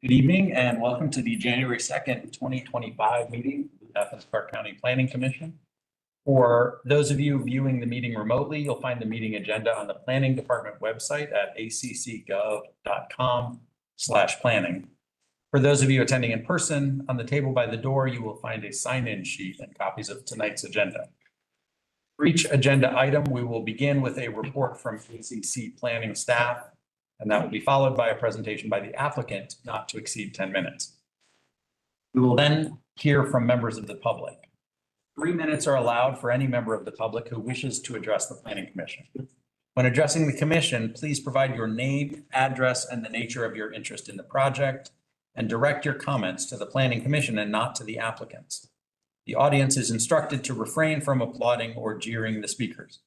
Good evening and welcome to the January 2nd, 2025 meeting of the Athens-Clarke County Planning Commission. For those of you viewing the meeting remotely, you'll find the meeting agenda on the Planning Department website at accgov.com/planning. For those of you attending in person, on the table by the door, you will find a sign-in sheet and copies of tonight's agenda. For each agenda item, we will begin with a report from ACC planning staff, and that will be followed by a presentation by the applicant not to exceed 10 minutes. We will then hear from members of the public. 3 minutes are allowed for any member of the public who wishes to address the Planning Commission. When addressing the commission, please provide your name, address, and the nature of your interest in the project, and direct your comments to the Planning Commission and not to the applicants. The audience is instructed to refrain from applauding or jeering the speakers.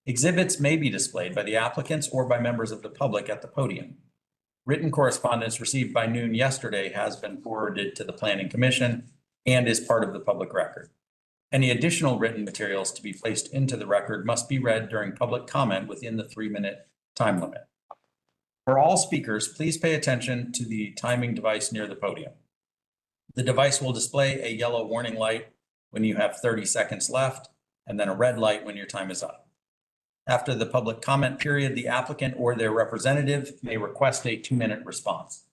Exhibits may be displayed by the applicants or by members of the public at the podium. Written correspondence received by noon yesterday has been forwarded to the Planning Commission and is part of the public record. Any additional written materials to be placed into the record must be read during public comment within the 3-minute time limit. For all speakers, please pay attention to the timing device near the podium. The device will display a yellow warning light when you have 30 seconds left, and then a red light when your time is up. After the public comment period, the applicant or their representative may request a 2-minute response.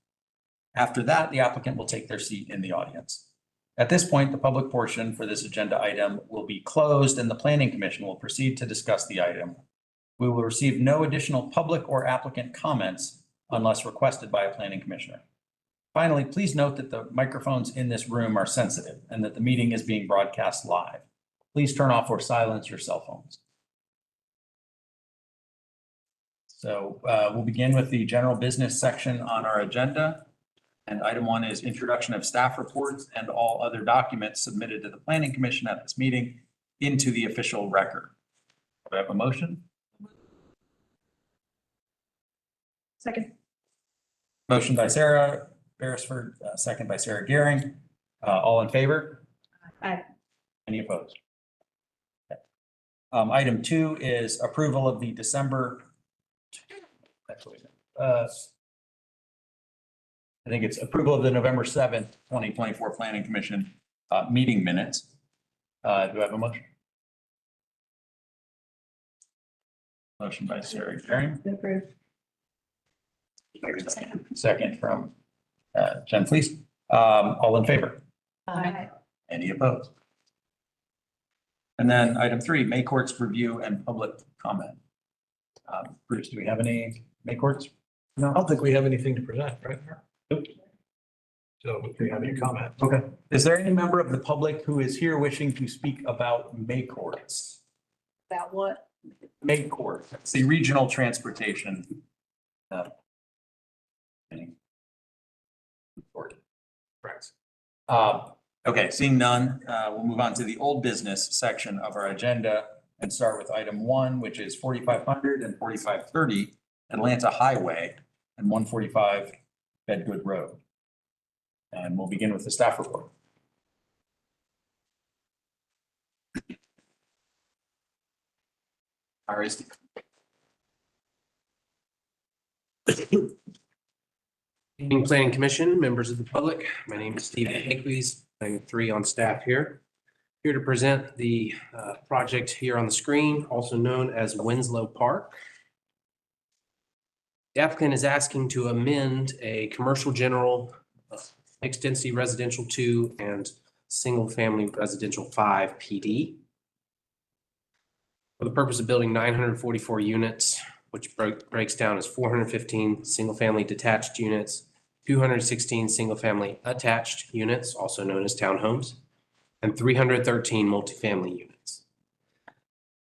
After that, the applicant will take their seat in the audience. At this point, the public portion for this agenda item will be closed and the Planning Commission will proceed to discuss the item. We will receive no additional public or applicant comments unless requested by a planning commissioner. Finally, please note that the microphones in this room are sensitive and that the meeting is being broadcast live. Please turn off or silence your cell phones. So we'll begin with the general business section on our agenda. And item 1 is introduction of staff reports and all other documents submitted to the Planning Commission at this meeting into the official record. Do I have a motion? Second. Motion by Sarah Beresford, second by Sarah Gehring. All in favor? Aye. Any opposed? Okay. Item 2 is approval of the December. I think it's approval of the November 7th, 2024 Planning Commission meeting minutes. Do I have a motion? Motion by Sarah Gehring. Approved. Second from Jen Fleece. All in favor? Aye. Any opposed? And then item 3, May courts review and public comment. Bruce, do we have any May courts? No, I don't think we have anything to present, right? Nope. So if we have any comment. Okay. Is there any member of the public who is here wishing to speak about May courts? About what? May court, it's the regional transportation. Correct. Okay, seeing none, we'll move on to the old business section of our agenda and start with item 1, which is 4500 and 4530 Atlanta Highway and 145 Bedgood Road. And we'll begin with the staff report. Evening Planning Commission, members of the public. My name is Stephen Hickleys. I'm 3 on staff here. Here to present the project here on the screen, also known as Winslow Park. The applicant is asking to amend a commercial general, mixed density residential 2 and single family residential 5 PD. For the purpose of building 944 units, which breaks down as 415 single family detached units, 216 single family attached units, also known as townhomes, and 313 multifamily units.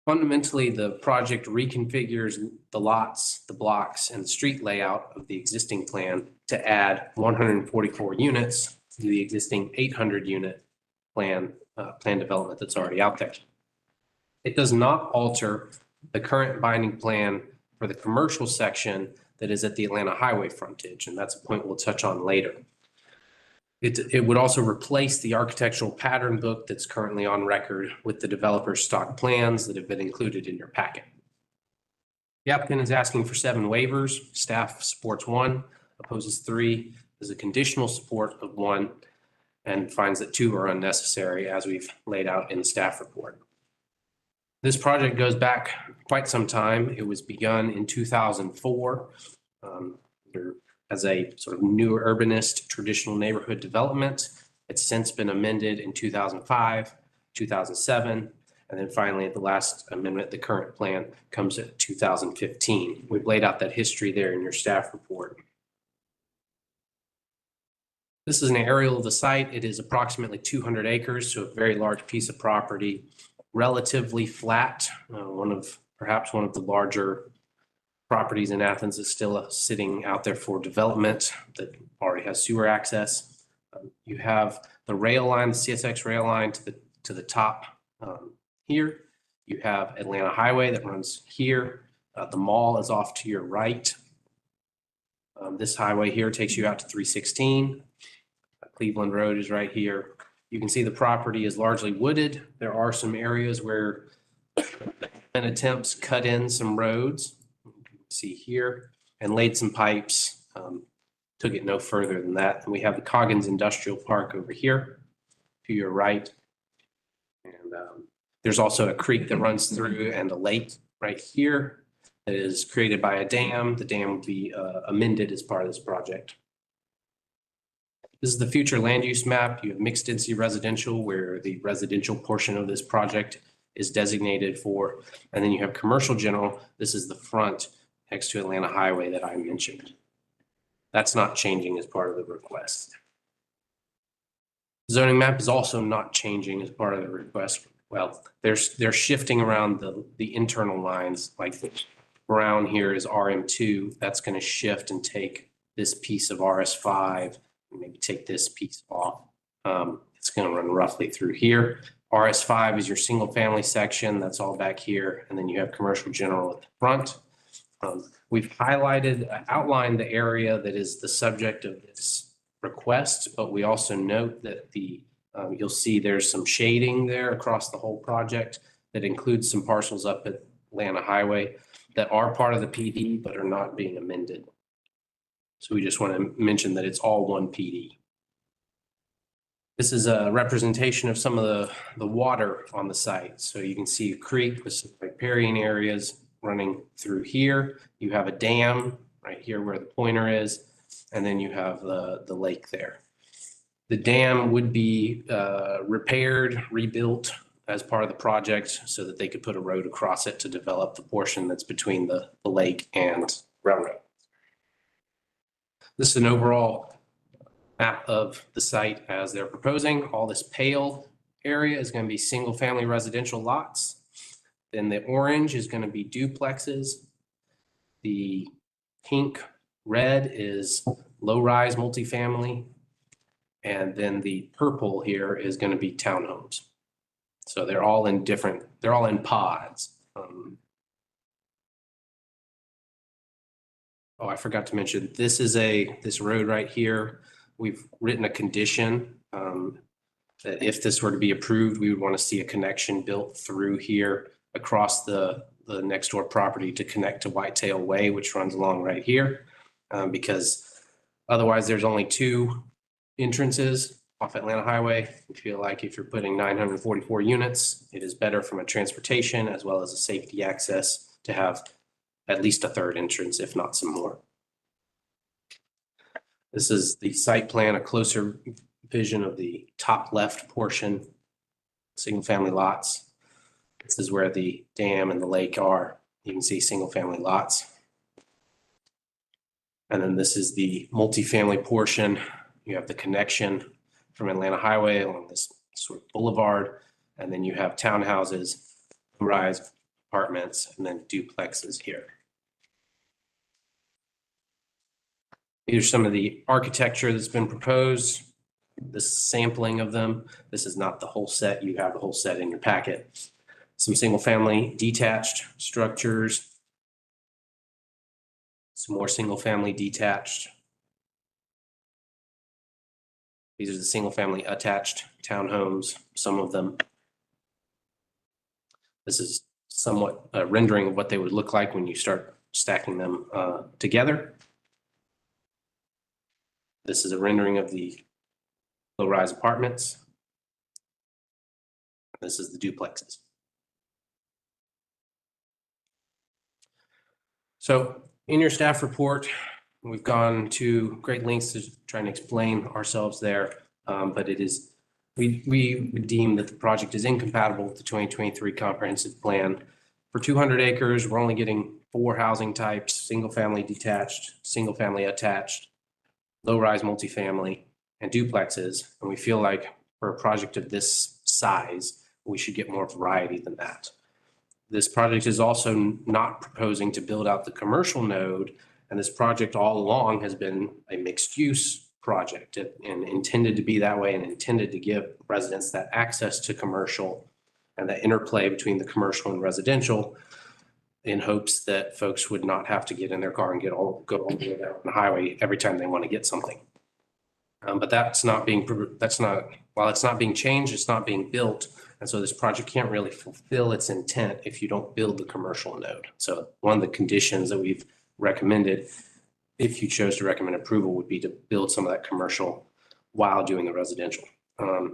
Fundamentally, the project reconfigures the lots, the blocks, and the street layout of the existing plan to add 144 units to the existing 800 unit plan development that's already out there. It does not alter the current binding plan for the commercial section that is at the Atlanta Highway frontage, and that's a point we'll touch on later. It would also replace the architectural pattern book that's currently on record with the developer's stock plans that have been included in your packet. The applicant is asking for 7 waivers. Staff supports 1, opposes 3, is a conditional support of 1 and finds that 2 are unnecessary, as we've laid out in the staff report. This project goes back quite some time. It was begun in 2004 as a sort of new urbanist traditional neighborhood development. It's since been amended in 2005, 2007, and then finally at the last amendment, the current plan comes at 2015. We've laid out that history there in your staff report. This is an aerial of the site. It is approximately 200 acres, so a very large piece of property, relatively flat. Perhaps one of the larger properties in Athens is still sitting out there for development that already has sewer access. You have the rail line, the CSX rail line to the top here. You have Atlanta Highway that runs here. The mall is off to your right. This highway here takes you out to 316. Cleveland Road is right here. You can see the property is largely wooded. There are some areas where an attempts cut in some roads. You can see here and laid some pipes. Took it no further than that. And we have the Coggins Industrial Park over here to your right. And there's also a creek that runs through and a lake right here that is created by a dam. The dam will be amended as part of this project. This is the future land use map. You have mixed density residential where the residential portion of this project is designated for. And then you have commercial general. This is the front next to Atlanta Highway that I mentioned. That's not changing as part of the request. Zoning map is also not changing as part of the request. Well, they're shifting around the internal lines. Like the brown here is RM2. That's going to shift and take this piece of RS5 and maybe take this piece off. It's going to run roughly through here. RS5 is your single family section. That's all back here. And then you have commercial general at the front. We've outlined the area that is the subject of this request, but we also note that you'll see there's some shading there across the whole project that includes some parcels up at Atlanta Highway that are part of the PD but are not being amended. So we just want to mention that it's all one PD. This is a representation of some of the water on the site. So you can see a creek with some riparian areas running through here. You have a dam right here where the pointer is, and then you have the lake there. The dam would be repaired, rebuilt as part of the project so that they could put a road across it to develop the portion that's between the lake and railroad. This is an overall map of the site as they're proposing. All this pale area is going to be single family residential lots. Then the orange is going to be duplexes. The pink red is low-rise multifamily. And then the purple here is going to be townhomes. So they're all in pods. I forgot to mention, this road right here. We've written a condition that if this were to be approved, we would want to see a connection built through here across the next door property to connect to Whitetail Way, which runs along right here, because otherwise there's only 2 entrances off Atlanta Highway. We feel like if you're putting 944 units, it is better from a transportation as well as a safety access to have at least a 3rd entrance, if not some more. This is the site plan, a closer vision of the top left portion, single family lots. This is where the dam and the lake are. You can see single family lots. And then this is the multifamily portion. You have the connection from Atlanta Highway along this sort of boulevard. And then you have townhouses, rise apartments, and then duplexes here. These are some of the architecture that's been proposed. This sampling of them. This is not the whole set. You have the whole set in your packet. Some single family detached structures. Some more single family detached. These are the single family attached townhomes, some of them. This is somewhat a rendering of what they would look like when you start stacking them together. This is a rendering of the low-rise apartments. This is the duplexes. So in your staff report, we've gone to great lengths to try and explain ourselves there, but it is, we deem that the project is incompatible with the 2023 comprehensive plan. For 200 acres, we're only getting 4 housing types: single-family detached, single-family attached, low-rise multifamily, and duplexes. And we feel like for a project of this size, we should get more variety than that. This project is also not proposing to build out the commercial node, and this project all along has been a mixed-use project and intended to be that way, and intended to give residents that access to commercial and that interplay between the commercial and residential, in hopes that folks would not have to get in their car and go all the way down the highway every time they want to get something. But while it's not being changed, it's not being built. And so this project can't really fulfill its intent if you don't build the commercial node. So one of the conditions that we've recommended, if you chose to recommend approval, would be to build some of that commercial while doing the residential.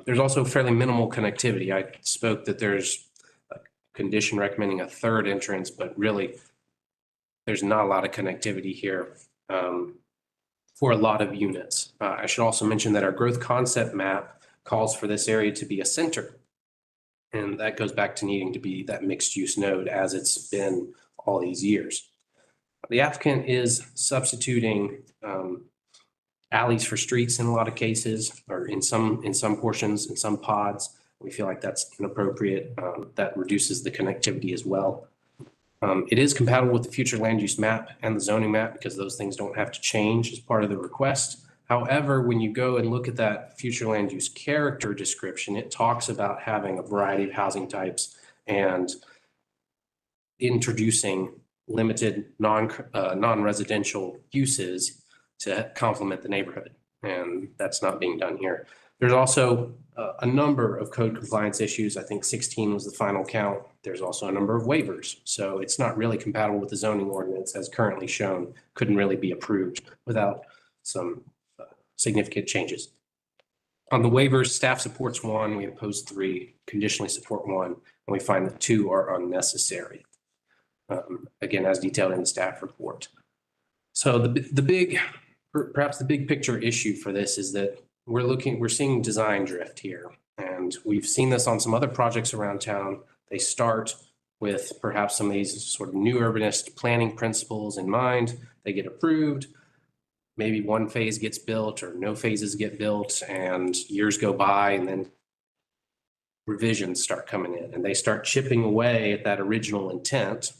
There's also fairly minimal connectivity. I spoke that there's a condition recommending a third entrance, but really there's not a lot of connectivity here for a lot of units. I should also mention that our growth concept map calls for this area to be a center. And that goes back to needing to be that mixed use node as it's been all these years. The applicant is substituting alleys for streets in a lot of cases, or in some portions, in some pods. We feel like that's inappropriate. That reduces the connectivity as well. It is compatible with the future land use map and the zoning map because those things don't have to change as part of the request. However, when you go and look at that future land use character description, it talks about having a variety of housing types and introducing limited non-residential uses to complement the neighborhood. And that's not being done here. There's also a number of code compliance issues. I think 16 was the final count. There's also a number of waivers. So it's not really compatible with the zoning ordinance as currently shown, couldn't really be approved without some significant changes. On the waivers, staff supports 1, we oppose 3, conditionally support 1, and we find that 2 are unnecessary. Again, as detailed in the staff report. So perhaps the big picture issue for this is that we're seeing design drift here. And we've seen this on some other projects around town. They start with perhaps some of these sort of new urbanist planning principles in mind. They get approved. Maybe one phase gets built or no phases get built, and years go by, and then revisions start coming in and they start chipping away at that original intent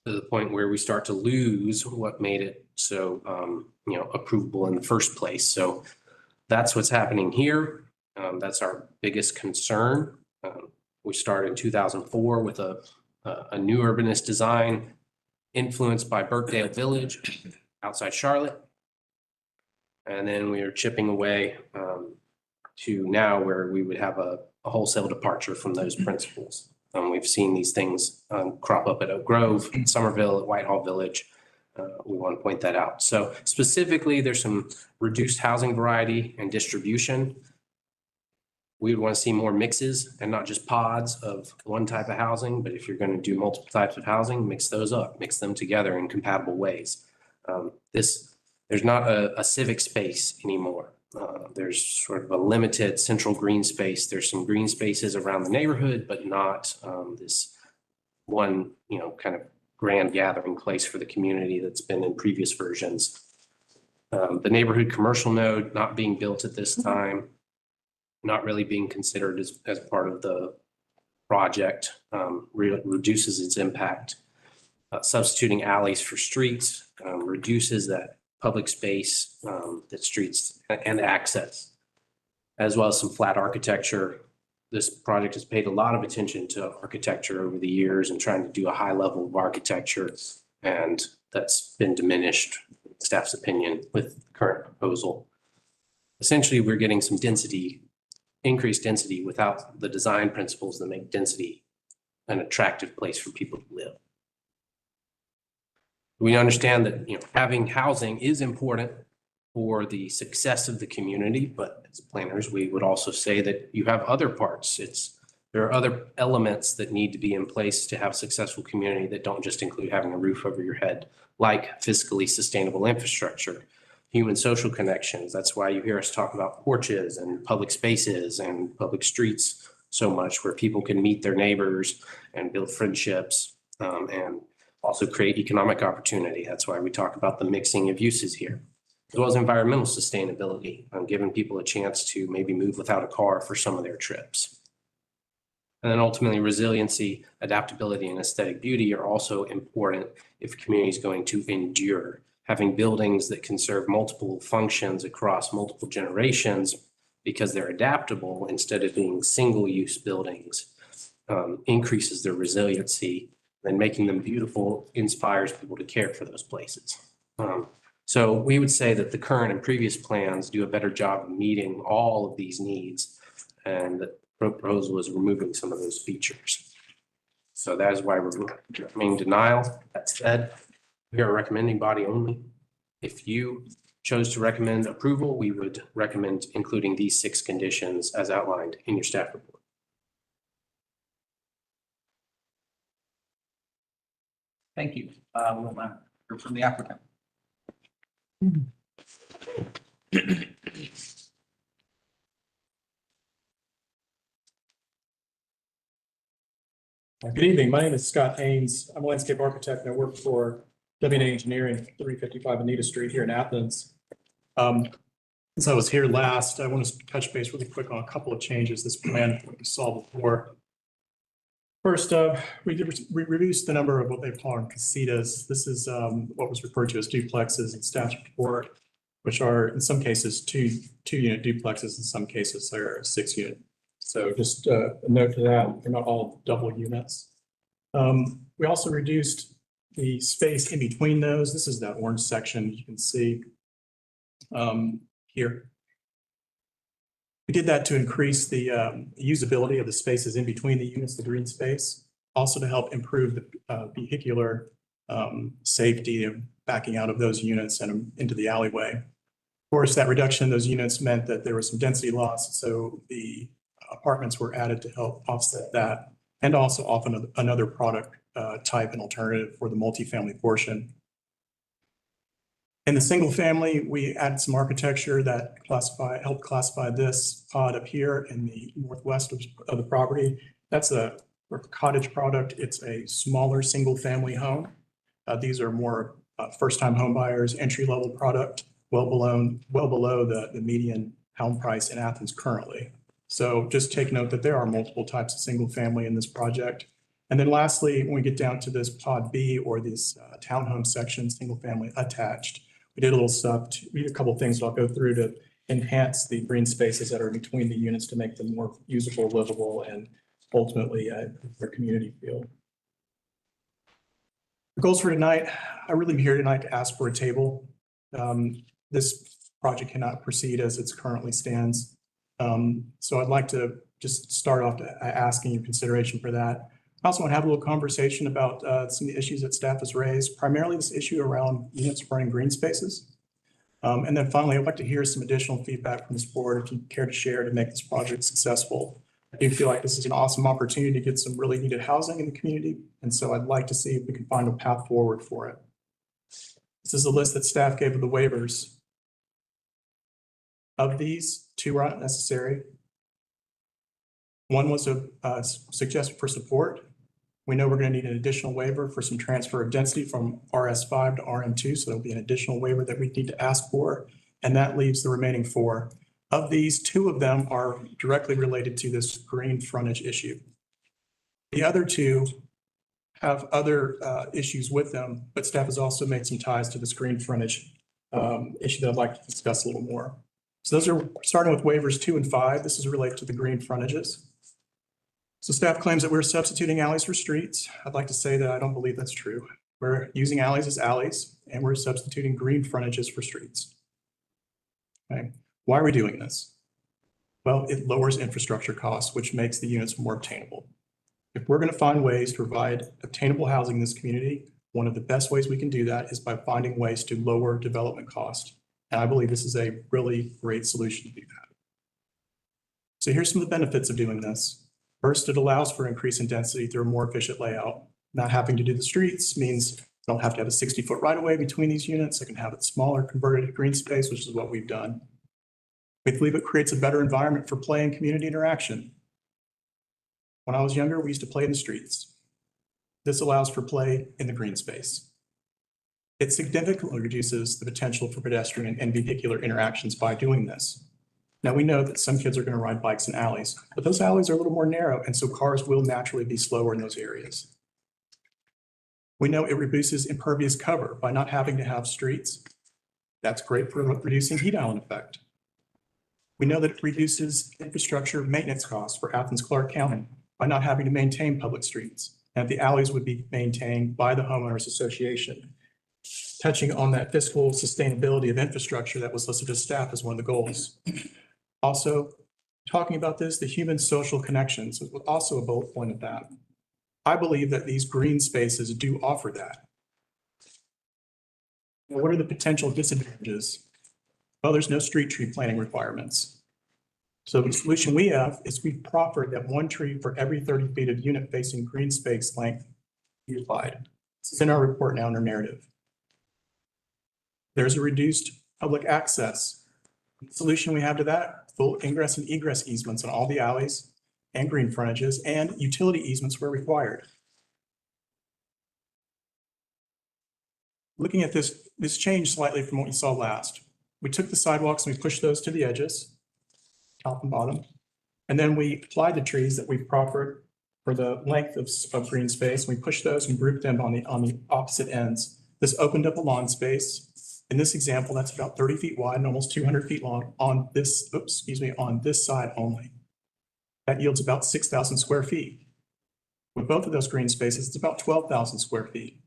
to the point where we start to lose what made it so approvable in the first place. So that's what's happening here. That's our biggest concern. We started in 2004 with a new urbanist design influenced by Birkdale Village outside Charlotte. And then we are chipping away to now where we would have a wholesale departure from those principles. We've seen these things crop up at Oak Grove, Somerville, at Whitehall Village. We want to point that out. So specifically, there's some reduced housing variety and distribution. We would want to see more mixes and not just pods of one type of housing, but if you're going to do multiple types of housing, mix those up, mix them together in compatible ways. There's not a civic space anymore. There's sort of a limited central green space. There's some green spaces around the neighborhood, but not this one, kind of grand gathering place for the community that's been in previous versions. The neighborhood commercial node not being built at this time, not really being considered as part of the project, reduces its impact. Substituting alleys for streets reduces that public space, that streets and access, as well as some flat architecture. This project has paid a lot of attention to architecture over the years and trying to do a high level of architecture, and that's been diminished, staff's opinion, with the current proposal. Essentially, we're getting some increased density without the design principles that make density an attractive place for people to live. We understand that having housing is important, for the success of the community, but as planners, we would also say that you have other parts. There are other elements that need to be in place to have a successful community that don't just include having a roof over your head, like fiscally sustainable infrastructure, human social connections. That's why you hear us talk about porches and public spaces and public streets so much, where people can meet their neighbors and build friendships, and also create economic opportunity. That's why we talk about the mixing of uses here, as well as environmental sustainability, giving people a chance to maybe move without a car for some of their trips. And then ultimately, resiliency, adaptability, and aesthetic beauty are also important if a community is going to endure. Having buildings that can serve multiple functions across multiple generations because they're adaptable instead of being single-use buildings increases their resiliency, and making them beautiful inspires people to care for those places. So we would say that the current and previous plans do a better job of meeting all of these needs, and the proposal is removing some of those features. So that is why we're recommending denial. That said, we are a recommending body only. If you chose to recommend approval, we would recommend including these 6 conditions as outlined in your staff report. Thank you. We'll now hear from the applicant. Good evening. My name is Scott Haynes. I'm a landscape architect and I work for W&A Engineering, 355 Anita Street here in Athens. Since I was here last, I want to touch base really quick on a couple of changes this plan we saw before. First, we reduced the number of what they call casitas. This is what was referred to as duplexes in staff report, which are in some cases two-unit duplexes. In some cases, they're 6-unit. So just a note to that, they're not all double units. We also reduced the space in between those. This is that orange section you can see here. We did that to increase the usability of the spaces in between the units, the green space, also to help improve the vehicular safety of backing out of those units and into the alleyway. Of course, that reduction in those units meant that there was some density loss, so the apartments were added to help offset that, and also often another product type and alternative for the multifamily portion. In the single family, we added some architecture that helped classify this pod up here in the northwest of the property. That's a cottage product. It's a smaller single family home. These are more first-time home buyers, entry-level product, well below the median home price in Athens currently. So just take note that there are multiple types of single family in this project. And then lastly, when we get down to this pod B or this townhome section, single family attached, we did a little stuff, we did a couple of things that I'll go through to enhance the green spaces that are between the units to make them more usable, livable, and ultimately their community feel. The goals for tonight, I really am here tonight to ask for a table. This project cannot proceed as it currently stands. So I'd like to just start off asking your consideration for that. I also want to have a little conversation about some of the issues that staff has raised, primarily this issue around units running green spaces. And then finally, I'd like to hear some additional feedback from this board if you care to share to make this project successful. I do feel like this is an awesome opportunity to get some really needed housing in the community. And so I'd like to see if we can find a path forward for it. This is a list that staff gave of the waivers. Of these, 2 are not necessary. One was a suggestion for support. We know we're going to need an additional waiver for some transfer of density from RS5 to RM2. So there'll be an additional waiver that we need to ask for. And that leaves the remaining 4. Of these, 2 of them are directly related to this green frontage issue. The other 2 have other issues with them, but staff has also made some ties to this green frontage issue that I'd like to discuss a little more. So those are starting with waivers 2 and 5. This is related to the green frontages. So staff claims that we're substituting alleys for streets. I'd like to say that I don't believe that's true. We're using alleys as alleys, and we're substituting green frontages for streets. Okay. Why are we doing this? Well, it lowers infrastructure costs, which makes the units more obtainable. If we're going to find ways to provide obtainable housing in this community, one of the best ways we can do that is by finding ways to lower development cost. And I believe this is a really great solution to do that. So here's some of the benefits of doing this. First, it allows for increase in density through a more efficient layout. Not having to do the streets means I don't have to have a 60-foot right of way between these units. I can have it smaller, converted to green space, which is what we've done. We believe it creates a better environment for play and community interaction. When I was younger, we used to play in the streets. This allows for play in the green space. It significantly reduces the potential for pedestrian and vehicular interactions by doing this. Now, we know that some kids are going to ride bikes in alleys, but those alleys are a little more narrow, and so cars will naturally be slower in those areas. We know it reduces impervious cover by not having to have streets. That's great for reducing heat island effect. We know that it reduces infrastructure maintenance costs for Athens-Clarke County by not having to maintain public streets, and the alleys would be maintained by the homeowners association. Touching on that fiscal sustainability of infrastructure that was listed as staff as one of the goals. Also, talking about this, the human social connections was also a bullet point of that. I believe that these green spaces do offer that. Now, what are the potential disadvantages? Well, there's no street tree planting requirements. So the solution we have is we proffered that one tree for every 30 feet of unit facing green space length be applied. It's in our report now in our narrative. There's a reduced public access. The solution we have to that, full ingress and egress easements on all the alleys and green frontages and utility easements where required. Looking at this changed slightly from what you saw last. We took the sidewalks and we pushed those to the edges, top and bottom. And then we applied the trees that we proffered for the length of green space. We pushed those and grouped them on the opposite ends. This opened up a lawn space. In this example, that's about 30 feet wide and almost 200 feet long on this, on this side only. That yields about 6,000 square feet. With both of those green spaces, it's about 12,000 square feet.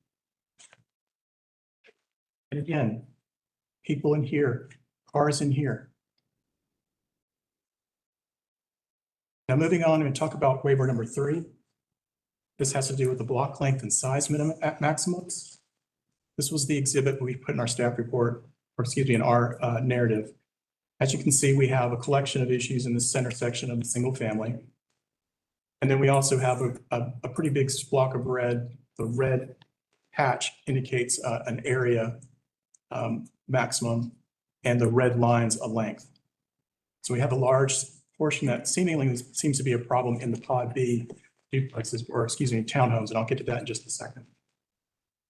And again, people in here, cars in here. Now moving on and talk about waiver number 3. This has to do with the block length and size maximums. This was the exhibit we put in our staff report, or in our narrative. As you can see, we have a collection of issues in the center section of the single family. And then we also have a pretty big block of red. The red hatch indicates an area maximum, and the red line's a length. So we have a large portion that seemingly seems to be a problem in the Pod B duplexes, or townhomes, and I'll get to that in just a second.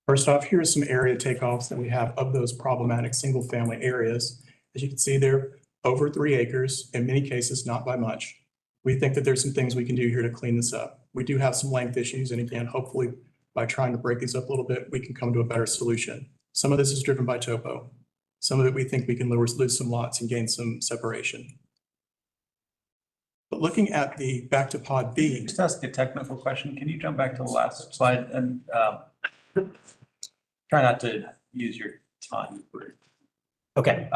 First off, here's some area takeoffs that we have of those problematic single family areas. As you can see, they're over 3 acres, in many cases, not by much. We think that there's some things we can do here to clean this up. We do have some length issues, and again, hopefully by trying to break these up a little bit, we can come to a better solution. Some of this is driven by topo. Some of it we think we can lose some lots and gain some separation. But looking at the back to Pod B. Just ask a technical question. Can you jump back to the last slide and try not to use your time. Okay,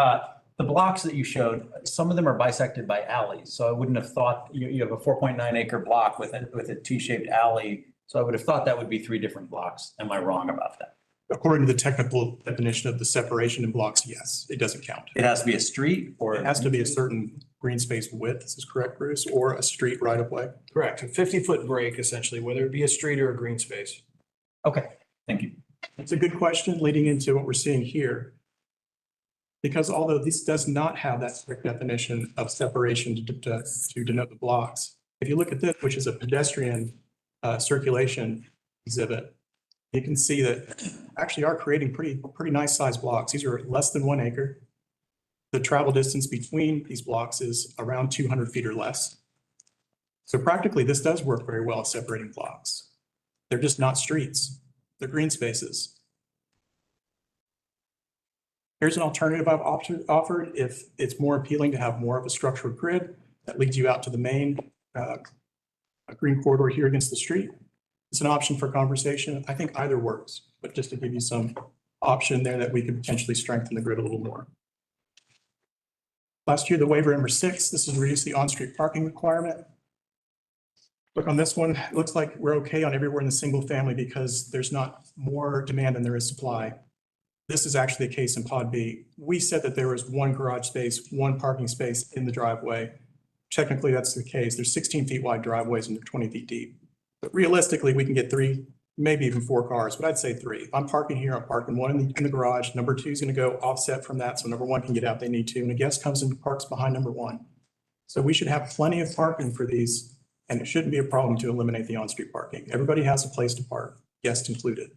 the blocks that you showed, some of them are bisected by alleys. So I wouldn't have thought you have a 4.9 acre block with a T-shaped alley. So I would have thought that would be 3 different blocks. Am I wrong about that? According to the technical definition of the separation in blocks, yes, it doesn't count. It has to be a street, or It has to be a certain green space width, this is correct, Bruce, or a street right of way. Correct. A 50-foot break, essentially, whether it be a street or a green space. Okay, thank you. It's a good question leading into what we're seeing here. Because although this does not have that strict definition of separation to denote the blocks, if you look at this, which is a pedestrian circulation exhibit, you can see that actually are creating pretty nice sized blocks. These are less than 1 acre. The travel distance between these blocks is around 200 feet or less. So practically this does work very well at separating blocks. They're just not streets. They're green spaces. Here's an alternative I've offered if it's more appealing to have more of a structured grid that leads you out to the main green corridor here against the street. It's an option for conversation. I think either works, but just to give you some option there that we could potentially strengthen the grid a little more. Last year, the waiver number 6, this is reduce the on-street parking requirement. Look, on this one, it looks like we're okay on everywhere in the single family because there's not more demand than there is supply. this is actually the case in Pod B. We said that there was one garage space, one parking space in the driveway. Technically, that's the case. There's 16 feet wide driveways and they're 20 feet deep. But realistically, we can get 3, maybe even 4 cars, but I'd say 3. If I'm parking here, I'm parking 1 in the garage. Number 2 is going to go offset from that. So number 1 can get out if they need to. And a guest comes and parks behind number 1. So we should have plenty of parking for these, and it shouldn't be a problem to eliminate the on-street parking. Everybody has a place to park, guests included.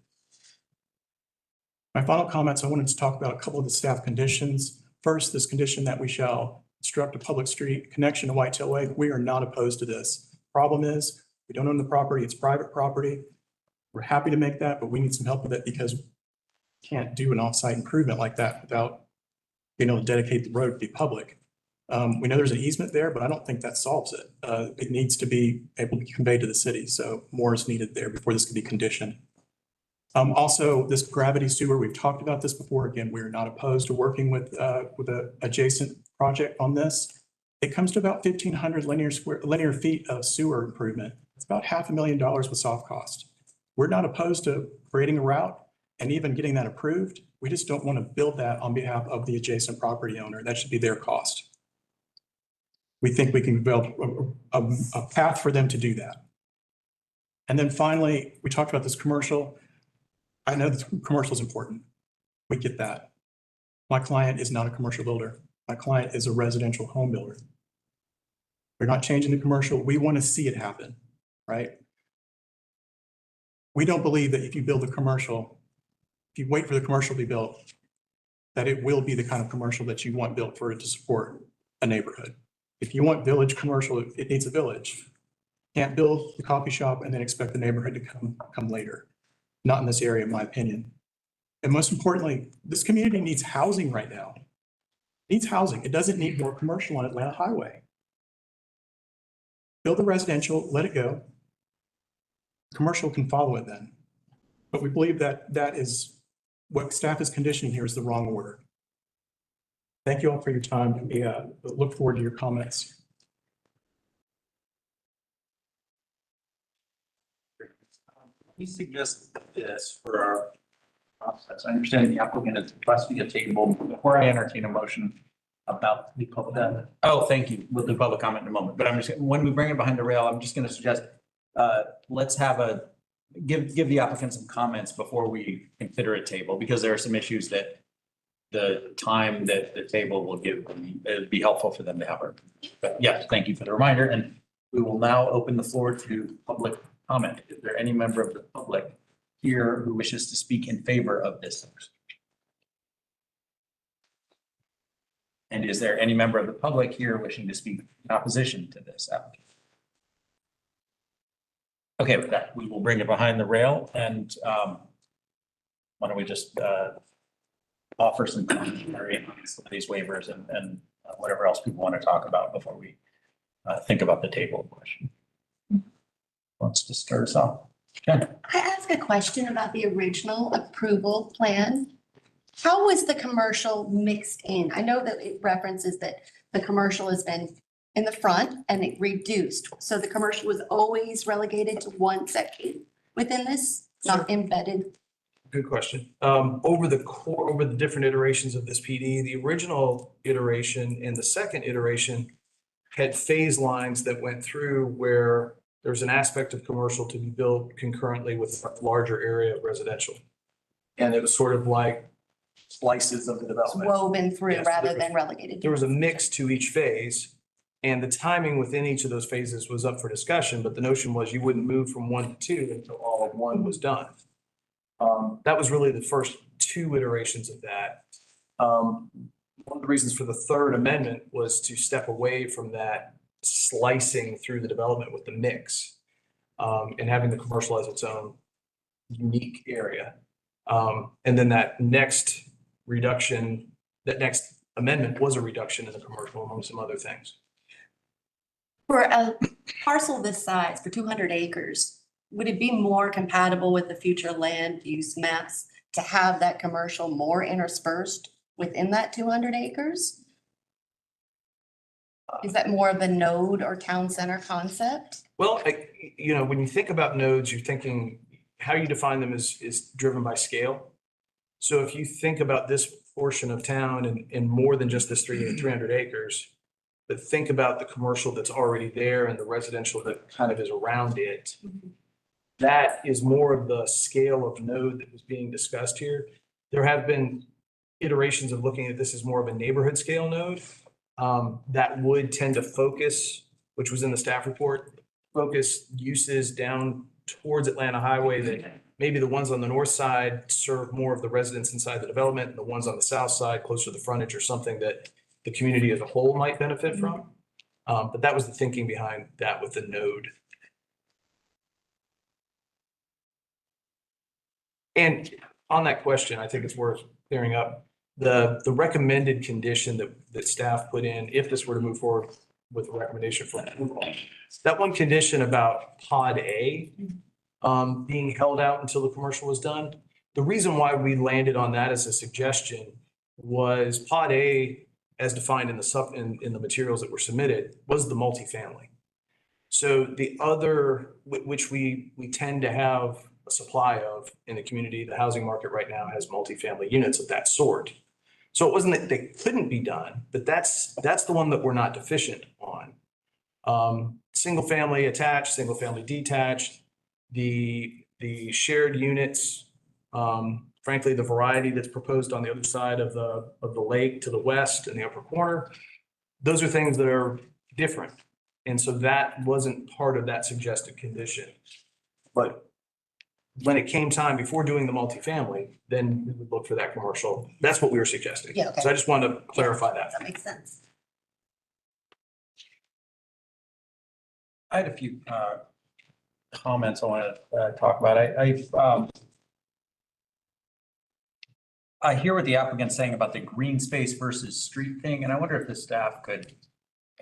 My final comments, I wanted to talk about a couple of the staff conditions. First, this condition that we shall construct a public street connection to Whitetail Way. We are not opposed to this. Problem is, we don't own the property, it's private property. We're happy to make that, but we need some help with it because we can't do an off-site improvement like that without being able to dedicate the road to be public. We know there's an easement there, but I don't think that solves it. It needs to be able to be conveyed to the city, so more is needed there before this can be conditioned. Also, this gravity sewer, we've talked about this before. Again, we're not opposed to working with an adjacent project on this. It comes to about 1,500 linear feet of sewer improvement. It's about $500,000 with soft cost. We're not opposed to creating a route and even getting that approved. We just don't want to build that on behalf of the adjacent property owner. That should be their cost. We think we can build a path for them to do that. And then finally, we talked about this commercial. I know the commercial is important. We get that. My client is not a commercial builder. My client is a residential home builder. We're not changing the commercial. We want to see it happen, right? We don't believe that if you build a commercial, if you wait for the commercial to be built, that it will be the kind of commercial that you want built for it to support a neighborhood. If you want village commercial, it needs a village. Can't build the coffee shop and then expect the neighborhood to come later. Not in this area, in my opinion. And most importantly, this community needs housing right now. It needs housing. It doesn't need more commercial on Atlanta Highway. Build the residential, let it go. Commercial can follow it then. But we believe that that is what staff is conditioning here is the wrong order. Thank you all for your time. We look forward to your comments. We suggest this for our process. I understand the applicant is requesting a table before I entertain a motion about the public comment. Oh, thank you. We'll do public comment in a moment, but I'm just, when we bring it behind the rail, I'm just going to suggest, let's have give the applicant some comments before we consider a table, because there are some issues that the time that the table will give, it'd be helpful for them to have. But yes, thank you for the reminder. And we will now open the floor to public comment. Is there any member of the public here who wishes to speak in favor of this? And is there any member of the public here wishing to speak in opposition to this application? Okay, with that, we will bring it behind the rail, and why don't we just offer some commentary on some of these waivers and whatever else people want to talk about before we think about the table question. Wants to start us off? Jen. I ask a question about the original approval plan. How was the commercial mixed in? I know that it references that the commercial has been in the front and it reduced. So the commercial was always relegated to one section within this, not embedded. Good question. Over the different iterations of this PD, the original iteration and the second iteration had phase lines that went through where there's an aspect of commercial to be built concurrently with a larger area of residential. And it was sort of like slices of the development. Woven through Yes, rather than relegated. There was a mix to each phase, and the timing within each of those phases was up for discussion, but the notion was you wouldn't move from 1 to 2 until all of 1 was done. That was really the first 2 iterations of that. One of the reasons for the third amendment was to step away from that slicing through the development with the mix, and having the commercial as its own unique area. And then that next amendment was a reduction in the commercial among some other things. For a parcel this size, for 200 acres, would it be more compatible with the future land use maps to have that commercial more interspersed within that 200 acres? Is that more of a node or town center concept? Well, when you think about nodes, you're thinking how you define them is driven by scale. So if you think about this portion of town and more than just this 300 acres, but think about the commercial that's already there and the residential that kind of is around it. That is more of the scale of node that was being discussed here. There have been iterations of looking at this as more of a neighborhood scale node that would tend to focus, which was in the staff report, focus uses down towards Atlanta Highway that maybe the ones on the north side serve more of the residents inside the development, and the ones on the south side closer to the frontage or something that the community as a whole might benefit from. But that was the thinking behind that with the node. And on that question, I think it's worth clearing up. The recommended condition that staff put in, if this were to move forward with a recommendation for approval, that one condition about pod A being held out until the commercial was done. The reason why we landed on that as a suggestion was pod A, as defined in the materials that were submitted, was the multifamily. So the other, which we tend to have a supply of in the community, the housing market right now has multifamily units of that sort. So it wasn't that they couldn't be done, but that's the one that we're not deficient on. Single family attached, single family detached, the shared units, frankly, the variety that's proposed on the other side of the lake to the west in the upper corner, those are things that are different. And so that wasn't part of that suggested condition. But when it came time before doing the multifamily, then we would look for that commercial. That's what we were suggesting. Yeah, okay. So I just wanted to clarify that. That makes sense. I had a few comments I want to talk about. I hear what the applicant's saying about the green space versus street thing, and I wonder if the staff could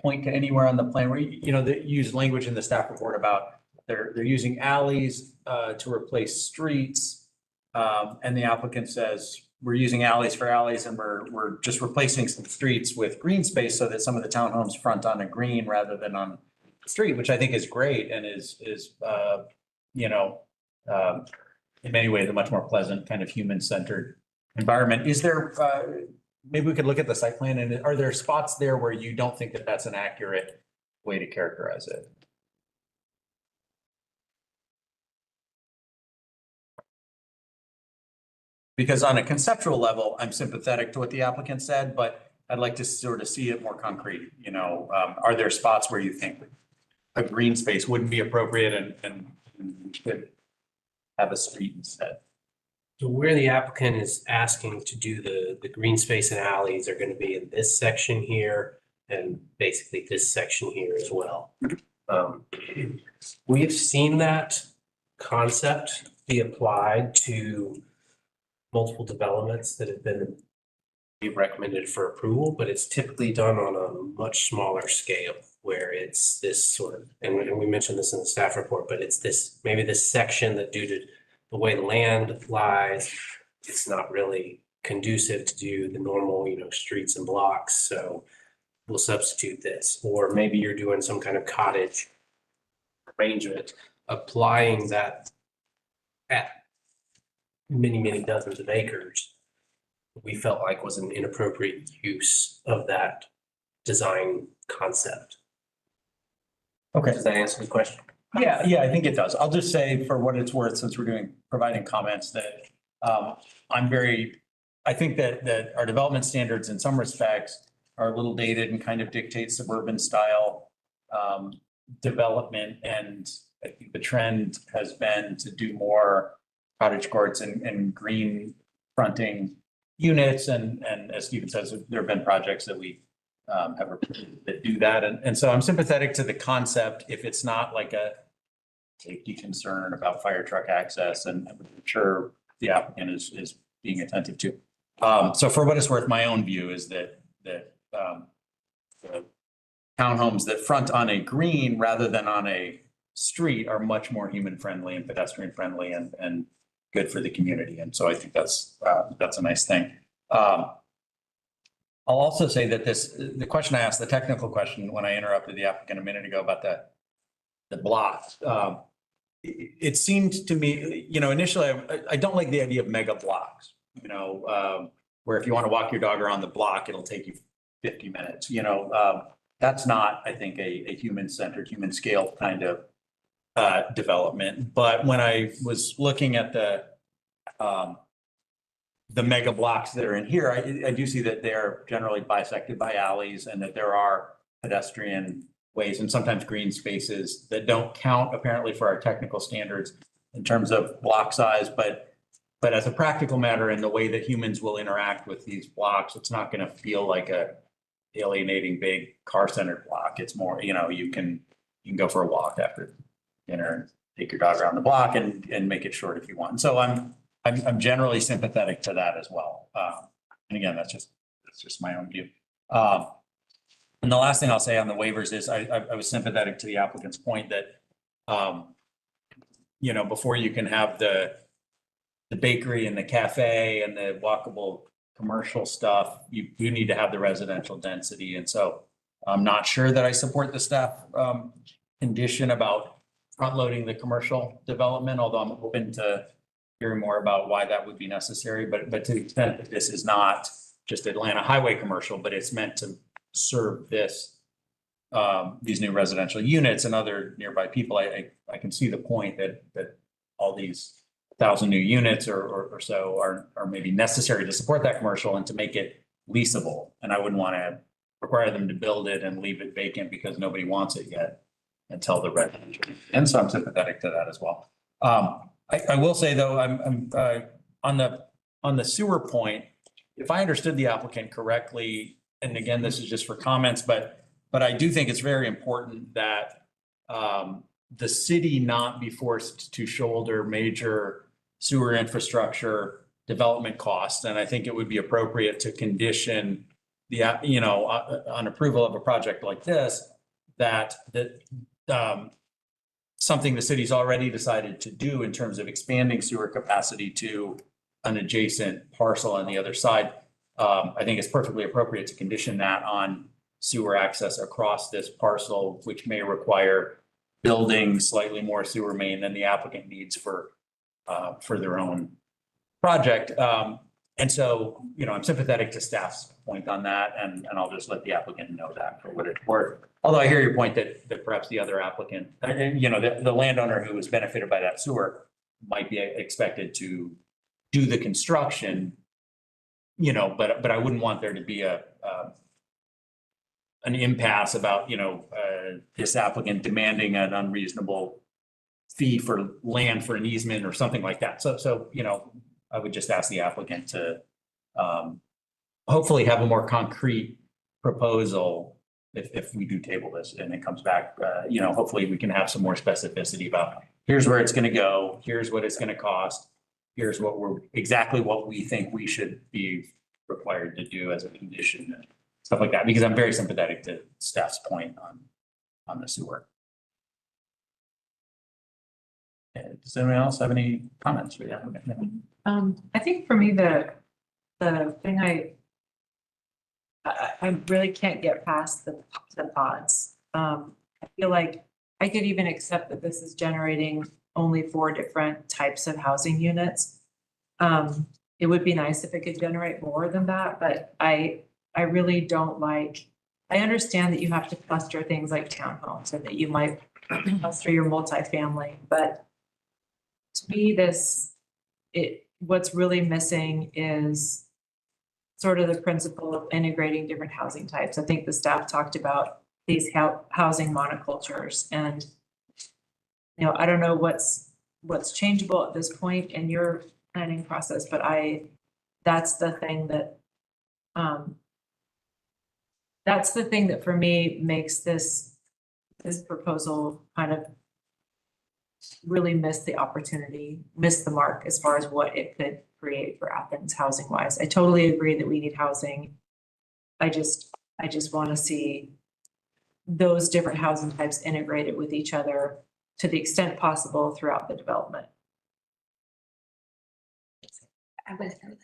point to anywhere on the plan where, they use language in the staff report about they're using alleys to replace streets. And the applicant says, we're using alleys for alleys and we're just replacing some streets with green space so that some of the townhomes front on a green rather than on the street, which I think is great and is in many ways a much more pleasant kind of human-centered environment. Is there, maybe we could look at the site plan, and are there spots there where you don't think that that's an accurate way to characterize it? Because on a conceptual level, I'm sympathetic to what the applicant said, but I'd like to sort of see it more concrete. Are there spots where you think a green space wouldn't be appropriate and could have a street instead? So where the applicant is asking to do the green space and alleys are going to be in this section here and basically this section here as well. We've seen that concept be applied to multiple developments that have been recommended for approval, but it's typically done on a much smaller scale where it's this sort of, and we mentioned this in the staff report, but it's this, maybe this section that due to the way the land lies, it's not really conducive to do the normal, streets and blocks. So we'll substitute this, or maybe you're doing some kind of cottage arrangement, applying that at many, many dozens of acres. We felt like was an inappropriate use of that design concept. Okay. Does that answer the question? Yeah, I think it does. I'll just say for what it's worth, since we're providing comments, that I think that our development standards in some respects are a little dated and kind of dictate suburban style development. And I think the trend has been to do more cottage courts and green fronting units. And as Stephen says, there have been projects that we have that do that. And so I'm sympathetic to the concept if it's not like a safety concern about fire truck access, and I'm sure the applicant is being attentive to. So for what it's worth, my own view is that the townhomes that front on a green rather than on a street are much more human friendly and pedestrian friendly and good for the community. And so I think that's a nice thing. I'll also say that the question I asked, the technical question, when I interrupted the applicant a minute ago about the blocks, it seemed to me, initially, I don't like the idea of mega blocks. where if you want to walk your dog around the block, it'll take you 50 minutes, that's not, I think, a human-centered, human scale kind of development. But when I was looking at the mega blocks that are in here, I do see that they're generally bisected by alleys and that there are pedestrian ways and sometimes green spaces that don't count apparently for our technical standards in terms of block size, but as a practical matter in the way that humans will interact with these blocks, it's not going to feel like a alienating big car-centered block. It's more, you can go for a walk after dinner and take your dog around the block and make it short if you want. So I'm generally sympathetic to that as well. And again, that's just my own view. And the last thing I'll say on the waivers is I was sympathetic to the applicant's point that, before you can have the bakery and the cafe and the walkable commercial stuff, you need to have the residential density. And so I'm not sure that I support the staff condition about front loading the commercial development, although I'm open to hearing more about why that would be necessary. But to the extent that this is not just Atlanta highway commercial, but it's meant to serve these new residential units and other nearby people, I can see the point that all these 1,000 new units or so are maybe necessary to support that commercial and to make it leasable. And I wouldn't want to require them to build it and leave it vacant because nobody wants it yet until the residential. And so I'm sympathetic to that as well. I will say though, I'm on the sewer point, if I understood the applicant correctly, and again, this is just for comments, but I do think it's very important that the city not be forced to shoulder major sewer infrastructure development costs. And I think it would be appropriate to condition on approval of a project like this, that something the city's already decided to do in terms of expanding sewer capacity to an adjacent parcel on the other side. I think it's perfectly appropriate to condition that on sewer access across this parcel, which may require building slightly more sewer main than the applicant needs for their own project. And so, I'm sympathetic to staff's point on that, and I'll just let the applicant know that for what it's worth. Although I hear your point that perhaps the other applicant, the landowner who was benefited by that sewer might be expected to do the construction, but I wouldn't want there to be an impasse about, this applicant demanding an unreasonable fee for land for an easement or something like that. So, I would just ask the applicant to hopefully have a more concrete proposal if we do table this and it comes back, hopefully we can have some more specificity about here's where it's going to go, here's what it's going to cost, here's exactly what we think we should be required to do as a condition and stuff like that, because I'm very sympathetic to staff's point on the sewer. Does anyone else have any comments? I think for me, the thing I really can't get past the pods. I feel like I could even accept that this is generating only 4 different types of housing units. It would be nice if it could generate more than that, but I really don't like, I understand that you have to cluster things like townhomes and that you might cluster your multifamily, but to me, what's really missing is sort of the principle of integrating different housing types. I think the staff talked about these housing monocultures, and I don't know what's changeable at this point in your planning process, but that's the thing that for me makes this proposal kind of really miss the opportunity, miss the mark as far as what it could create for Athens housing wise. I totally agree that we need housing. I just want to see those different housing types integrated with each other to the extent possible throughout the development. I would agree with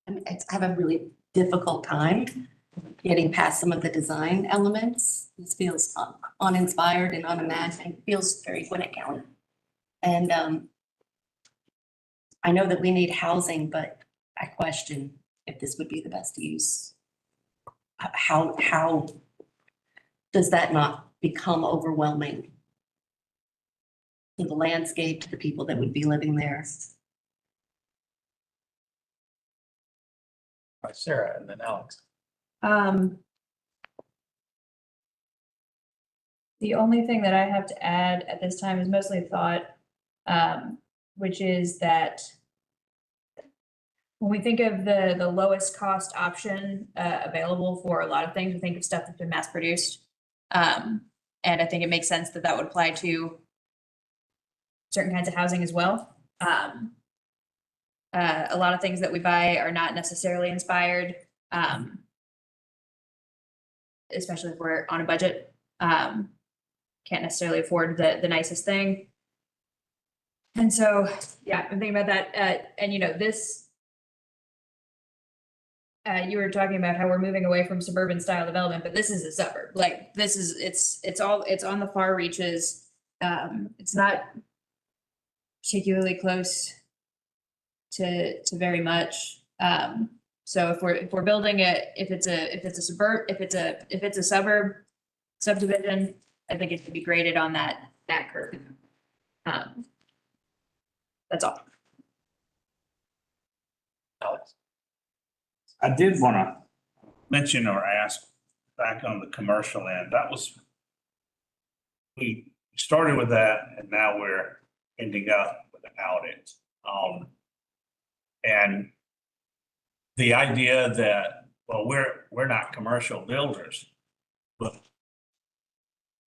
that. I have a really difficult time getting past some of the design elements. This feels uninspired and unimagined. It feals very Gwinnett County. And I know that we need housing, but I question if this would be the best use. How does that not become overwhelming to the landscape, to the people that would be living there? By Sarah and then Alex. The only thing that I have to add at this time is mostly thought, which is that when we think of the lowest cost option available for a lot of things, we think of stuff that's been mass produced. And I think it makes sense that that would apply to certain kinds of housing as well. A lot of things that we buy are not necessarily inspired, especially if we're on a budget. Can't necessarily afford the nicest thing. And so, yeah, I'm thinking about that. And you know, this, you were talking about how we're moving away from suburban style development, but this is a suburb. Like this is, it's on the far reaches. It's not particularly close to very much. So if we're building it, if it's a suburb subdivision, I think it should be graded on that curve. That's all. Alex. I did want to mention or ask back on the commercial end, we started with that and now we're ending up without it. And the idea that, well, we're not commercial builders, but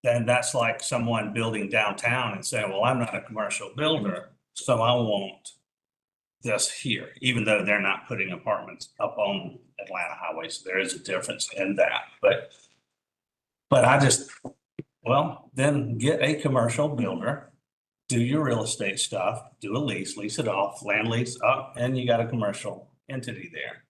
then that's like someone building downtown and saying, well, I'm not a commercial builder, so I want this here, even though they're not putting apartments up on Atlanta highways. There is a difference in that, but I just, well, then get a commercial builder, do your real estate stuff, do a lease it off, land lease up, and you got a commercial entity there.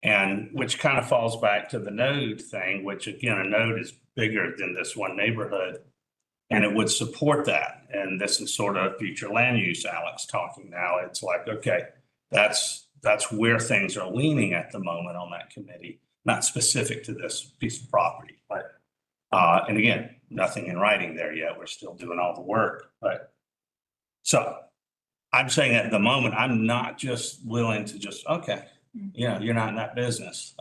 And which kind of falls back to the node thing, which again, a node is bigger than this one neighborhood. And it would support that. And this is sort of future land use, Alex talking now. It's like, okay, that's where things are leaning at the moment on that committee, not specific to this piece of property, but, and again, nothing in writing there yet. We're still doing all the work, but so I'm saying at the moment, I'm not just willing to just, okay, you know, you're not in that business.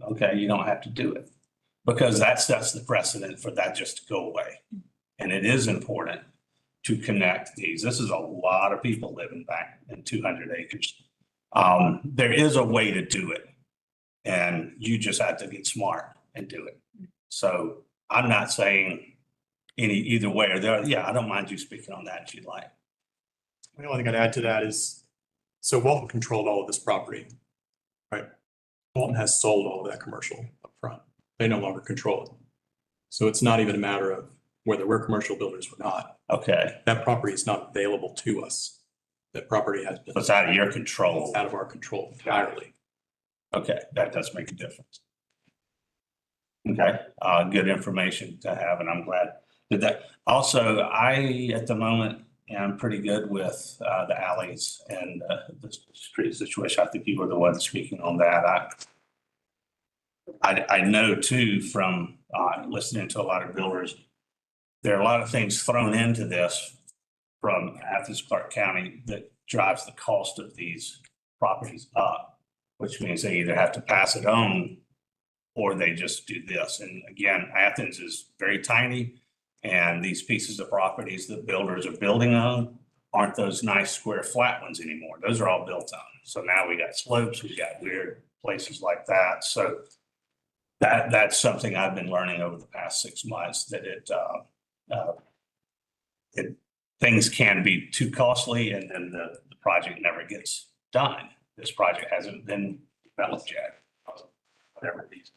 Okay, you don't have to do it. Because that sets the precedent for that just to go away. And it is important to connect these. This is a lot of people living back in 200 acres. There is a way to do it. And you just have to get smart and do it. So I'm not saying either way or there. Yeah, I don't mind you speaking on that if you'd like. The only thing I'd add to that is, so Walton controlled all of this property, right? Walton has sold all of that commercial up front. They no longer control it. So it's not even a matter of whether we're commercial builders or not. Okay, That property is not available to us. That property has been. it's out of your control. It's out of our control entirely. Okay, that does make a difference. Okay, good information to have, and I'm glad that. Also, I, at the moment, am pretty good with the alleys and the street situation. I think you were the one speaking on that. I know too from listening to a lot of builders, there are a lot of things thrown into this from Athens-Clarke County that drives the cost of these properties up, which means they either have to pass it on or they just do this. And again, Athens is very tiny, and these pieces of properties that builders are building on aren't those nice square flat ones anymore. Those are all built on. So now we got slopes, we got weird places like that. So that's something I've been learning over the past 6 months, that things can be too costly and then the project never gets done. This project hasn't been developed yet, whatever these.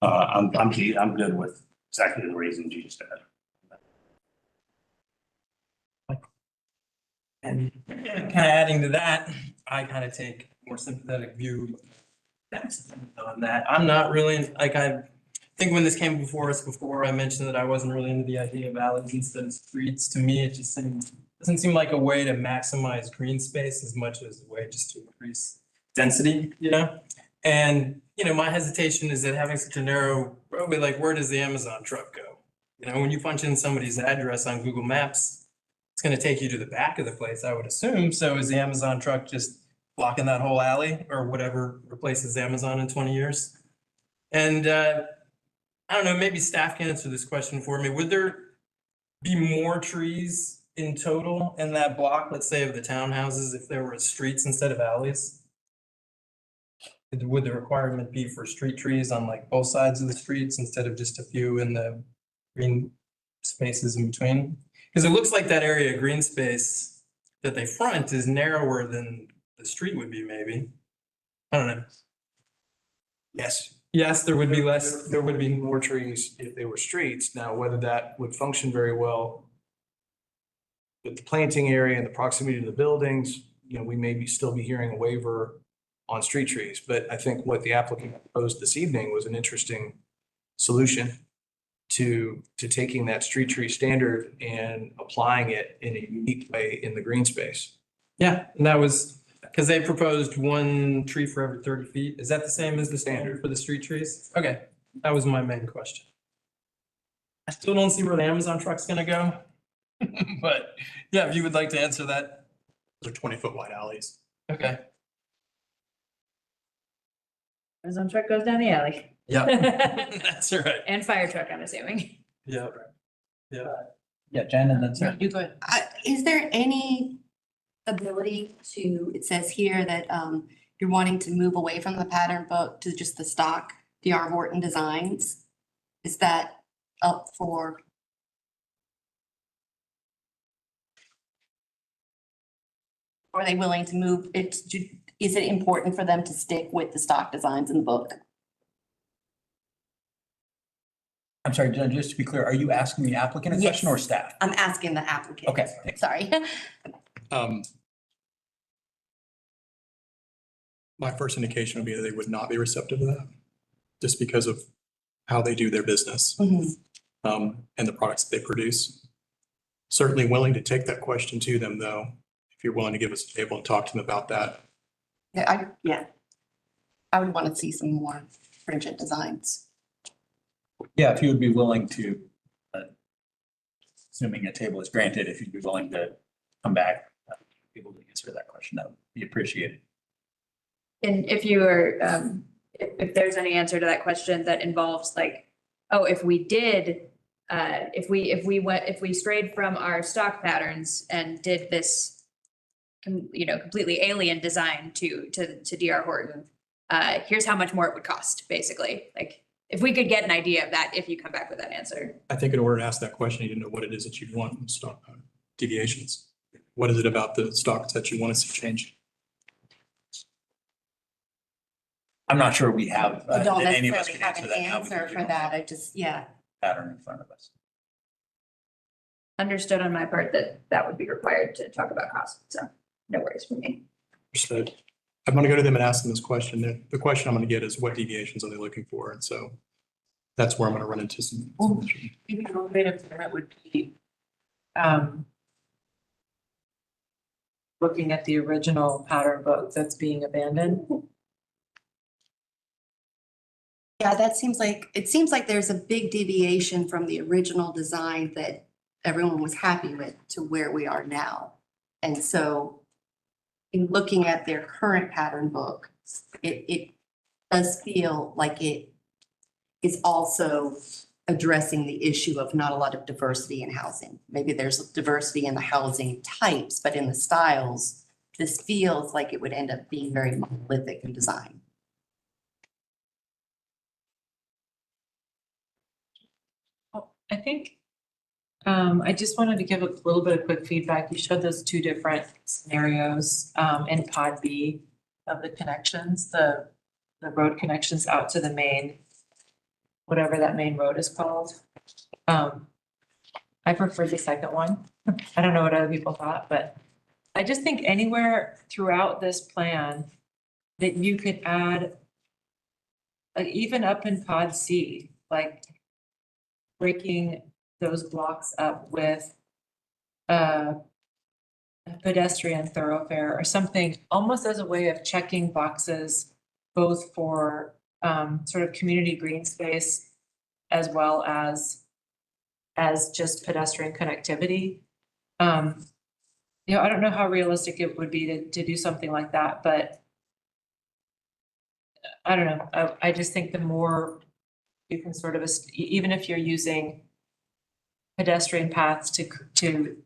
I'm good with exactly the reasons you said. And kind of adding to that, I kind of take a more sympathetic view on that. I'm not really, like, I think when this came before us before, I mentioned that I wasn't really into the idea of alleys instead of streets. To me, it just seemed doesn't seem like a way to maximize green space as much as a way just to increase density, you know? And, you know, my hesitation is that having such a narrow roadway, like where does the Amazon truck go? You know, when you punch in somebody's address on Google Maps, it's gonna take you to the back of the place, I would assume. So is the Amazon truck just blocking that whole alley or whatever replaces Amazon in 20 years? And I don't know, maybe staff can answer this question for me. Would there be more trees in total in that block, let's say of the townhouses, if there were streets instead of alleys? Would the requirement be for street trees on like both sides of the streets instead of just a few in the green spaces in between? Because it looks like that area of green space that they front is narrower than the street would be, maybe. I don't know. Yes. Yes, there would be less, There would be more trees if they were streets. Now, whether that would function very well with the planting area and the proximity to the buildings, you know, we may still be hearing a waiver on street trees. But I think what the applicant proposed this evening was an interesting solution to taking that street tree standard and applying it in a unique way in the green space. yeah, and that was, because they proposed 1 tree for every 30 feet. Is that the same as the standard for the street trees? Okay, that was my main question. I still don't see where the Amazon truck's gonna go. But yeah, if you would like to answer that, Those are 20-foot wide alleys. okay. Amazon truck goes down the alley. Yeah, that's right. And fire truck, I'm assuming. Yeah. Yeah. Yeah, Jen, and then Sarah. You go ahead. Is there any ability to, it says here that you're wanting to move away from the pattern book to just the stock D.R. Horton designs? Is that up for? Are they willing to move it? Is it important for them to stick with the stock designs in the book? I'm sorry, Jen, just to be clear, are you asking the applicant a question or staff? I'm asking the applicant. Okay, thanks. Sorry. My first indication would be that they would not be receptive to that, just because of how they do their business, Mhm. and the products that they produce. Certainly willing to take that question to them, though, if you're willing to give us a table and talk to them about that. Yeah. I would want to see some more stringent designs. Yeah, if you would be willing to, assuming a table is granted, if you'd be willing to come back, able to answer that question, that would be appreciated. And if you are, if there's any answer to that question that involves like, oh, if we did, if we strayed from our stock patterns and did this, you know, completely alien design to D.R. Horton, here's how much more it would cost, basically. Like, if we could get an idea of that, if you come back with that answer. I think in order to ask that question, you need to know what it is that you want in stock deviations. What is it about the stocks that you want to see change? I'm not sure we have, I don't that any of us necessarily can have answer an that now. answer for that. I just, yeah. Pattern in front of us. Understood on my part that that would be required to talk about cost, so no worries for me. Understood. I'm going to go to them and ask them this question. The question I'm going to get is what deviations are they looking for? And so that's where I'm going to run into some. Maybe a way to frame it would be, looking at the original pattern book that's being abandoned. Yeah, it seems like there's a big deviation from the original design that everyone was happy with to where we are now. And so in looking at their current pattern book, it does feel like it is also addressing the issue of not a lot of diversity in housing. Maybe there's diversity in the housing types, but in the styles, this feels like it would end up being very monolithic in design. I think, I just wanted to give a little bit of quick feedback. You showed those 2 different scenarios, in pod B of the connections, the road connections out to the main, whatever that main road is called. I prefer the second one. I don't know what other people thought, but I just think anywhere throughout this plan that you could add, like even up in pod C, like breaking those blocks up with a pedestrian thoroughfare or something, almost as a way of checking boxes, both for sort of community green space as well as just pedestrian connectivity. I don't know how realistic it would be to do something like that, but I don't know. I just think the more you can sort of, even if you're using pedestrian paths to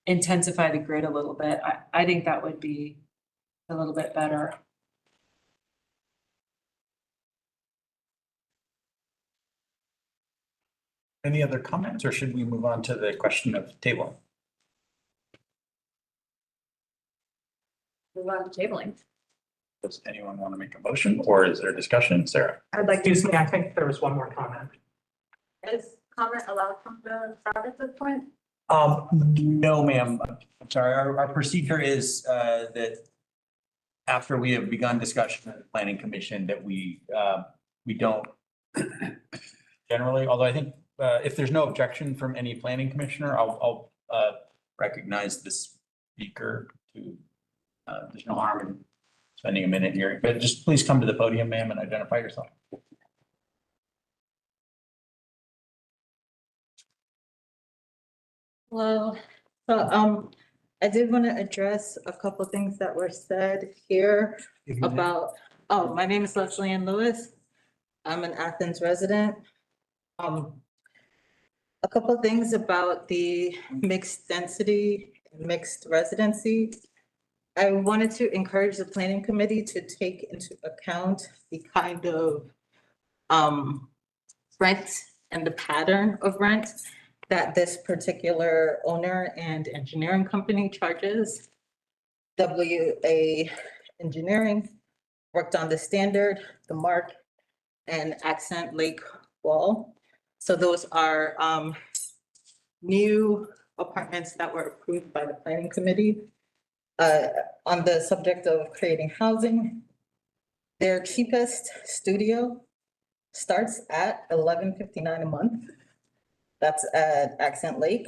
intensify the grid a little bit, I think that would be a little bit better. Any other comments, or should we move on to the question of tabling? Move on to tabling. Does anyone want to make a motion, or is there discussion? Sarah? I'd like to, excuse me, I think there was one more comment. Is comment allowed from the crowd at this point? No, ma'am. I'm sorry. Our procedure is that after we have begun discussion at the planning commission, that we don't generally, although I think if there's no objection from any planning commissioner, I'll recognize the speaker to, there's no harm in spending a minute here, but just please come to the podium, ma'am, and identify yourself. Hello. So, I did want to address a couple things that were said here about, my name is Leslie Ann Lewis. I'm an Athens resident. A couple things about the mixed density, mixed residency. I wanted to encourage the planning committee to take into account the kind of rent and the pattern of rent that this particular owner and engineering company charges. WA Engineering worked on the standard, the Mark, and Accent Lake Wall. So those are new apartments that were approved by the planning committee. On the subject of creating housing, their cheapest studio starts at $11.59 a month. That's at Accent Lake.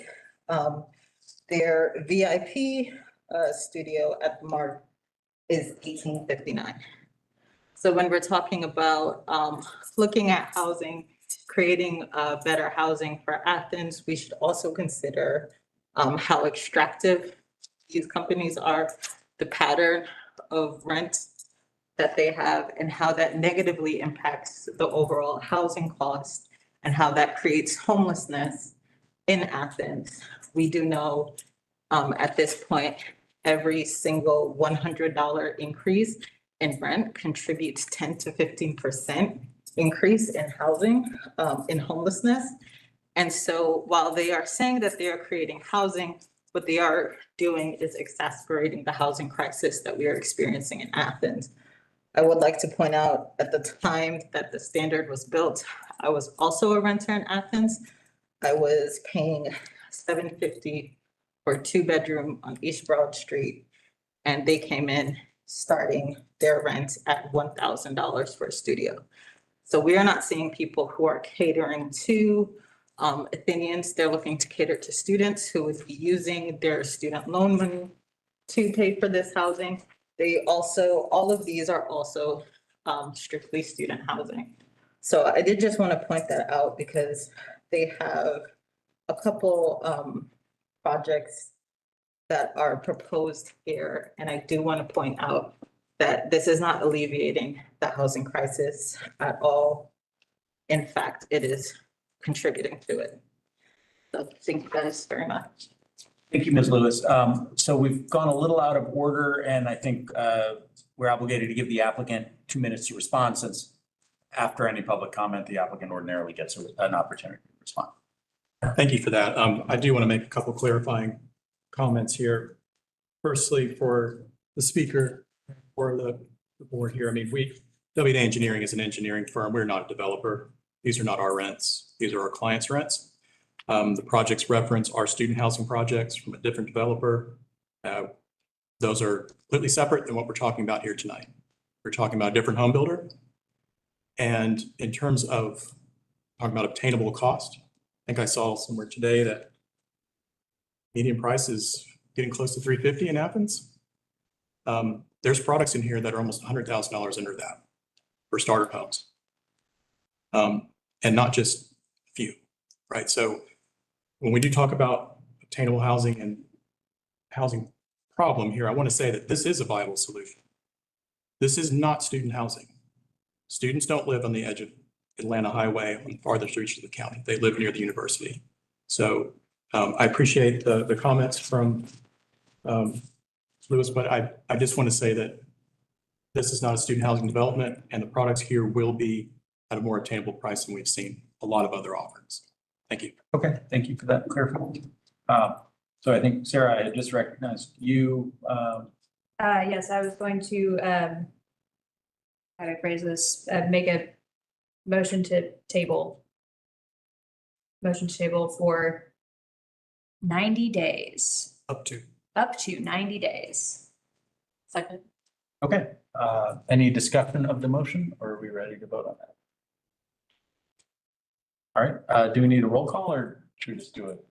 Their VIP studio at the Mark is $18.59. So when we're talking about looking at housing, creating better housing for Athens, we should also consider how extractive these companies are, the pattern of rent that they have, and how that negatively impacts the overall housing cost and how that creates homelessness in Athens. We do know at this point, every single $100 increase in rent contributes 10 to 15% increase in housing, in homelessness. And so while they are saying that they are creating housing, what they are doing is exacerbating the housing crisis that we are experiencing in Athens. I would like to point out at the time that the standard was built, I was also a renter in Athens. I was paying $750 for a 2-bedroom on East Broad Street. And they came in starting their rent at $1,000 for a studio. So we are not seeing people who are catering to Athenians. They're looking to cater to students who would be using their student loan money to pay for this housing. They also, all of these are also strictly student housing. So I did just want to point that out because they have a couple projects that are proposed here. And I do want to point out that this is not alleviating the housing crisis at all. In fact, it is contributing to it. So thank you guys very much. Thank you, Ms. Lewis. So we've gone a little out of order, and I think we're obligated to give the applicant 2 minutes to respond, since after any public comment, the applicant ordinarily gets an opportunity to respond. Thank you for that. I do want to make a couple clarifying comments here. Firstly, for the speaker or the board here, I mean, WA Engineering is an engineering firm. We're not a developer. These are not our rents. These are our clients' rents. The projects reference are student housing projects from a different developer. Those are completely separate than what we're talking about here tonight. We're talking about a different home builder. And in terms of talking about obtainable cost, I think I saw somewhere today that median price is getting close to 350 in Athens. There's products in here that are almost $100,000 under that for starter homes. And not just a few, right? So when we do talk about attainable housing and housing problem here, I want to say that this is a viable solution. This is not student housing. Students don't live on the edge of Atlanta Highway on the farthest reach of the county. They live near the university. So I appreciate the comments from Lewis, but I just want to say that this is not a student housing development, and the products here will be at a more attainable price than we've seen a lot of other offerings. Thank you. Okay, thank you for that clarification. So I think, Sarah, I had just recognized you. Yes, I was going to, how do I phrase this, make a motion to table. Motion to table for 90 days, Up to. up to 90 days. Second. Okay, any discussion of the motion, or are we ready to vote on that? All right, do we need a roll call or should we just do it?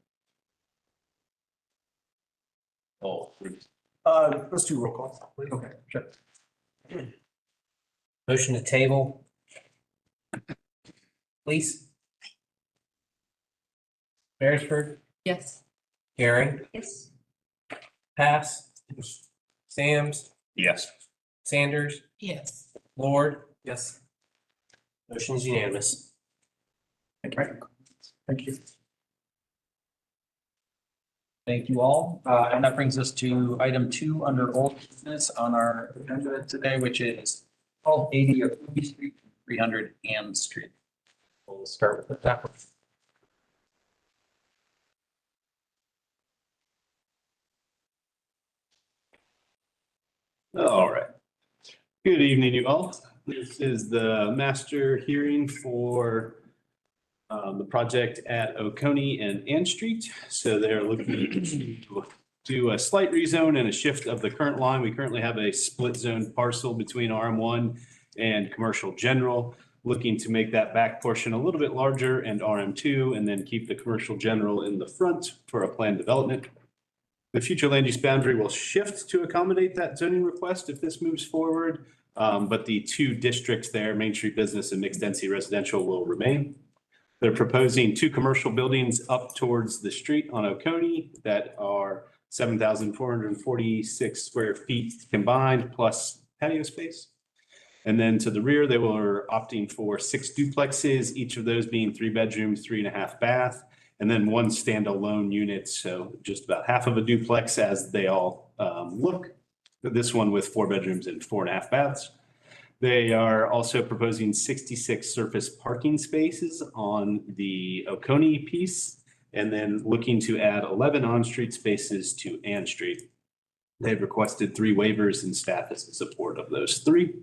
Oh, Let's do roll call. okay, sure. Motion to table. Please. Beresford, Yes. Gary, Yes. Pass, Sams, Yes. Sanders, Yes. Lord, Yes. motion is unanimous. Thank you. Thank you all. And that brings us to item 2 under old business on our agenda today, which is 1280 Oakland Street, 300 Ann Street. We'll start with that one. All right. Good evening, you all. This is the master hearing for the project at Oconee and Ann Street. So they're looking to do a slight rezone and a shift of the current line. We currently have a split zone parcel between RM1 and commercial general, looking to make that back portion a little bit larger and RM2, and then keep the commercial general in the front for a planned development. The future land use boundary will shift to accommodate that zoning request if this moves forward. But the 2 districts there, Main Street Business and Mixed Density Residential, will remain. They're proposing 2 commercial buildings up towards the street on Oconee that are 7,446 square feet combined plus patio space. And then to the rear, they were opting for 6 duplexes, each of those being 3 bedrooms, 3.5 bath. And then 1 standalone unit, so just about half of a duplex as they all look. This one with 4 bedrooms and 4.5 baths. They are also proposing 66 surface parking spaces on the Oconee piece, and then looking to add 11 on-street spaces to Ann Street. They've requested 3 waivers, and staff is in support of those 3.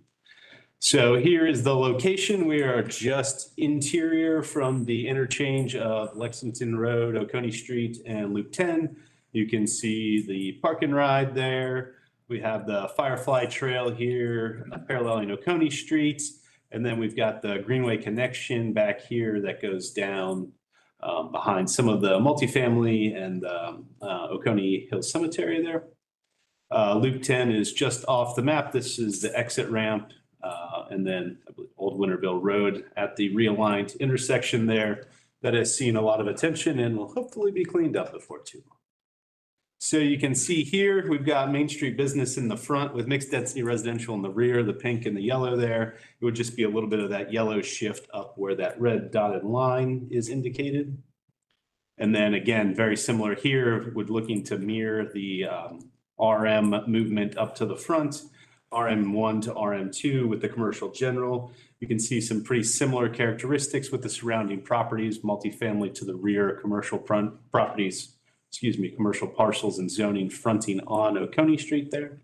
So here is the location. We are just interior from the interchange of Lexington Road, Oconee Street, and Loop 10. You can see the park and ride there. We have the Firefly Trail here paralleling Oconee Street. And then we've got the Greenway connection back here that goes down behind some of the multifamily and Oconee Hill Cemetery there. Loop 10 is just off the map. This is the exit ramp. And then I believe Old Winterville Road at the realigned intersection there that has seen a lot of attention and will hopefully be cleaned up before too long. So you can see here, we've got Main Street Business in the front with mixed density residential in the rear, the pink and the yellow there. It would just be a little bit of that yellow shift up where that red dotted line is indicated. And then again, very similar here, would looking to mirror the RM movement up to the front. RM1 to RM2 with the commercial general. You can see some pretty similar characteristics with the surrounding properties, multifamily to the rear, commercial properties, commercial parcels and zoning fronting on Oconee Street there.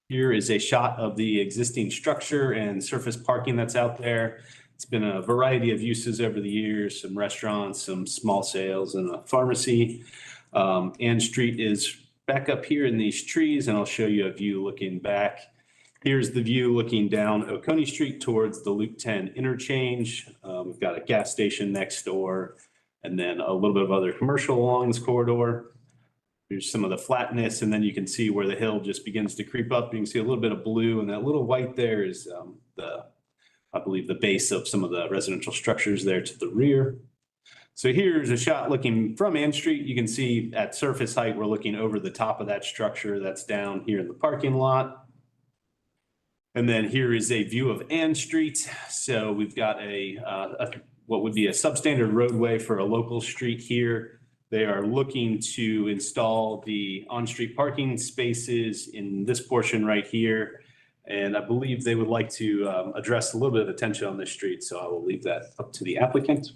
Here is a shot of the existing structure and surface parking that's out there. It's been a variety of uses over the years, some restaurants, some small sales, and a pharmacy. Ann Street is back up here in these trees, and I'll show you a view looking back. Here's the view looking down Oconee Street towards the Loop 10 interchange. We've got a gas station next door, and then a little bit of other commercial along this corridor. There's some of the flatness, and then you can see where the hill just begins to creep up. You can see a little bit of blue, and that little white there is I believe the base of some of the residential structures there to the rear. So here's a shot looking from Ann Street. You can see at surface height, we're looking over the top of that structure that's down here in the parking lot. And then here is a view of Ann Street. So we've got what would be a substandard roadway for a local street here. They are looking to install the on-street parking spaces in this portion right here. And I believe they would like to address a little bit of attention on this street. So I will leave that up to the applicant.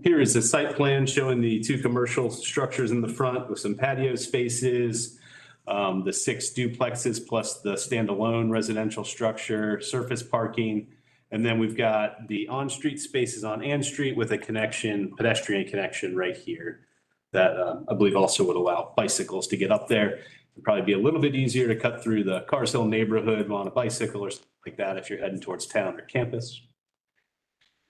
Here is a site plan showing the 2 commercial structures in the front with some patio spaces, the 6 duplexes plus the standalone residential structure, surface parking. And then we've got the on-street spaces on Ann Street with a pedestrian connection right here that I believe also would allow bicycles to get up there. It'd probably be a little bit easier to cut through the Cars Hill neighborhood on a bicycle or something like that if you're heading towards town or campus.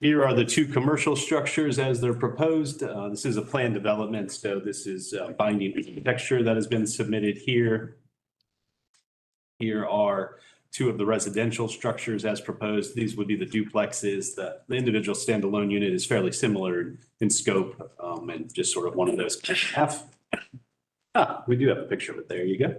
Here are the 2 commercial structures as they're proposed. This is a planned development, so this is binding architecture that has been submitted here. Here are 2 of the residential structures as proposed. These would be the duplexes. The individual standalone unit is fairly similar in scope and just sort of one of those half. We do have a picture of it. There you go.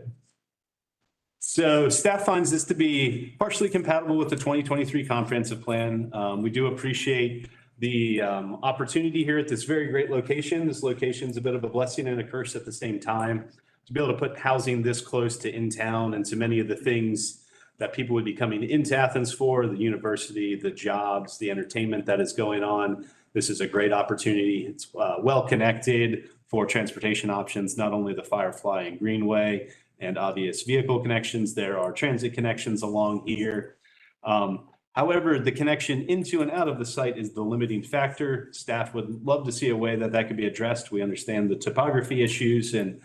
So staff finds this to be partially compatible with the 2023 comprehensive plan. We do appreciate the opportunity here at this very great location. This location is a bit of a blessing and a curse at the same time. To be able to put housing this close to in town and to many of the things that people would be coming into Athens for, the university, the jobs, the entertainment that is going on. This is a great opportunity. It's well connected for transportation options, not only the Firefly and Greenway and obvious vehicle connections. There are transit connections along here. However, the connection into and out of the site is the limiting factor. Staff would love to see a way that could be addressed. We understand the topography issues, and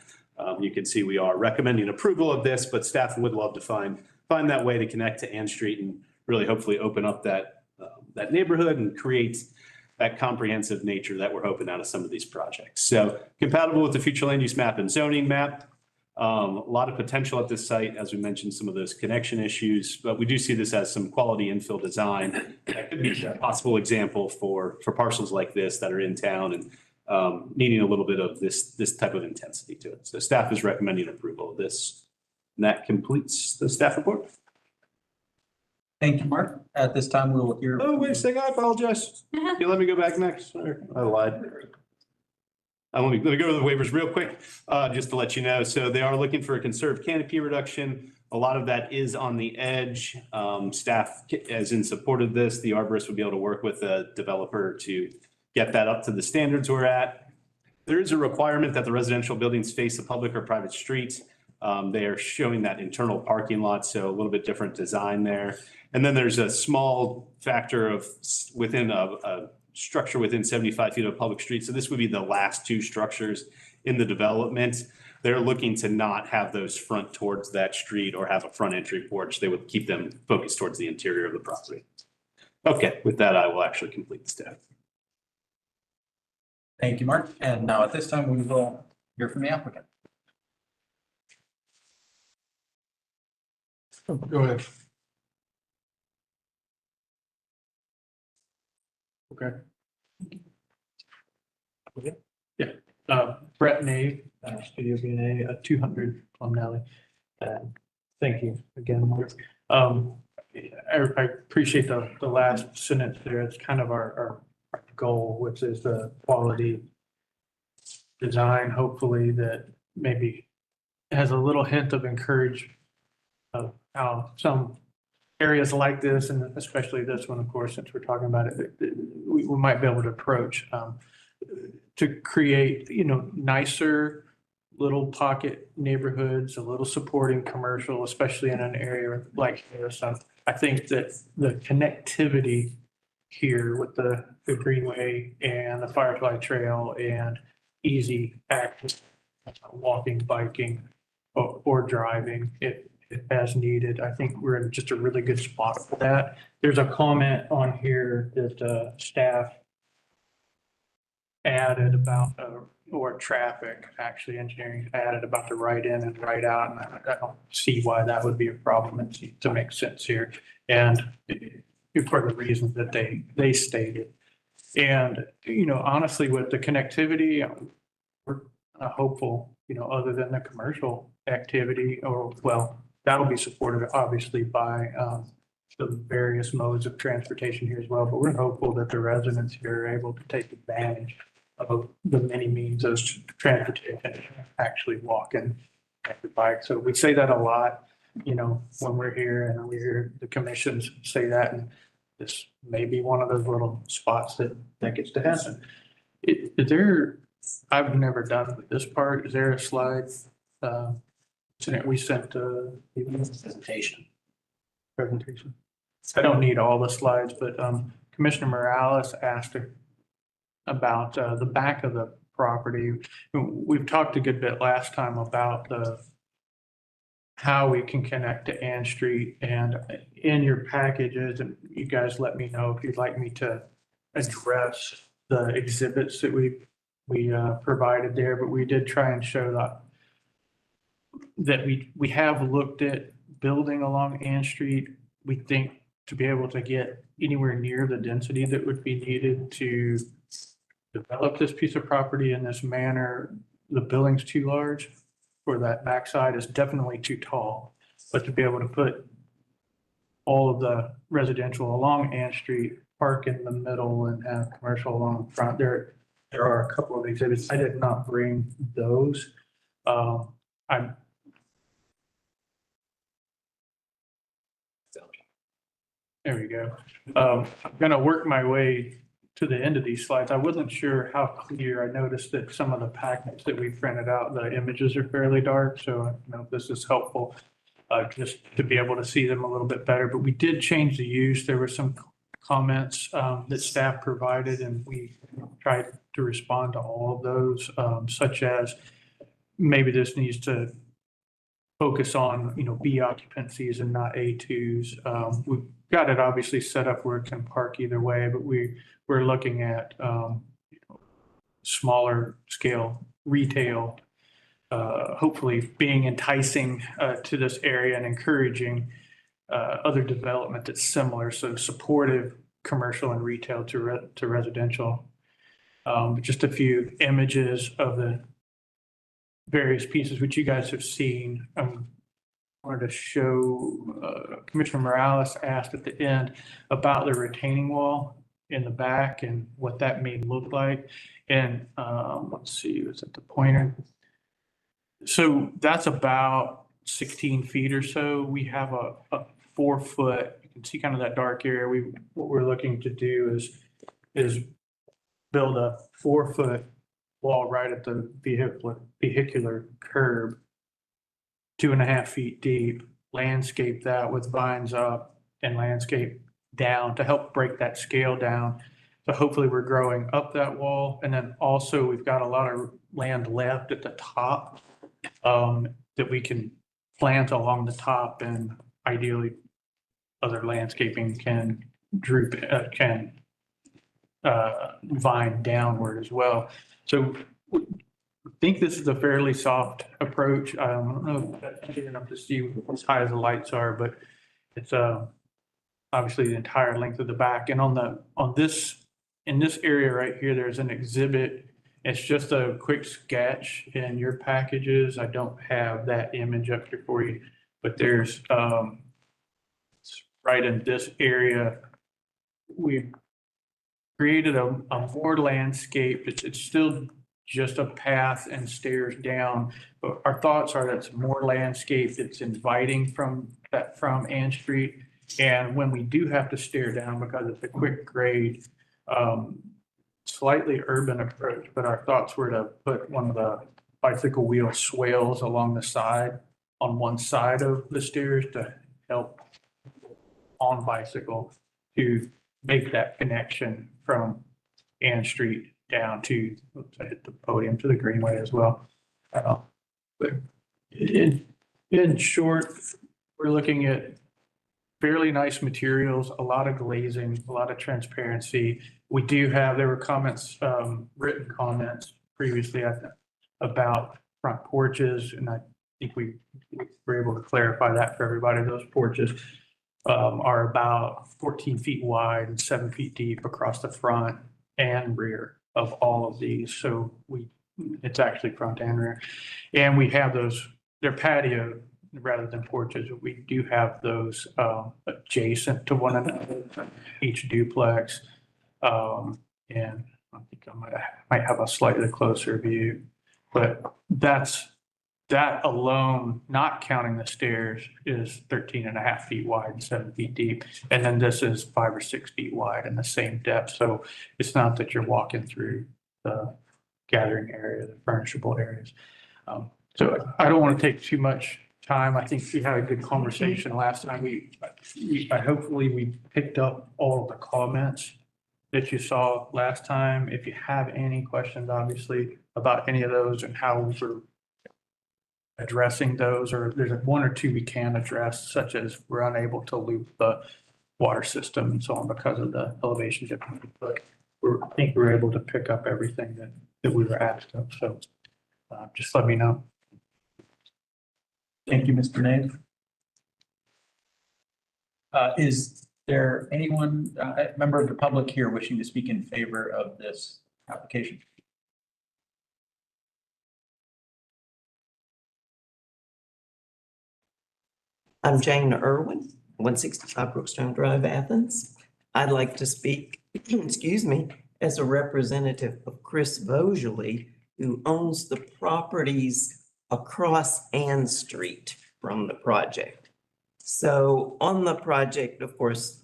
you can see we are recommending approval of this, but staff would love to find that way to connect to Ann Street and really hopefully open up that neighborhood and create that comprehensive nature that we're hoping out of some of these projects. So compatible with the future land use map and zoning map. A lot of potential at this site, as we mentioned, some of those connection issues, but we do see this as some quality infill design. That could be a possible example for parcels like this that are in town and needing a little bit of this type of intensity to it. So staff is recommending approval of this. And that completes the staff report. Thank you, Mark. At this time, we will hear. Oh, wait a second, I apologize. You let me go back next. Sorry, I lied. Let me go to the waivers real quick, just to let you know. So they are looking for a conserved canopy reduction. A lot of that is on the edge. Staff is in support of this. The arborist would be able to work with a developer to get that up to the standards we're at. There is a requirement that the residential buildings face a public or private street. They are showing that internal parking lot, so a little bit different design there. And then there's a small factor of within a structure within 75 feet of a public street. So this would be the last 2 structures in the development. They're looking to not have those front towards that street or have a front entry porch. They would keep them focused towards the interior of the property. Okay, with that, I will actually complete the staff. Thank you, Mark. And now at this time, we will hear from the applicant. Go ahead. Okay. Brett Nave, Studio B&A, 200 Plum Alley. Thank you again, Mark. I appreciate the last sentence there. It's kind of our goal, which is the quality design, hopefully that maybe has a little hint of encouragement of how some areas like this, and especially this one, of course, since we're talking about it, we might be able to approach to create, nicer little pocket neighborhoods, a little supporting commercial, especially in an area like this. I think that the connectivity here with the Greenway and the Firefly Trail and easy access, walking, biking, or driving, it as needed. I think we're in just a really good spot for that. There's a comment on here that staff added about, or traffic, actually engineering added about the right in and right out. And I don't see why that would be a problem. It seems to make sense here. And for the reasons that they stated. And, you know, honestly, with the connectivity, we're hopeful, you know, other than the commercial activity, or, well, that'll be supported obviously by the various modes of transportation here as well. But we're hopeful that the residents here are able to take advantage of the many means of transportation, actually walk and bike. So we say that a lot, you know, when we're here, and we hear the commissions say that, and this may be one of those little spots that gets to happen. Is there, I've never done this part, is there a slide? We sent Presentation. presentation. I don't need all the slides, but Commissioner Morales asked about the back of the property. We've talked a good bit last time about how we can connect to Ann Street, and in your packages, and you guys let me know if you'd like me to address the exhibits that we provided there, but we did try and show that we have looked at building along Ann Street. We think to be able to get anywhere near the density that would be needed to develop this piece of property in this manner, the building's too large. For that backside is definitely too tall, but to be able to put all of the residential along Ann Street, park in the middle, and have commercial along the front, there are a couple of exhibits. I did not bring those. I'm there we go. I'm gonna work my way to the end of these slides. I wasn't sure how clear. I noticed that some of the packets that we printed out, the images are fairly dark. So I don't know if this is helpful, just to be able to see them a little bit better. But we did change the use. There were some comments that staff provided, and we tried to respond to all of those, such as maybe this needs to focus on, you know, B occupancies and not A2s. We've got it obviously set up where it can park either way, but we're looking at smaller scale retail, hopefully being enticing to this area and encouraging other development that's similar. So supportive commercial and retail to residential. Just a few images of the various pieces which you guys have seen. I wanted to show, Commissioner Morales asked at the end about the retaining wall in the back and what that may look like. And let's see, was it the pointer? So that's about 16 feet or so. We have a 4 foot, you can see kind of that dark area. What we're looking to do is build a 4 foot wall right at the vehicular curb, 2.5 feet deep, landscape that with vines up and landscape down to help break that scale down. So hopefully we're growing up that wall. And then also we've got a lot of land left at the top that we can plant along the top, and ideally other landscaping can vine downward as well. So I think this is a fairly soft approach. I don't know if that's good enough to see as high as the lights are, but it's obviously the entire length of the back. And in this area right here, there's an exhibit. It's just a quick sketch in your packages. I don't have that image up here for you, but there's right in this area, we've created a more landscape. It's still just a path and stairs down, but our thoughts are that it's more landscape that's inviting from Ann Street. And when we do have to stair down, because it's a quick grade, slightly urban approach, but our thoughts were to put one of the bicycle wheel swales along the side on one side of the stairs to help on bicycle to make that connection from Ann Street down to, oops, I hit the podium, to the Greenway as well. But in short, we're looking at fairly nice materials, a lot of glazing, a lot of transparency. We do have, there were comments, written comments previously about front porches, and I think we were able to clarify that for everybody. Those porches are about 14 feet wide and 7 feet deep across the front and rear of all of these. So it's actually front and rear. And we have those, they're patio rather than porches. We do have those adjacent to one another, each duplex. And I think I might have a slightly closer view, but that alone, not counting the stairs, is 13.5 feet wide and 7 feet deep. And then this is 5 or 6 feet wide and the same depth. So it's not that you're walking through the gathering area, the furnishable areas. So I don't want to take too much time. I think we had a good conversation last time. Hopefully we picked up all of the comments that you saw last time. If you have any questions, obviously, about any of those and how we're addressing those, or there's one or two we can address, such as we're unable to loop the water system and so on because of the elevation difference. But I think we're able to pick up everything that we were asked of. So just let me know. Thank you, Mr. Nave. Is there anyone, a member of the public here wishing to speak in favor of this application? I'm Jane Irwin, 165 Brookstone Drive, Athens. I'd like to speak, excuse me, as a representative of Chris Vogely, who owns the properties across Ann Street from the project. So on the project, of course,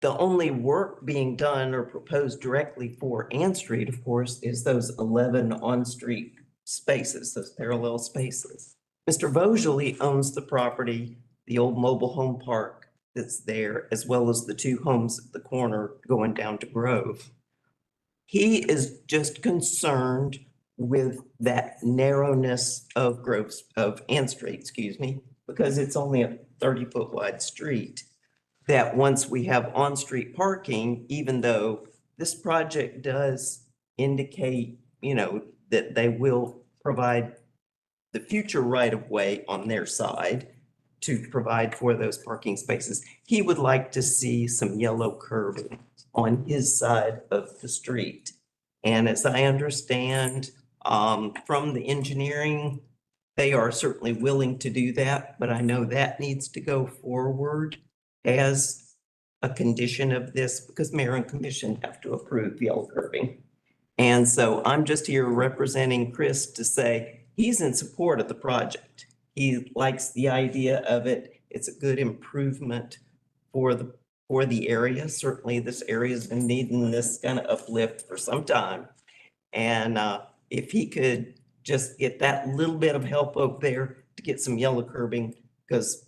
the only work being done or proposed directly for Ann Street, of course, is those 11 on-street spaces, those parallel spaces. Mr. Vogely owns the property, the old mobile home park that's there, as well as the two homes at the corner going down to Grove. He is just concerned with that narrowness of Ann Street, excuse me, because it's only a 30-foot wide street. That once we have on-street parking, even though this project does indicate, that they will provide the future right-of-way on their side to provide for those parking spaces, he would like to see some yellow curbing on his side of the street. And as I understand from the engineering, they are certainly willing to do that, but I know that needs to go forward as a condition of this because mayor and commission have to approve yellow curbing. And so I'm just here representing Chris to say, he's in support of the project. He likes the idea of it. It's a good improvement for the area. Certainly this area has been needing this kind of uplift for some time. And if he could just get that little bit of help up there to get some yellow curbing, because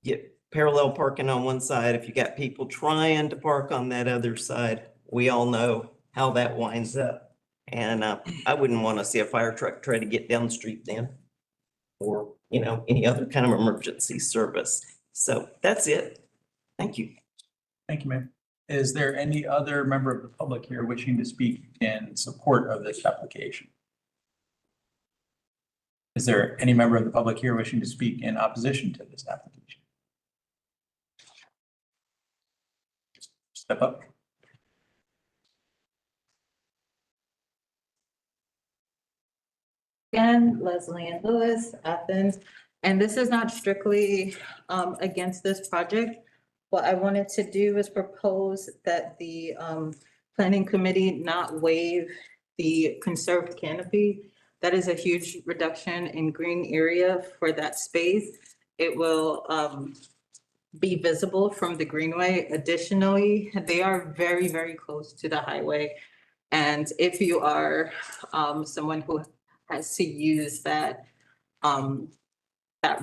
get parallel parking on one side, if you got people trying to park on that other side, we all know how that winds up. And I wouldn't want to see a fire truck try to get down the street then, or, any other kind of emergency service. So that's it. Thank you. Thank you, ma'am. Is there any other member of the public here wishing to speak in support of this application? Is there any member of the public here wishing to speak in opposition to this application? Step up. Again, Leslie Ann Lewis, Athens, and this is not strictly against this project. What I wanted to do is propose that the planning committee not waive the conserved canopy. That is a huge reduction in green area for that space. It will be visible from the greenway. Additionally, they are very, very close to the highway. And if you are someone who has to use that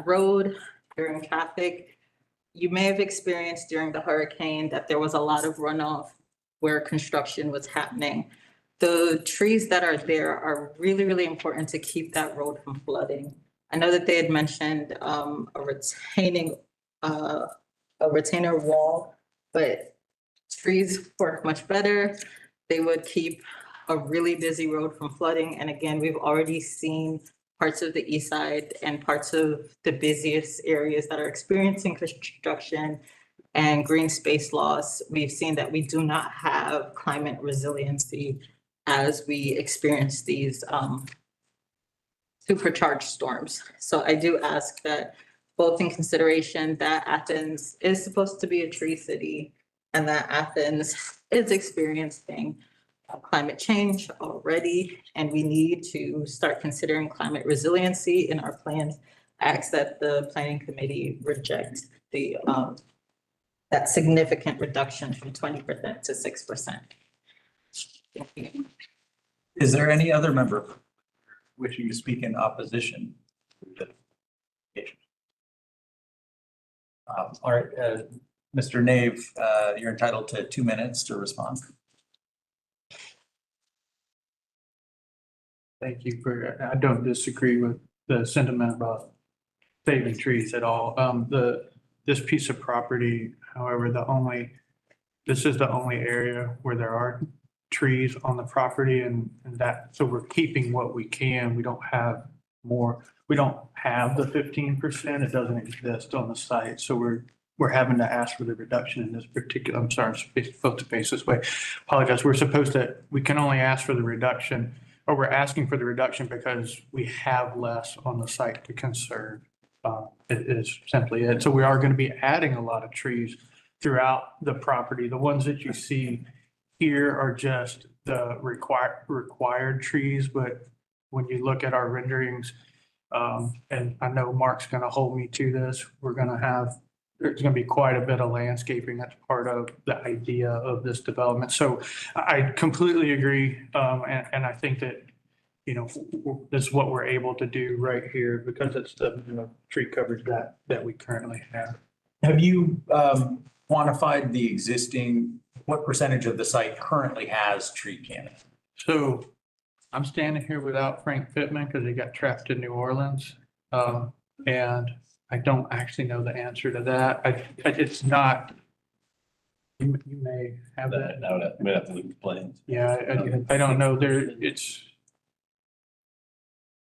road during traffic, you may have experienced during the hurricane that there was a lot of runoff where construction was happening. The trees that are there are really, really important to keep that road from flooding. I know that they had mentioned a retaining a retainer wall, but trees work much better. They would keep a really busy road from flooding. And again, we've already seen parts of the east side and parts of the busiest areas that are experiencing construction and green space loss. We've seen that we do not have climate resiliency as we experience these supercharged storms. So I do ask that both in consideration that Athens is supposed to be a tree city and that Athens is experiencing climate change already, and we need to start considering climate resiliency in our plans. Ask that the planning committee reject the that significant reduction from 20% to 6%. Is there any other member wishing to speak in opposition to the application? All right, Mr. Nave, you're entitled to 2 minutes to respond. Thank you I don't disagree with the sentiment about saving trees at all. This piece of property, however, this is the only area where there are trees on the property and so we're keeping what we can. We don't have more. We don't have the 15%. It doesn't exist on the site. So we're having to ask for the reduction in this particular, I'm sorry, I'm supposed to face this way. Apologize. We can only ask for the reduction, or we're asking for the reduction because we have less on the site to conserve. It is simply it. So we are going to be adding a lot of trees throughout the property. The ones that you see here are just the required trees, but when you look at our renderings, and I know Mark's going to hold me to this, there's going to be quite a bit of landscaping. That's part of the idea of this development. So I completely agree. And I think that, this is what we're able to do right here because it's the tree coverage that we currently have. Have you quantified what percentage of the site currently has tree canopy? So I'm standing here without Frank Pittman because he got trapped in New Orleans. And I don't actually know the answer to that. It's not, you may have that. I would have to look at the plans. Yeah, I don't know.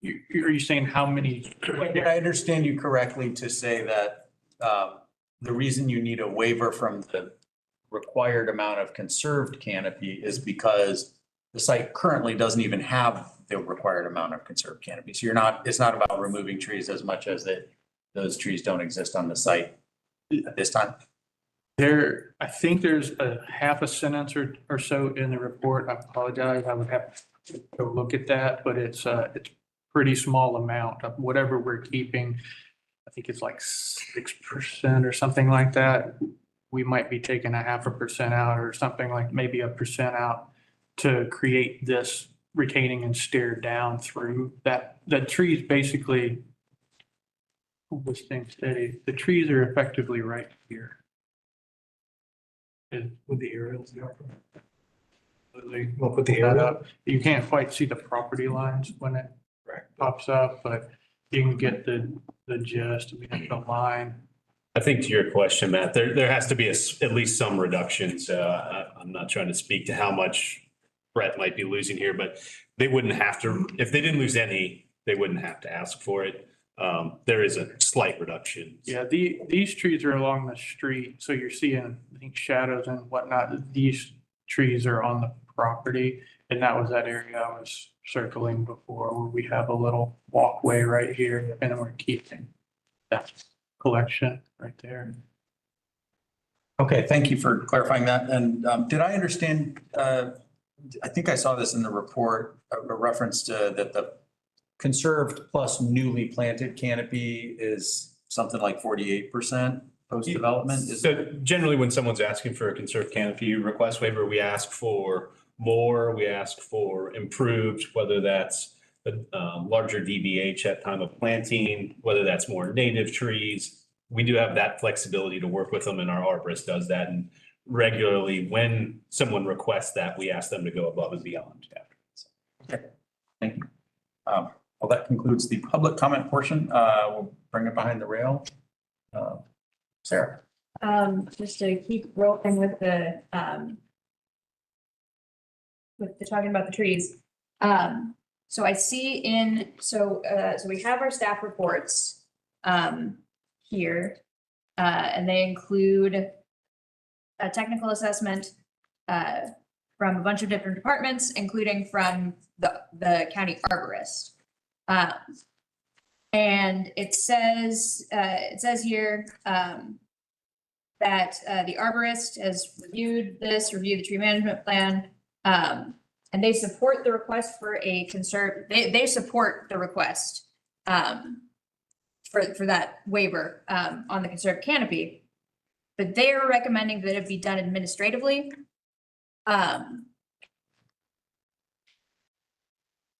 Are you saying how many? Did I understand you correctly to say that the reason you need a waiver from the required amount of conserved canopy is because the site currently doesn't even have the required amount of conserved canopy? So it's not about removing trees as much as that those trees don't exist on the site at this time? I think there's a half a sentence or so in the report. I apologize. I would have to go look at that, but it's pretty small amount of whatever we're keeping. I think it's like 6% or something like that. We might be taking 0.5% out or something like maybe 1% out to create this retaining and stair down through that. The trees basically was staying steady. The trees are effectively right here. With the aerials. We'll put the aerial up. You can't quite see the property lines when it pops up, but you can get the gist. We have the line. I think to your question, Matt, there has to be at least some reduction. So I'm not trying to speak to how much Brett might be losing here, but they wouldn't have to, if they didn't lose any, they wouldn't have to ask for it. There is a slight reduction. Yeah, these trees are along the street, so you're seeing, I think, shadows and whatnot. These trees are on the property, and that was that area I was circling before, where we have a little walkway right here, and we're keeping that collection right there. Okay, thank you for clarifying that. And did I understand, I think I saw this in the report, a reference to that the conserved plus newly planted canopy is something like 48% post-development? So generally when someone's asking for a conserved canopy request waiver, we ask for more, we ask for improved, whether that's a larger DBH at time of planting, whether that's more native trees. We do have that flexibility to work with them, and our arborist does that. And regularly when someone requests that, we ask them to go above and beyond. Okay, thank you. Well, that concludes the public comment portion. We'll bring it behind the rail. Sarah. Just to keep rolling with the talking about the trees. So I see so we have our staff reports, here. And they include a technical assessment, from a bunch of different departments, including from the county arborist. And it says here, that the arborist has reviewed the tree management plan, and they support the request for a they support the request for that waiver on the conserved canopy, but they are recommending that it be done administratively. Can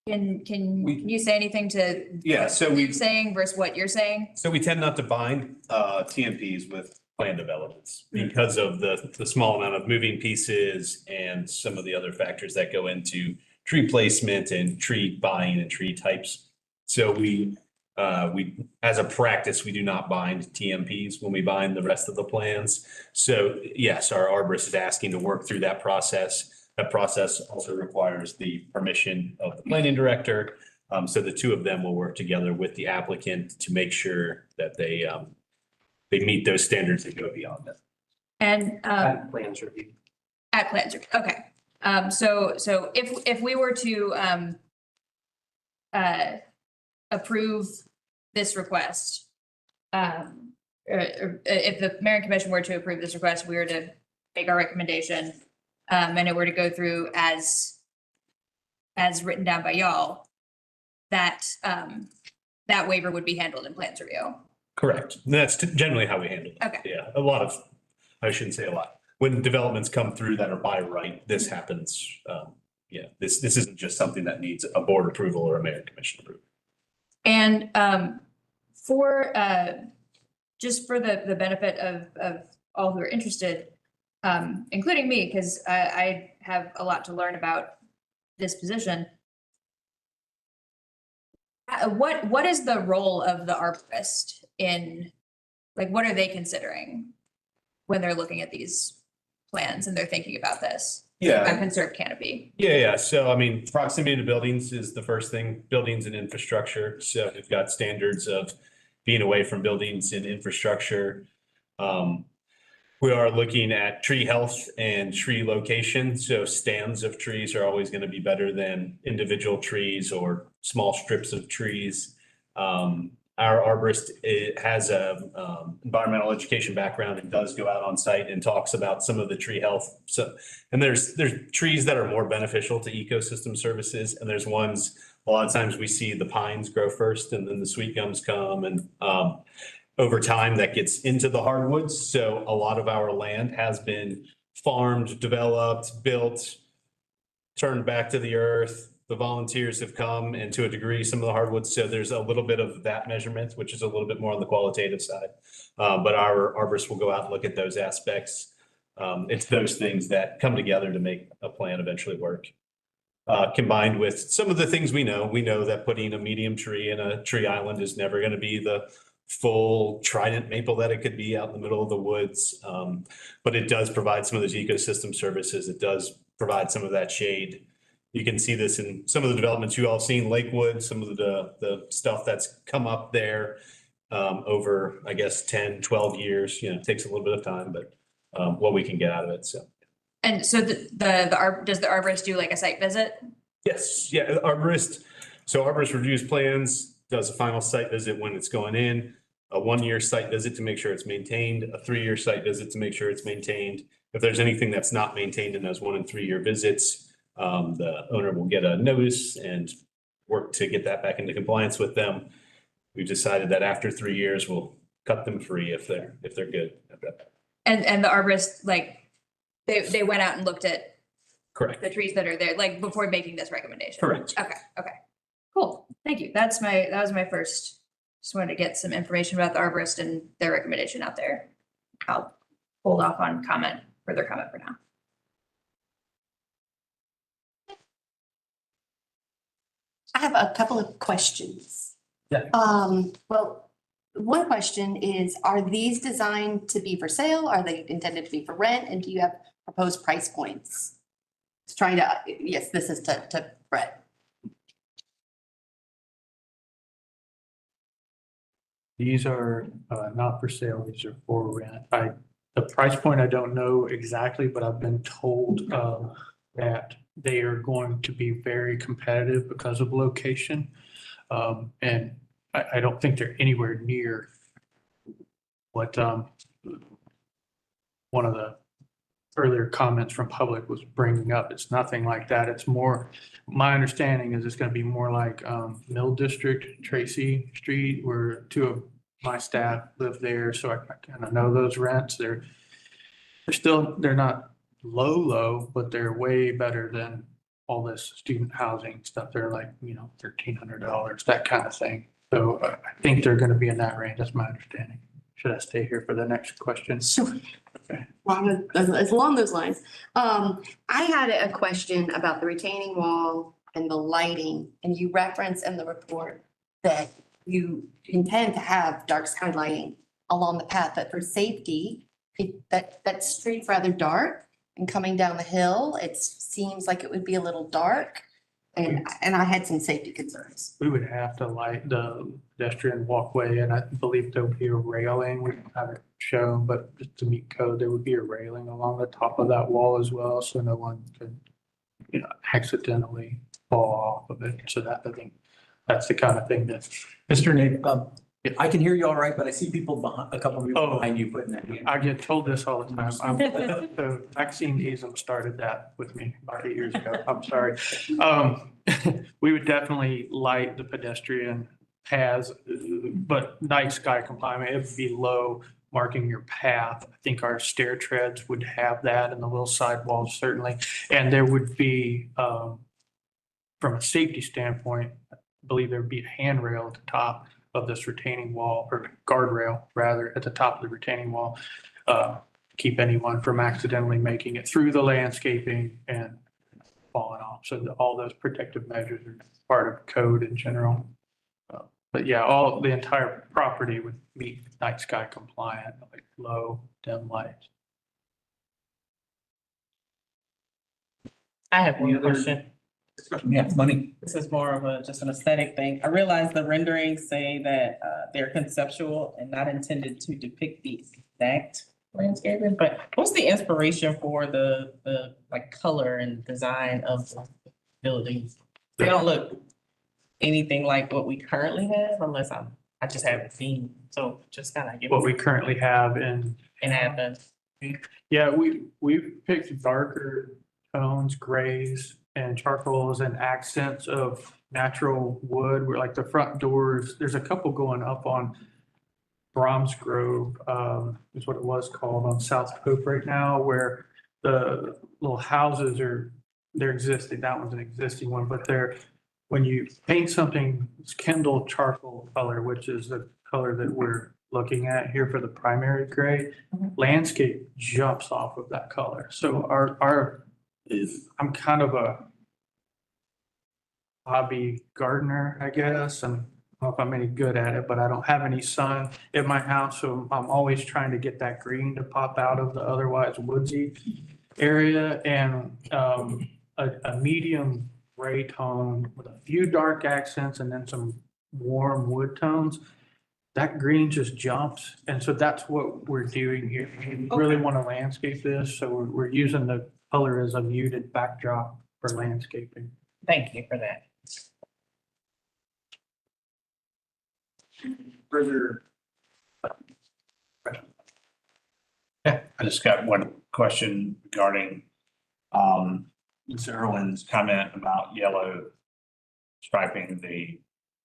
you say anything to Yeah, so we, you're saying versus what you're saying? so we tend not to bind TMPs with plan developments because of the small amount of moving pieces and some of the other factors that go into tree placement and tree buying and tree types. So we, as a practice, we do not bind TMPs when we bind the rest of the plans. So yes, our arborist is asking to work through that process. That process also requires the permission of the planning director. So the two of them will work together with the applicant to make sure that they meet those standards and go beyond that. And Plans review. at plans review, okay. So if we were to approve this request, if the mayor and commission were to approve this request, we were to make our recommendation, and it were to go through as written down by y'all, that waiver would be handled in plans review. Correct. That's generally how we handle it. Okay. Yeah, I shouldn't say a lot. When developments come through that are by right, this happens. Yeah, this isn't just something that needs a board approval or a mayor and commission approval. And for just for the benefit of all who are interested, including me, because I have a lot to learn about this position. What is the role of the arborist in, like, what are they considering when they're looking at these plans and they're thinking about this? Yeah. A conserved canopy. Yeah. So, I mean, proximity to buildings is the first thing, buildings and infrastructure. So we've got standards of being away from buildings and infrastructure. We are looking at tree health and tree location. So stands of trees are always going to be better than individual trees or small strips of trees. Our arborist has a environmental education background and does go out on site and talks about some of the tree health. So, and there's trees that are more beneficial to ecosystem services, and there's ones, a lot of times we see the pines grow first and then the sweet gums come, and over time that gets into the hardwoods. So a lot of our land has been farmed, developed, built, turned back to the earth. The volunteers have come, and to a degree, some of the hardwoods. So there's a little bit of that measurement, which is a little bit more on the qualitative side. But our arborists will go out and look at those aspects. It's those things that come together to make a plan eventually work. Combined with some of the things we know that putting a medium tree in a tree island is never going to be the full trident maple that it could be out in the middle of the woods. But it does provide some of those ecosystem services. It does provide some of that shade. You can see this in some of the developments you all seen, Lakewood, some of the stuff that's come up there over, I guess, 10, 12 years. You know, it takes a little bit of time, but what we can get out of it. So. And so does the arborist do like a site visit? Yes, yeah, arborist. So arborist reviews plans, does a final site visit when it's going in, a 1-year site visit to make sure it's maintained, a 3-year site visit to make sure it's maintained. If there's anything that's not maintained in those 1- and 3-year visits, the owner will get a notice and work to get that back into compliance with them. We've decided that after 3 years, we'll cut them free if they're good. And the arborist, like, they went out and looked at Correct. the trees that are there, like, before making this recommendation? Correct. Okay, cool, thank you. That was my first, just wanted to get some information about the arborist and their recommendation out there. I'll hold off on further comment for now. I have a couple of questions. Yeah. Well, one question is, are these designed to be for sale? Are they intended to be for rent? And do you have proposed price points? It's trying to, yes, this is to Brett. These are not for sale, these are for rent. The price point, I don't know exactly, but I've been told that they are going to be very competitive because of location. And I don't think they're anywhere near what one of the earlier comments from public was bringing up. It's nothing like that. It's more, my understanding is it's going to be more like Mill District, Tracy Street, where two of my staff live there. So I kind of know those rents. They're not low, but they're way better than all this student housing stuff. They're like, $1,300, that kind of thing. So I think they're going to be in that range. That's my understanding. Should I stay here for the next question? Sure. Okay. It's along those lines. I had a question about the retaining wall and the lighting, and you reference in the report that you intend to have dark sky lighting along the path, but for safety, that street's rather dark, and coming down the hill, it seems like it would be a little dark. And I had some safety concerns. We would have to light the pedestrian walkway, and I believe there would be a railing. We don't have it shown, but just to meet code, there would be a railing along the top of that wall as well, so no one could, accidentally fall off of it. So that, I think, that's the kind of thing that. Mr. Nate, I can hear you all right, but I see people behind, a couple of people behind you putting that in. I get told this all the time. The vaccineism started that with me about 8 years ago. I'm sorry. We would definitely light the pedestrian paths, but night sky compliant. It would be low, marking your path. I think our stair treads would have that, and the little sidewalls certainly. And there would be, from a safety standpoint, I believe there would be a handrail at the top of this retaining wall, or guardrail rather, at the top of the retaining wall. Keep anyone from accidentally making it through the landscaping and falling off. So all those protective measures are part of code in general. But yeah, the entire property would meet night sky compliant, like low dim lights. I have one question. Yeah, money. This is more of just an aesthetic thing. I realize the renderings say that they're conceptual and not intended to depict the exact landscaping, but what's the inspiration for the like color and design of the buildings? They don't look anything like what we currently have, unless I just haven't seen. So just kind of give What we currently have in Athens. Yeah, we've picked darker tones, grays and charcoals and accents of natural wood. We're like the front doors, there's a couple going up on Brahms Grove, is what it was called, on South Pope right now, where the little houses they're existing. That one's an existing one, but when you paint something, it's Kendall charcoal color, which is the color that we're looking at here for the primary gray. Landscape jumps off of that color. So I'm kind of a hobby gardener, I guess. I don't know if I'm any good at it, but I don't have any sun at my house. So I'm always trying to get that green to pop out of the otherwise woodsy area, and a medium gray tone with a few dark accents and then some warm wood tones. That green just jumps. And so that's what we're doing here. We really want to landscape this. So we're using the color as a muted backdrop for landscaping. Thank you for that. Further. Yeah, I just got one question regarding Mr. Irwin's comment about yellow striping the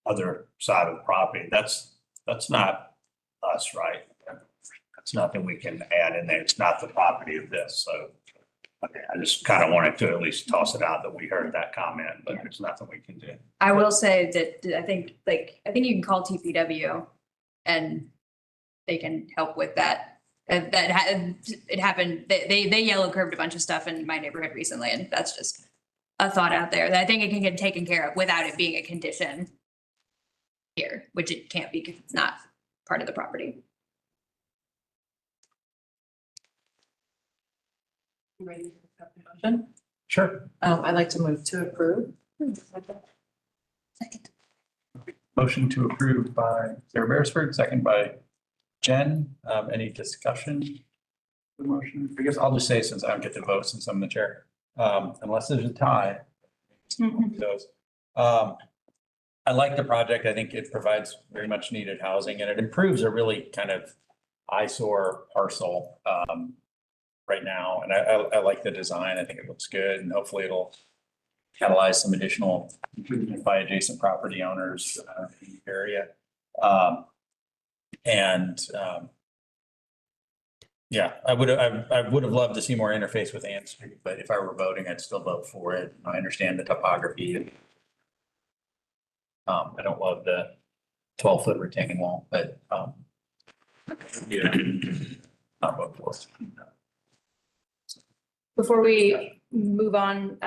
other side of the property. That's not us, right? That's nothing we can add in there. It's not the property of this, so. Okay, I just kind of wanted to at least toss it out that we heard that comment, but there's nothing we can do. I will say that I think you can call TPW and they can help with that. It happened, they yellow curved a bunch of stuff in my neighborhood recently, and that's just a thought out there that I think it can get taken care of without it being a condition here, which it can't be because it's not part of the property. You ready to accept the motion? Sure. I'd like to move to approve. Second. Motion to approve by Sarah Beresford, second by Jen. Any discussion? The motion, I guess I'll just say, since I don't get to vote since I'm the chair, unless there's a tie. Those. I like the project. I think it provides very much needed housing and it improves a really kind of eyesore parcel right now. And I like the design. I think it looks good and hopefully it'll catalyze some additional improvement by adjacent property owners in the area. Yeah, I would have loved to see more interface with Ann Street, but if I were voting, I'd still vote for it. I understand the topography. I don't love the 12-foot retaining wall, but yeah, I'll vote for it. Before we move on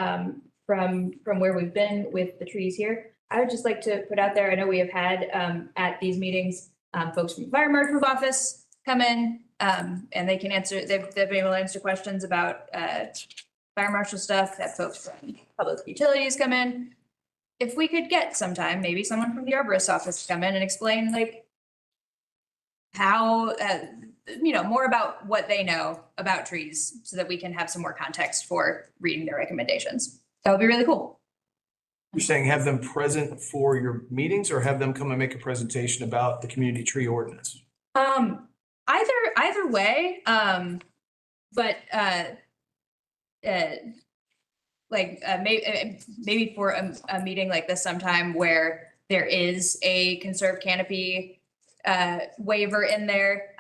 from where we've been with the trees here, I would just like to put out there, I know we have had at these meetings, folks from the fire marshal's office come in and they can answer, they've been able to answer questions about fire marshal stuff, that folks from public utilities come in. If we could get sometime, maybe someone from the arborist office to come in and explain like how, more about what they know about trees so that we can have some more context for reading their recommendations. That would be really cool. You're saying have them present for your meetings or have them come and make a presentation about the community tree ordinance? Either way, but maybe for a meeting like this sometime where there is a conserved canopy waiver in there,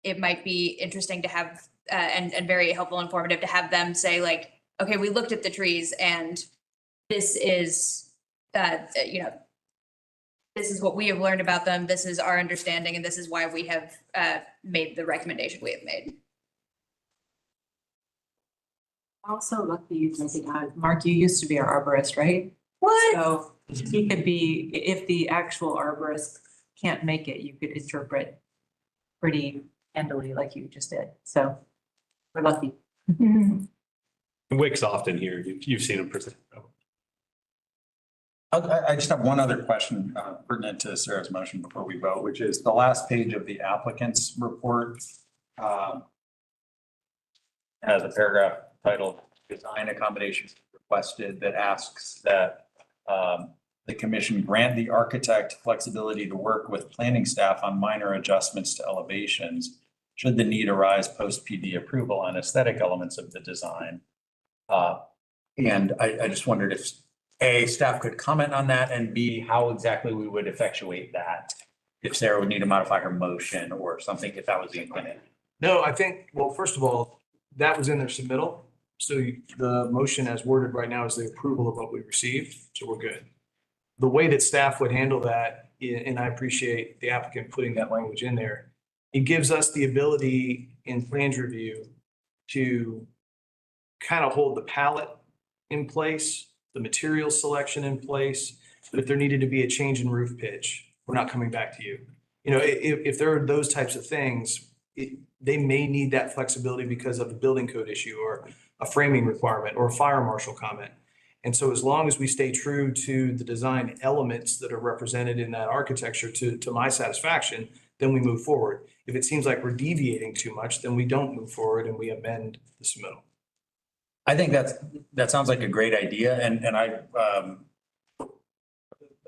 it might be interesting to have and very helpful, informative to have them say like, okay, we looked at the trees and this is this is what we have learned about them. This is our understanding, and this is why we have made the recommendation we have made. Also lucky you can be on. Mark, you used to be our arborist, right? What? So he could be, if the actual arborist can't make it, you could interpret pretty handily like you just did. So we're lucky. Wick's often here. You've seen him present. I just have one other question pertinent to Sarah's motion before we vote, which is the last page of the applicant's report has a paragraph titled "Design Accommodations Requested" that asks that the commission grant the architect flexibility to work with planning staff on minor adjustments to elevations should the need arise post PD approval on aesthetic elements of the design. And I just wondered if A, staff could comment on that, and B, how exactly we would effectuate that. If Sarah would need to modify her motion or something, if that was the intent. No, I think, well, first of all, that was in their submittal. So the motion as worded right now is the approval of what we received, so we're good. The way that staff would handle that, and I appreciate the applicant putting that language in there, it gives us the ability in plans review to kind of hold the palette in place, the material selection in place, but if there needed to be a change in roof pitch, we're not coming back to you. If there are those types of things, they may need that flexibility because of a building code issue or a framing requirement or a fire marshal comment. And so as long as we stay true to the design elements that are represented in that architecture to my satisfaction, then we move forward. If it seems like we're deviating too much, then we don't move forward and we amend the submittal. I think that sounds like a great idea, and I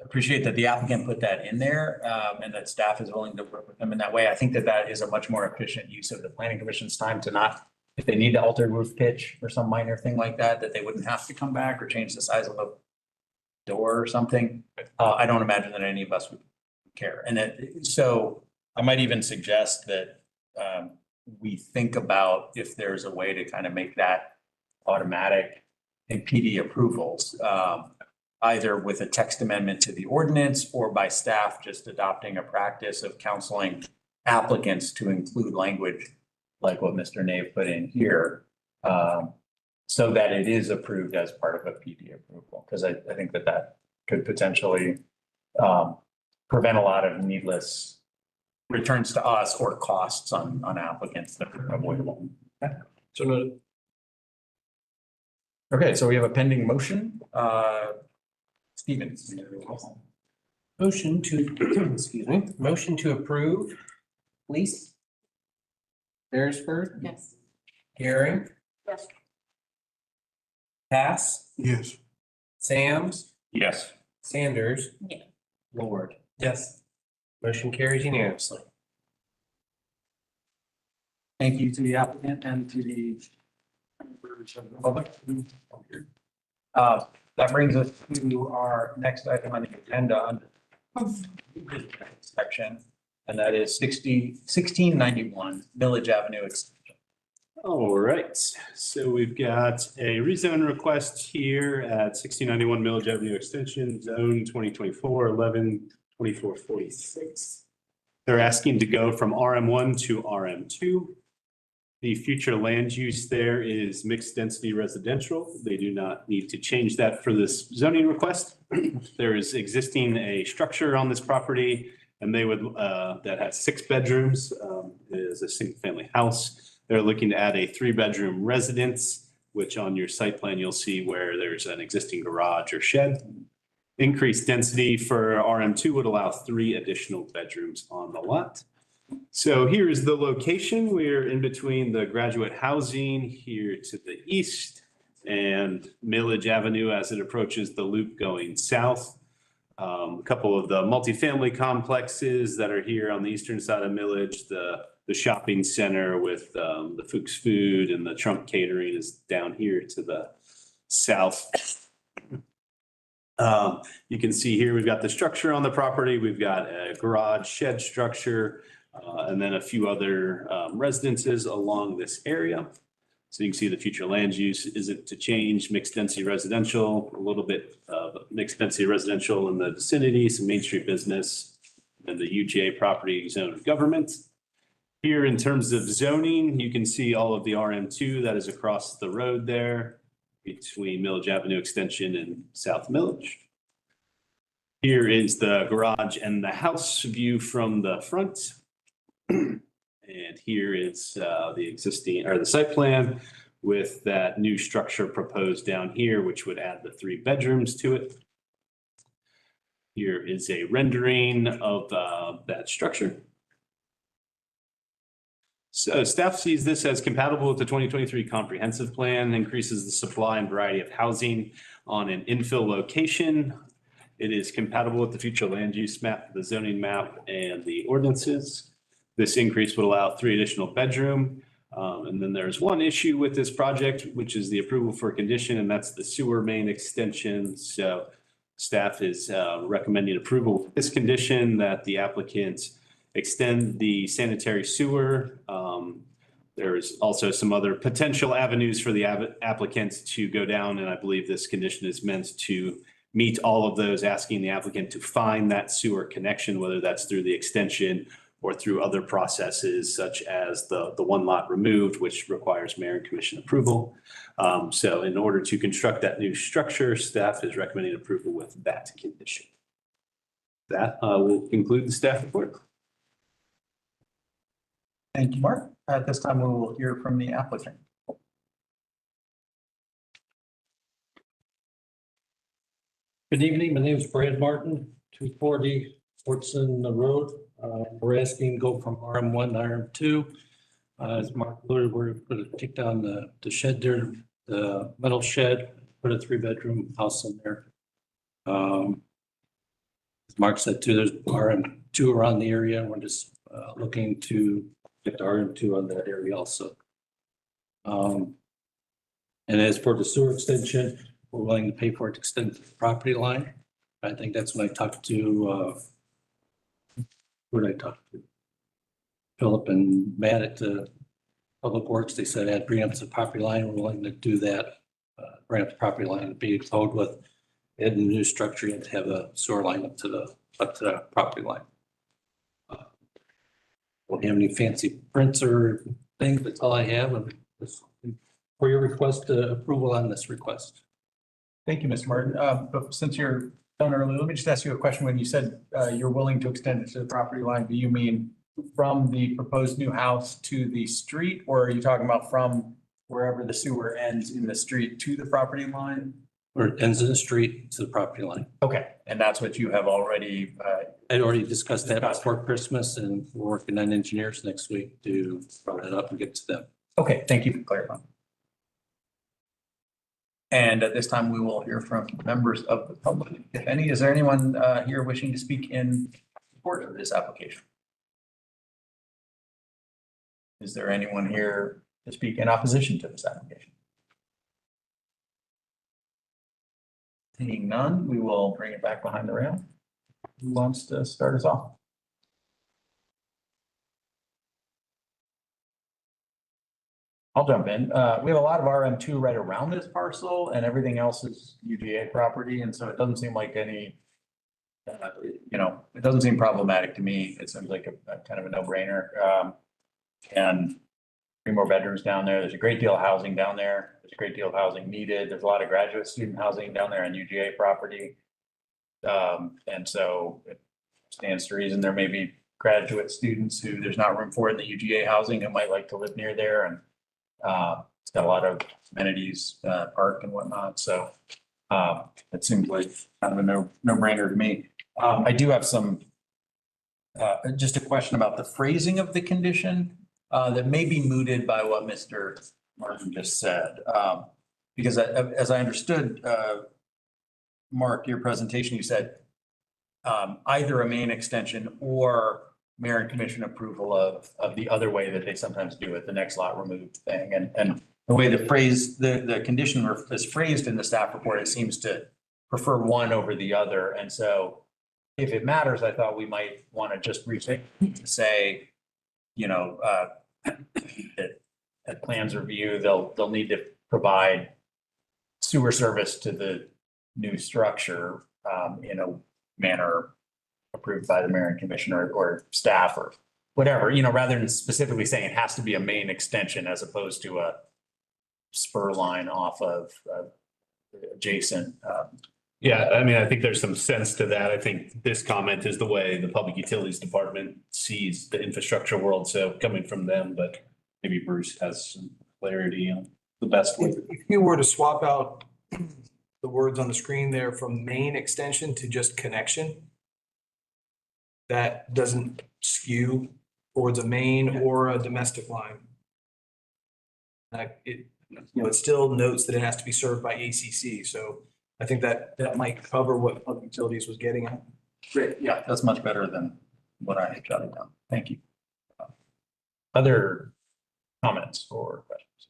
appreciate that the applicant put that in there, and that staff is willing to work with them in that way. I think that is a much more efficient use of the planning commission's time to not, if they need to alter roof pitch or some minor thing like that, that they wouldn't have to come back or change the size of a door or something. I don't imagine that any of us would care. And so I might even suggest that we think about if there's a way to kind of make that automatic in PD approvals, either with a text amendment to the ordinance or by staff just adopting a practice of counseling applicants to include language like what Mr. Nave put in here, so that it is approved as part of a PD approval. Because I think that could potentially prevent a lot of needless returns to us or costs on applicants that are avoidable. So no, Okay, so we have a pending motion. Stevens. Motion to, excuse me, motion to approve. Lease. Beresford. Yes. Gary. Yes. Pass. Yes. Sams. Yes. Sanders. Yeah. Lord. Yes. Motion carries unanimously. Thank you to the applicant and to the members of the public. That brings us to our next item on the agenda under section, and that is 1691 Village Avenue extension. All right, so we've got a rezone request here at 1691 Millage Avenue Extension, Zone 2024-11-2446. They're asking to go from RM1 to RM2. The future land use there is mixed density residential. They do not need to change that for this zoning request. There is existing a structure on this property, and they would, that has 6 bedrooms, is a single family house. They're looking to add a 3-bedroom residence, which on your site plan, you'll see where there's an existing garage or shed. Increased density for RM2 would allow 3 additional bedrooms on the lot. So here is the location. We're in between the graduate housing here to the east and Millage Avenue as it approaches the loop going south. A couple of the multifamily complexes that are here on the eastern side of Millage, the shopping center with the Fuchs Food and the Trump Catering is down here to the south. You can see here, we've got the structure on the property. We've got a garage shed structure, and then a few other residences along this area. So you can see the future land use isn't to change, mixed density residential, a little bit of mixed density residential in the vicinity, some Main Street business, and the UGA property zone of government. Here in terms of zoning, you can see all of the RM2 that is across the road there between Millage Avenue Extension and South Millage. Here is the garage and the house view from the front. And here is the existing or the site plan with that new structure proposed down here, which would add the 3 bedrooms to it. Here is a rendering of that structure. So staff sees this as compatible with the 2023 comprehensive plan, increases the supply and variety of housing on an infill location. It is compatible with the future land use map, the zoning map, and the ordinances. This increase would allow 3 additional bedroom. And then there's one issue with this project, which is the approval for condition, and that's the sewer main extension. So staff is recommending approval of this condition that the applicant extend the sanitary sewer. There is also some other potential avenues for the applicant to go down, and I believe this condition is meant to meet all of those, asking the applicant to find that sewer connection, whether that's through the extension or through other processes such as the one lot removed, which requires mayor and commission approval. So in order to construct that new structure, staff is recommending approval with that condition. That will conclude the staff report. Thank you, Mark. At this time, we will hear from the applicant. Good evening. My name is Brad Martin, 240 Fortson Road. We're asking to go from RM1 to RM2. As Mark alluded, we're going to take down the shed there, the metal shed, put a 3-bedroom house in there. As Mark said too, there's RM2 around the area. We're just looking to get the RM2 on that area also. And as for the sewer extension, we're willing to pay for it to extend the property line. I think that's when I talked to, who did I talk to? Philip and Matt at the Public Works. They said I'd bring up the property line. We're willing to do that. Bring up the property line and be told with adding a new structure, you have to have a sewer line up to the property line. Don't have any fancy prints or things. That's all I have. And for your request, approval on this request. Thank you, Mr. Martin. But since you're done early, let me just ask you a question. When you said you're willing to extend it to the property line, do you mean from the proposed new house to the street, or are you talking about from wherever the sewer ends in the street to the property line? Or it ends in the street to the property line. Okay, and that's what you have already, I'd already discussed that before Christmas, and we're working on engineers next week to draw that up and get to them. okay, thank you for clarifying. And at this time, we will hear from members of the public. If any, is there anyone here wishing to speak in support of this application? Is there anyone here to speak in opposition to this application? Seeing none, we will bring it back behind the rail. Who wants to start us off? I'll jump in. We have a lot of RM2 right around this parcel and everything else is UGA property. And so it doesn't seem like any, it doesn't seem problematic to me. It seems like a kind of a no-brainer. And 3 more bedrooms down there. There's a great deal of housing down there. There's a great deal of housing needed. There's a lot of graduate student housing down there on UGA property. And so it stands to reason there may be graduate students who there's not room for in the UGA housing who might like to live near there. And it's got a lot of amenities, park and whatnot. So it seems like kind of a no-brainer to me. I do have some, just a question about the phrasing of the condition that may be mooted by what Mr. Martin just said. Because as I understood, Mark, your presentation, you said either a main extension or mayor and commission approval of the other way that they sometimes do it, the next lot removed thing. And the way the condition is phrased in the staff report, it seems to prefer one over the other. And so if it matters, I thought we might want to just say, at plans review, they'll need to provide sewer service to the new structure in a manner approved by the mayor and commissioner or staff or whatever, rather than specifically saying it has to be a main extension as opposed to a spur line off of adjacent. Yeah, I mean, I think there's some sense to that. I think this comment is the way the Public Utilities Department sees the infrastructure world. So coming from them, but maybe Bruce has some clarity on the best way. If you were to swap out the words on the screen there from main extension to just connection, that doesn't skew towards a main or a domestic line. It still notes that it has to be served by ACC. So I think that might cover what Public Utilities was getting at. Great. Yeah, that's much better than what I had jotted down. Thank you. Other comments or questions?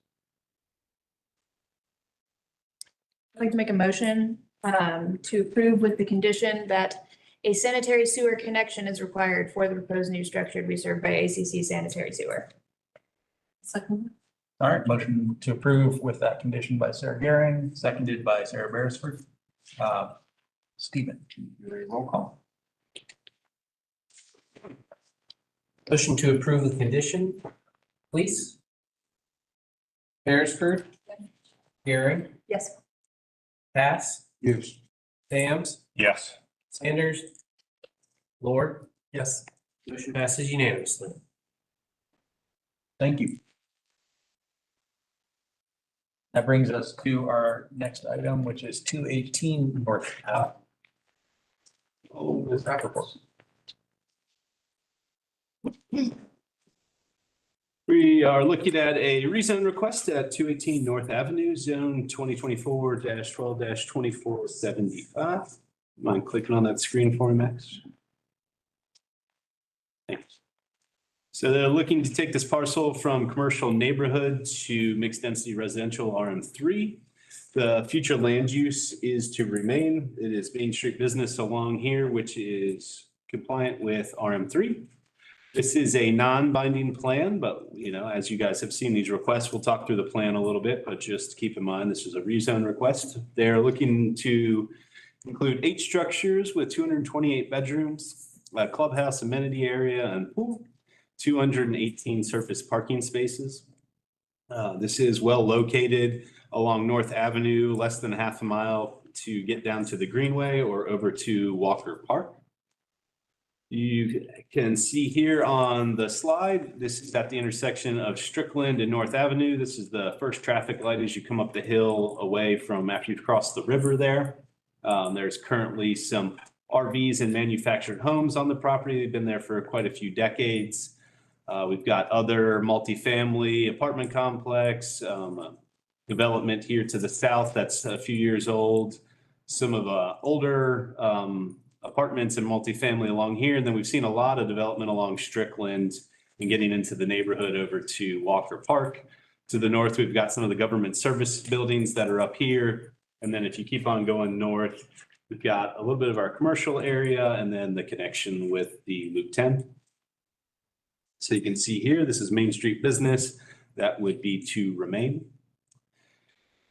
I'd like to make a motion to approve with the condition that a sanitary sewer connection is required for the proposed new structure to be served by ACC sanitary sewer. Second. All right, motion to approve with that condition by Sarah Gehring, seconded by Sarah Beresford. Stephen, can you do a roll call? Motion to approve the condition, please. Beresford. Gehring. Yes. Pass. Yes. Sams. Yes. Sanders. Lord. Yes. Motion passes unanimously. Thank you. That brings us to our next item, which is 218 North Ave. The staff report. We are looking at a rezone request at 218 North Avenue, zone 2024-12-2475. Mind clicking on that screen for me, Max? Thanks. So they're looking to take this parcel from commercial neighborhood to mixed density residential RM3. The future land use is to remain. It is Main Street business along here, which is compliant with RM3. This is a non-binding plan, but as you guys have seen these requests, we'll talk through the plan a little bit, but just keep in mind, this is a rezone request. They're looking to include 8 structures with 228 bedrooms, a clubhouse, amenity area, and pool, 218 surface parking spaces. This is well located along North Avenue, less than half a mile to get down to the Greenway or over to Walker Park. You can see here on the slide, this is at the intersection of Strickland and North Avenue. This is the first traffic light as you come up the hill away from after you've crossed the river there. There's currently some RVs and manufactured homes on the property. They've been there for quite a few decades. We've got other multifamily apartment complex, development here to the south that's a few years old. Some of the older apartments and multifamily along here. And then we've seen a lot of development along Strickland and getting into the neighborhood over to Walker Park. To the north, we've got some of the government service buildings that are up here. And then if you keep on going north, we've got a little bit of our commercial area and then the connection with the Loop 10. So you can see here, this is Main Street business. That would be to remain.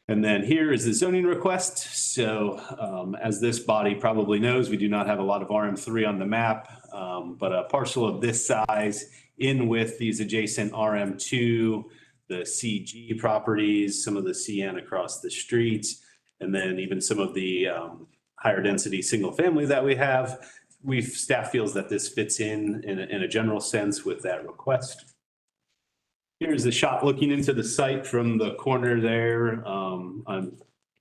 And then here is the zoning request. So as this body probably knows, we do not have a lot of RM3 on the map, but a parcel of this size in with these adjacent RM2, the CG properties, some of the CN across the street, and then even some of the higher density single family that we have. Staff feels that this fits in a general sense with that request. Here's a shot looking into the site from the corner there. On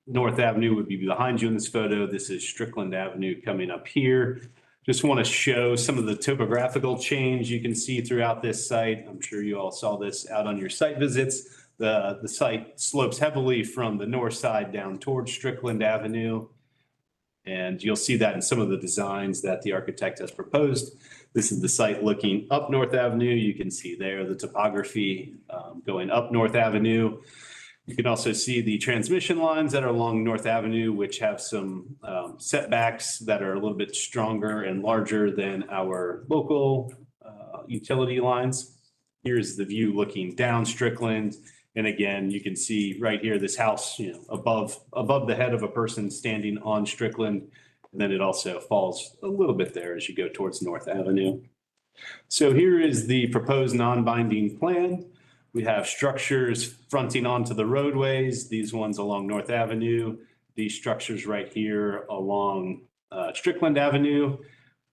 North Avenue would be behind you in this photo. This is Strickland Avenue coming up here. Just want to show some of the topographical change you can see throughout this site. I'm sure you all saw this out on your site visits. The site slopes heavily from the north side down towards Strickland Avenue. And you'll see that in some of the designs that the architect has proposed. This is the site looking up North Avenue. You can see there the topography going up North Avenue. You can also see the transmission lines that are along North Avenue, which have some setbacks that are a little bit stronger and larger than our local utility lines. Here's the view looking down Strickland. And again, you can see right here, this house, above the head of a person standing on Strickland. And then it also falls a little bit there as you go towards North Avenue. So here is the proposed non-binding plan. We have structures fronting onto the roadways, these ones along North Avenue, these structures right here along Strickland Avenue.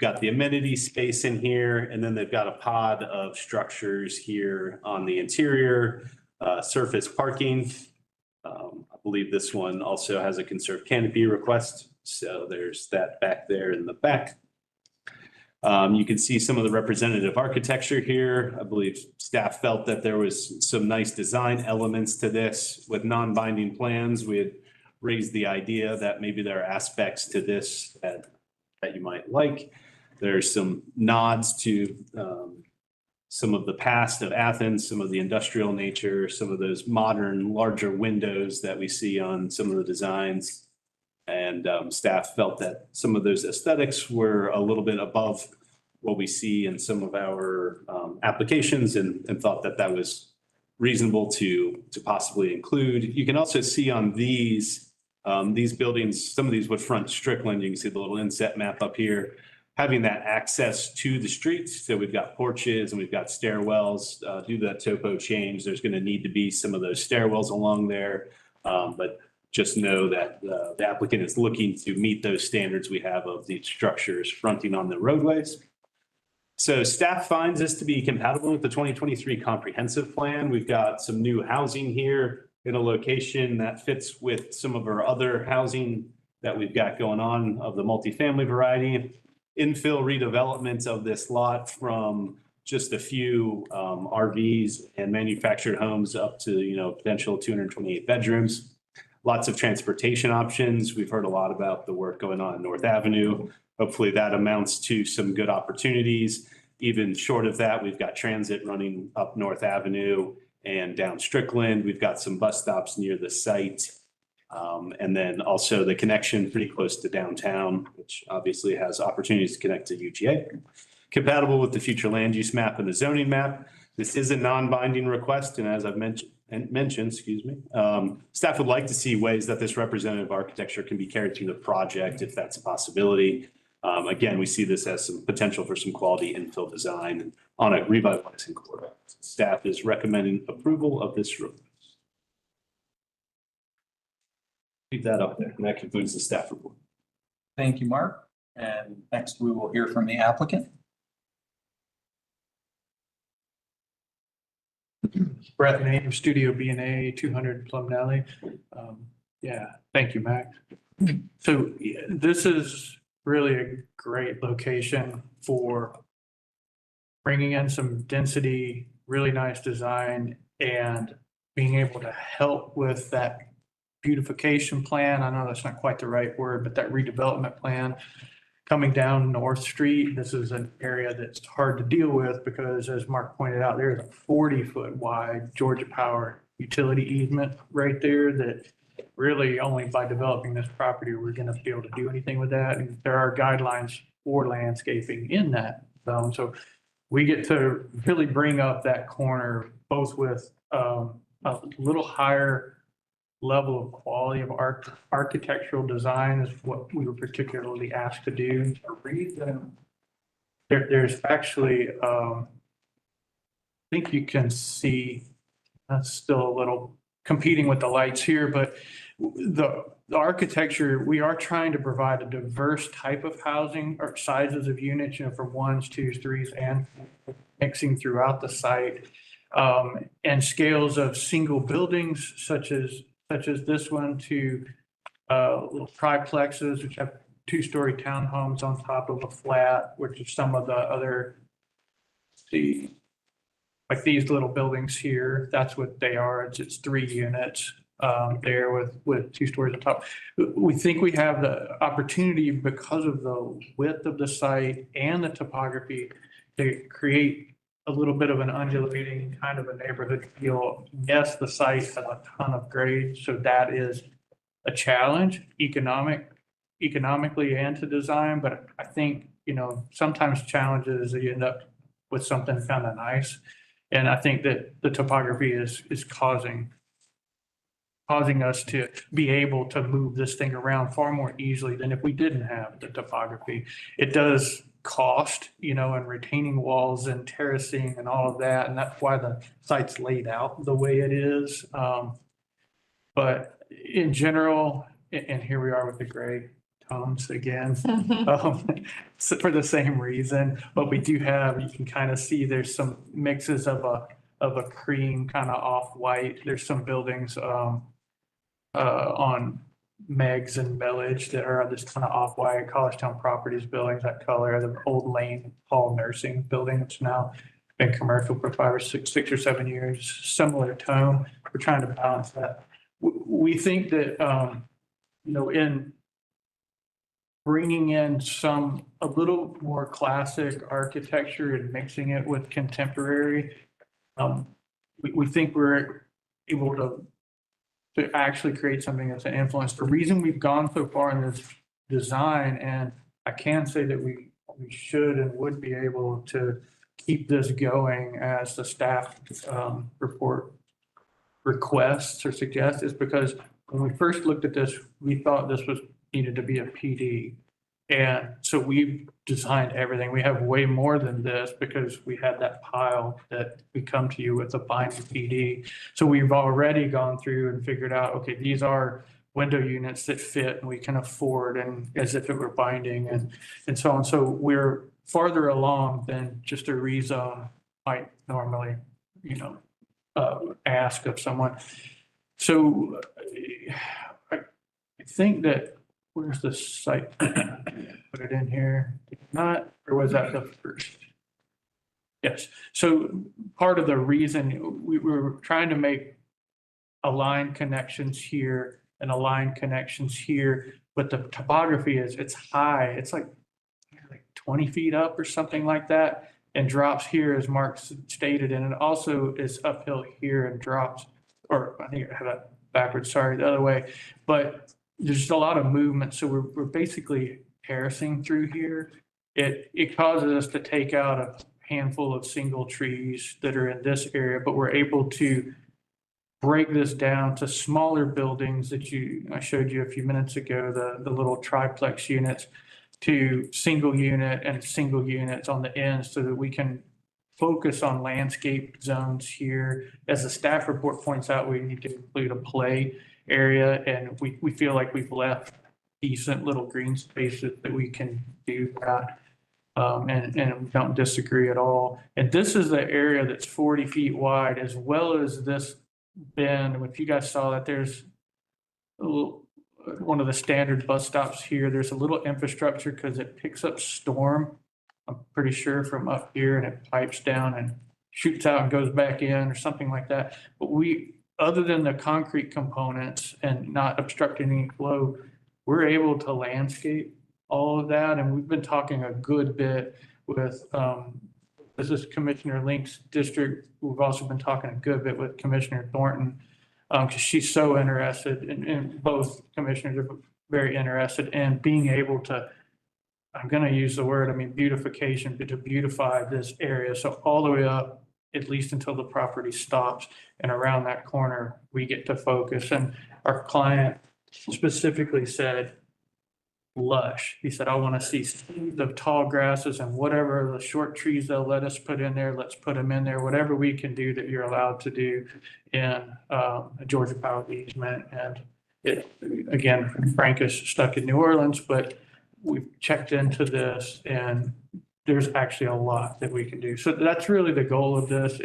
Got the amenity space in here, and then they've got a pod of structures here on the interior. Surface parking. I believe this one also has a conserved canopy request. So there's that back there in the back. You can see some of the representative architecture here. I believe staff felt that there was some nice design elements to this with non-binding plans. We had raised the idea that maybe there are aspects to this that you might like. There's some nods to some of the past of Athens, some of the industrial nature, some of those modern, larger windows that we see on some of the designs. And staff felt that some of those aesthetics were a little bit above what we see in some of our applications and thought that that was reasonable to possibly include. You can also see on these buildings, some of these would front Strickland. You can see the little inset map up here. Having that access to the streets. So we've got porches and we've got stairwells. Due to that topo change, there's going to need to be some of those stairwells along there. But just know that the applicant is looking to meet those standards we have of these structures fronting on the roadways. So staff finds this to be compatible with the 2023 comprehensive plan. We've got some new housing here in a location that fits with some of our other housing that we've got going on of the multifamily variety. Infill redevelopment of this lot from just a few RVs and manufactured homes up to, potential 228 bedrooms. Lots of transportation options. We've heard a lot about the work going on in North Avenue. Hopefully that amounts to some good opportunities. Even short of that, we've got transit running up North Avenue and down Strickland. We've got some bus stops near the site. And then also the connection pretty close to downtown, which obviously has opportunities to connect to UGA. Compatible with the future land use map and the zoning map. This is a non-binding request. And as I've mentioned, staff would like to see ways that this representative architecture can be carried through the project if that's a possibility. Again, we see this as some potential for some quality infill design on a revitalizing corridor. Staff is recommending approval of this request. Keep that up there. And that concludes the staff report. Thank you, Mark. And next we will hear from the applicant. Brett Name, Studio B&A, 200 Plum Alley. Yeah, thank you, Max. So yeah, this is really a great location for bringing in some density, really nice design, and being able to help with that beautification plan. I know that's not quite the right word, but that redevelopment plan coming down North Street. This is an area that's hard to deal with because, as Mark pointed out, there's a 40-foot wide Georgia Power utility easement right there that really only by developing this property, we're going to be able to do anything with that. And there are guidelines for landscaping in that zone. So we get to really bring up that corner, both with a little higher level of quality of architectural design is what we were particularly asked to do. To read them, there's actually, I think you can see, that's still a little competing with the lights here, but the architecture, we are trying to provide a diverse type of housing or sizes of units, from 1s, 2s, 3s, and mixing throughout the site, and scales of single buildings such as this one to little triplexes, which have 2-story townhomes on top of a flat, which is some of the other, like these little buildings here, that's what they are. It's 3 units there with 2 stories on top. We think we have the opportunity, because of the width of the site and the topography, to create a little bit of an undulating kind of a neighborhood feel. Yes, the site has a ton of grade, so that is a challenge economically and to design. But I think, sometimes challenges, you end up with something kind of nice. And I think that the topography is causing us to be able to move this thing around far more easily than if we didn't have the topography. It does cost, and retaining walls and terracing and all of that. And that's why the site's laid out the way it is. But in general, and here we are with the gray tones again, so for the same reason, but we do have, you can kind of see there's some mixes of a cream kind of off-white. There's some buildings on Meg's and Village that are this kind of off-white. Collegetown Properties buildings, that color. The old Lane Hall Nursing building, it's now been commercial for 5 or 6 or 7 years. Similar tone. We're trying to balance that. We think that, in bringing in a little more classic architecture and mixing it with contemporary, we think we're able to actually create something that's an influence. The reason we've gone so far in this design, and I can say that we should and would be able to keep this going as the staff report requests or suggests, is because when we first looked at this, we thought this needed to be a PD. And so we've designed everything. We have way more than this because we had that pile that we come to you with a binding PD. So we've already gone through and figured out, okay, these are window units that fit and we can afford, and as if it were binding and so on. So we're farther along than just a rezone might normally, ask of someone. So I think that, where's the site? Put it in here. Not, or was that the first? Yes. So part of the reason we were trying to make aligned connections here and aligned connections here, but the topography it's high. It's like 20 feet up or something like that, and drops here, as Mark stated, and it also is uphill here and drops, or I think I have that backwards, sorry, the other way. But there's just a lot of movement, so we're basically terracing through here. It causes us to take out a handful of single trees that are in this area, but we're able to break this down to smaller buildings that I showed you a few minutes ago, the little triplex units, to single unit and single units on the end, so that we can focus on landscape zones here. As the staff report points out, we need to include a play area, and we feel like we've left decent little green spaces that we can do that. And we don't disagree at all. And this is the area that's 40 feet wide, as well as this bend. If you guys saw that, there's a little, one of the standard bus stops here, there's a little infrastructure because it picks up storm, I'm pretty sure, from up here, and it pipes down and shoots out and goes back in or something like that. But we, other than the concrete components and not obstructing any flow, we're able to landscape all of that. And we've been talking a good bit with, this is Commissioner Link's district. We've also been talking a good bit with Commissioner Thornton, because she's so interested, and both commissioners are very interested in being able to, I'm going to use the word, I mean, beautification, but to beautify this area. So all the way up, at least until the property stops, and around that corner, we get to focus. And our client specifically said lush. He said, I want to see the tall grasses and whatever the short trees they'll let us put in there, let's put them in there, whatever we can do that you're allowed to do in a Georgia Power easement. And it, again, Frank is stuck in New Orleans, but we've checked into this and there's actually a lot that we can do. So that's really the goal of this.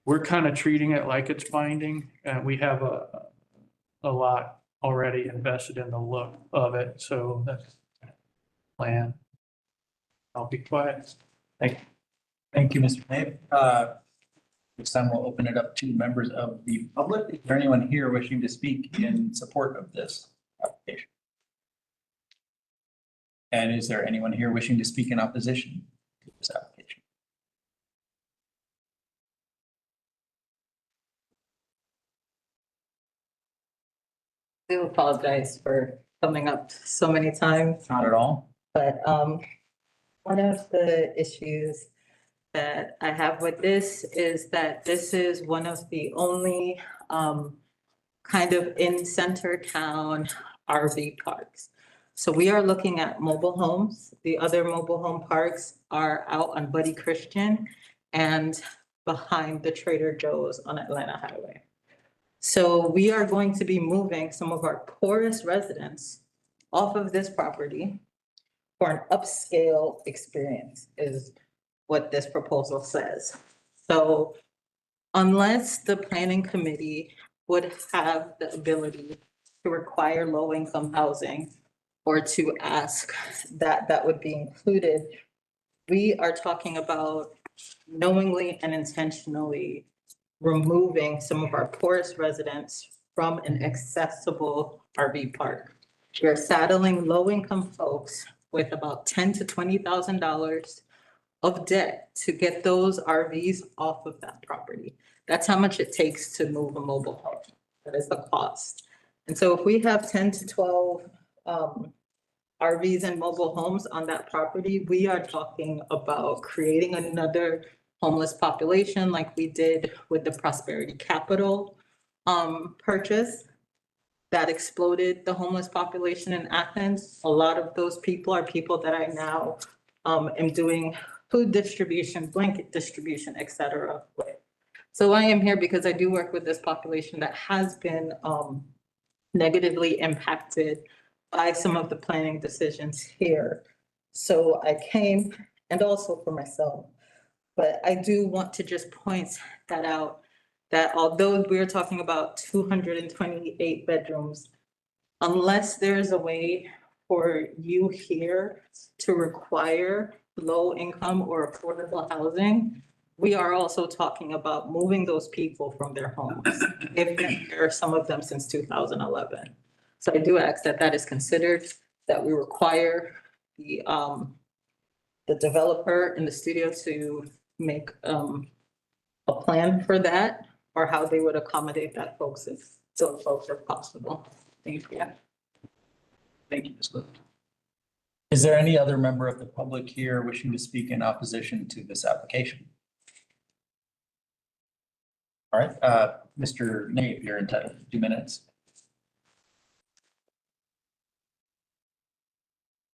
We're kind of treating it like it's binding, and we have a lot already invested in the look of it. So that's the plan. I'll be quiet. Thank you, Mr. Nate. This time we'll open it up to members of the public. Is there anyone here wishing to speak in support of this application? And is there anyone here wishing to speak in opposition to this application? I do apologize for coming up so many times, Not at all. but one of the issues that I have with this is that this is one of the only kind of in center town RV parks. So we are looking at mobile homes. The other mobile home parks are out on Buddy Christian and behind the Trader Joe's on Atlanta Highway. So we are going to be moving some of our poorest residents off of this property for an upscale experience is what this proposal says. So unless the planning committee would have the ability to require low-income housing or to ask that that would be included, we are talking about knowingly and intentionally removing some of our poorest residents from an accessible RV park. We're saddling low-income folks with about $10,000 to $20,000 of debt to get those RVs off of that property. That's how much it takes to move a mobile home. That is the cost. And so if we have 10 to 12 RVs and mobile homes on that property, we are talking about creating another homeless population like we did with the Prosperity Capital purchase that exploded the homeless population in Athens. A lot of those people are people that I now am doing food distribution, blanket distribution, et cetera, with. So I am here because I do work with this population that has been negatively impacted by some of the planning decisions here. So I came, and also for myself, but I do want to just point that out, that although we're talking about 228 bedrooms, unless there's a way for you here to require low income or affordable housing, we are also talking about moving those people from their homes. There are some of them since 2011. So I do ask that that is considered, that we require the developer in the studio to make a plan for that, or how they would accommodate that folks if possible. Thank you. Thank you, Ms. Litt. Is there any other member of the public here wishing to speak in opposition to this application? All right, Mr. Nate, you're entitled to 2 minutes.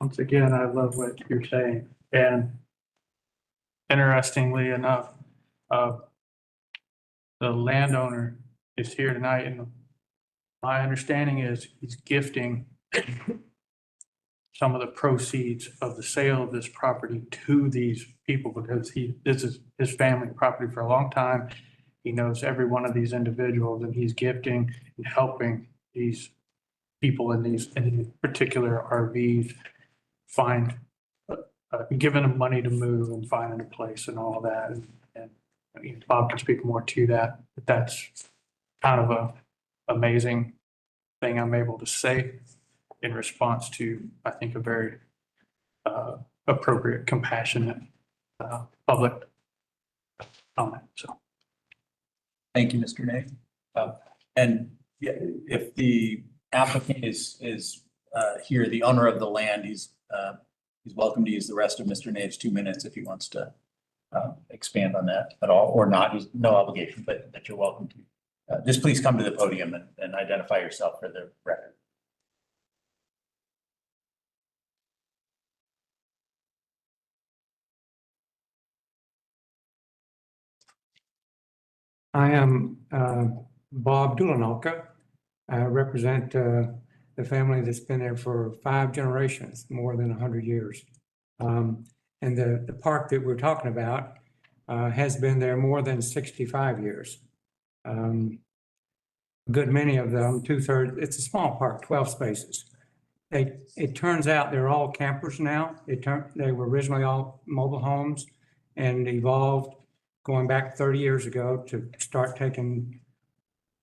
Once again, I love what you're saying. And interestingly enough, the landowner is here tonight, and my understanding is he's gifting some of the proceeds of the sale of this property to these people because this is his family property for a long time. He knows every one of these individuals and he's gifting and helping these people in particular RVs find, giving them money to move and finding a place and all that. And Bob can speak more to that, but that's kind of a amazing thing I'm able to say in response to, I think, a very appropriate, compassionate public comment. So. Thank you, Mr. Nate. And yeah, if the applicant is here, the owner of the land, he's welcome to use the rest of Mr. Nate's 2 minutes if he wants to expand on that at all, or not. He's no obligation, but that you're welcome to. Just please come to the podium and identify yourself for the record. I am Bob Dulanalka. I represent the family that's been there for 5 generations, more than 100 years. And the park that we're talking about has been there more than 65 years. A good many of them, 2/3, it's a small park, 12 spaces. It turns out they're all campers now. They were originally all mobile homes and evolved going back 30 years ago to start taking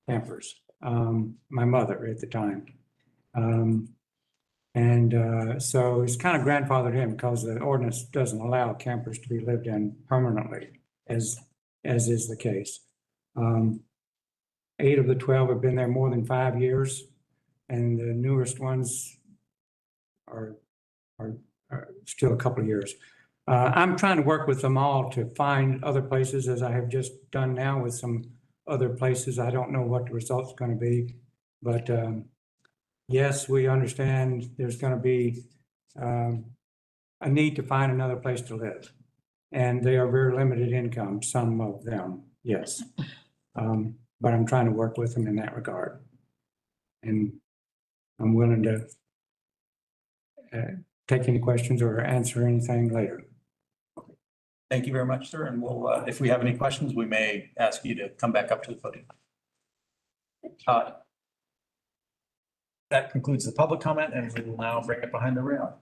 campers. My mother at the time. So it's kind of grandfathered in because the ordinance doesn't allow campers to be lived in permanently, as is the case. 8 of the 12 have been there more than 5 years, and the newest ones are still a couple of years. I'm trying to work with them all to find other places, as I have just done now with some other places. I don't know what the result's going to be, but yes, we understand there's going to be a need to find another place to live. And they are very limited income, some of them, yes. But I'm trying to work with them in that regard. And I'm willing to take any questions or answer anything later. Thank you very much, sir. And we'll, if we have any questions, we may ask you to come back up to the podium. That concludes the public comment, and we will now bring it behind the rail.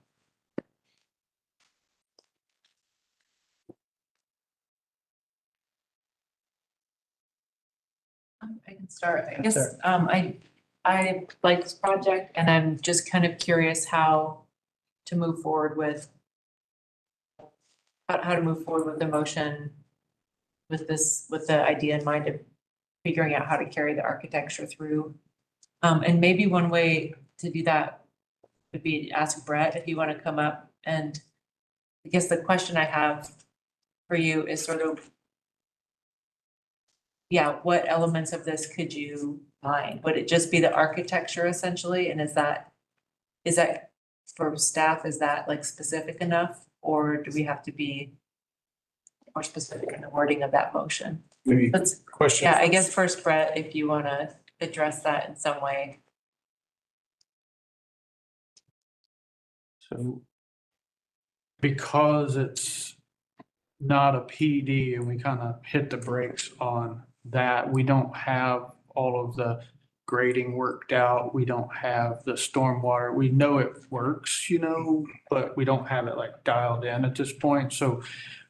I can start. I guess I like this project and I'm just kind of curious how to move forward with how to move forward with the motion with the idea in mind of figuring out how to carry the architecture through. And maybe one way to do that would be to ask Brett if you want to come up. And I guess the question I have for you is sort of, yeah, what elements of this could you find? Would it just be the architecture essentially? And is that for staff, is that like specific enough? Or do we have to be more specific in the wording of that motion? Maybe question. Yeah, I guess first, Brett, if you want to address that in some way. So because it's not a PD and we kind of hit the brakes on that, we don't have all of the grading worked out. We don't have the stormwater. We know it works, but we don't have it like dialed in at this point. So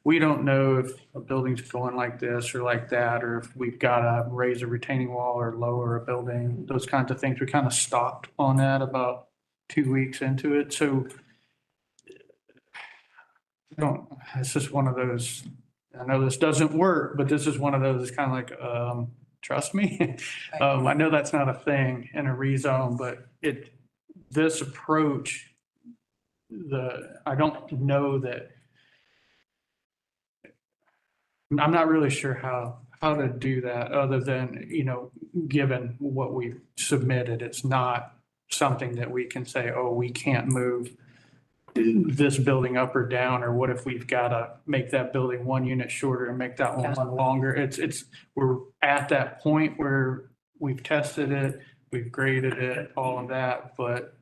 we don't know if a building's going like this or like that, or if we've got to raise a retaining wall or lower a building, those kinds of things. We kind of stopped on that about 2 weeks into it. So it's just one of those, I know this doesn't work, but this is one of those, it's kind of like, trust me. I know that's not a thing in a rezone, but this approach, I don't know that, I'm not really sure how to do that other than, given what we submitted, it's not something that we can say, oh, we can't move this building up or down, or what if we've got to make that building 1 unit shorter and make that one longer. We're at that point where we've tested it, we've graded it, all of that, but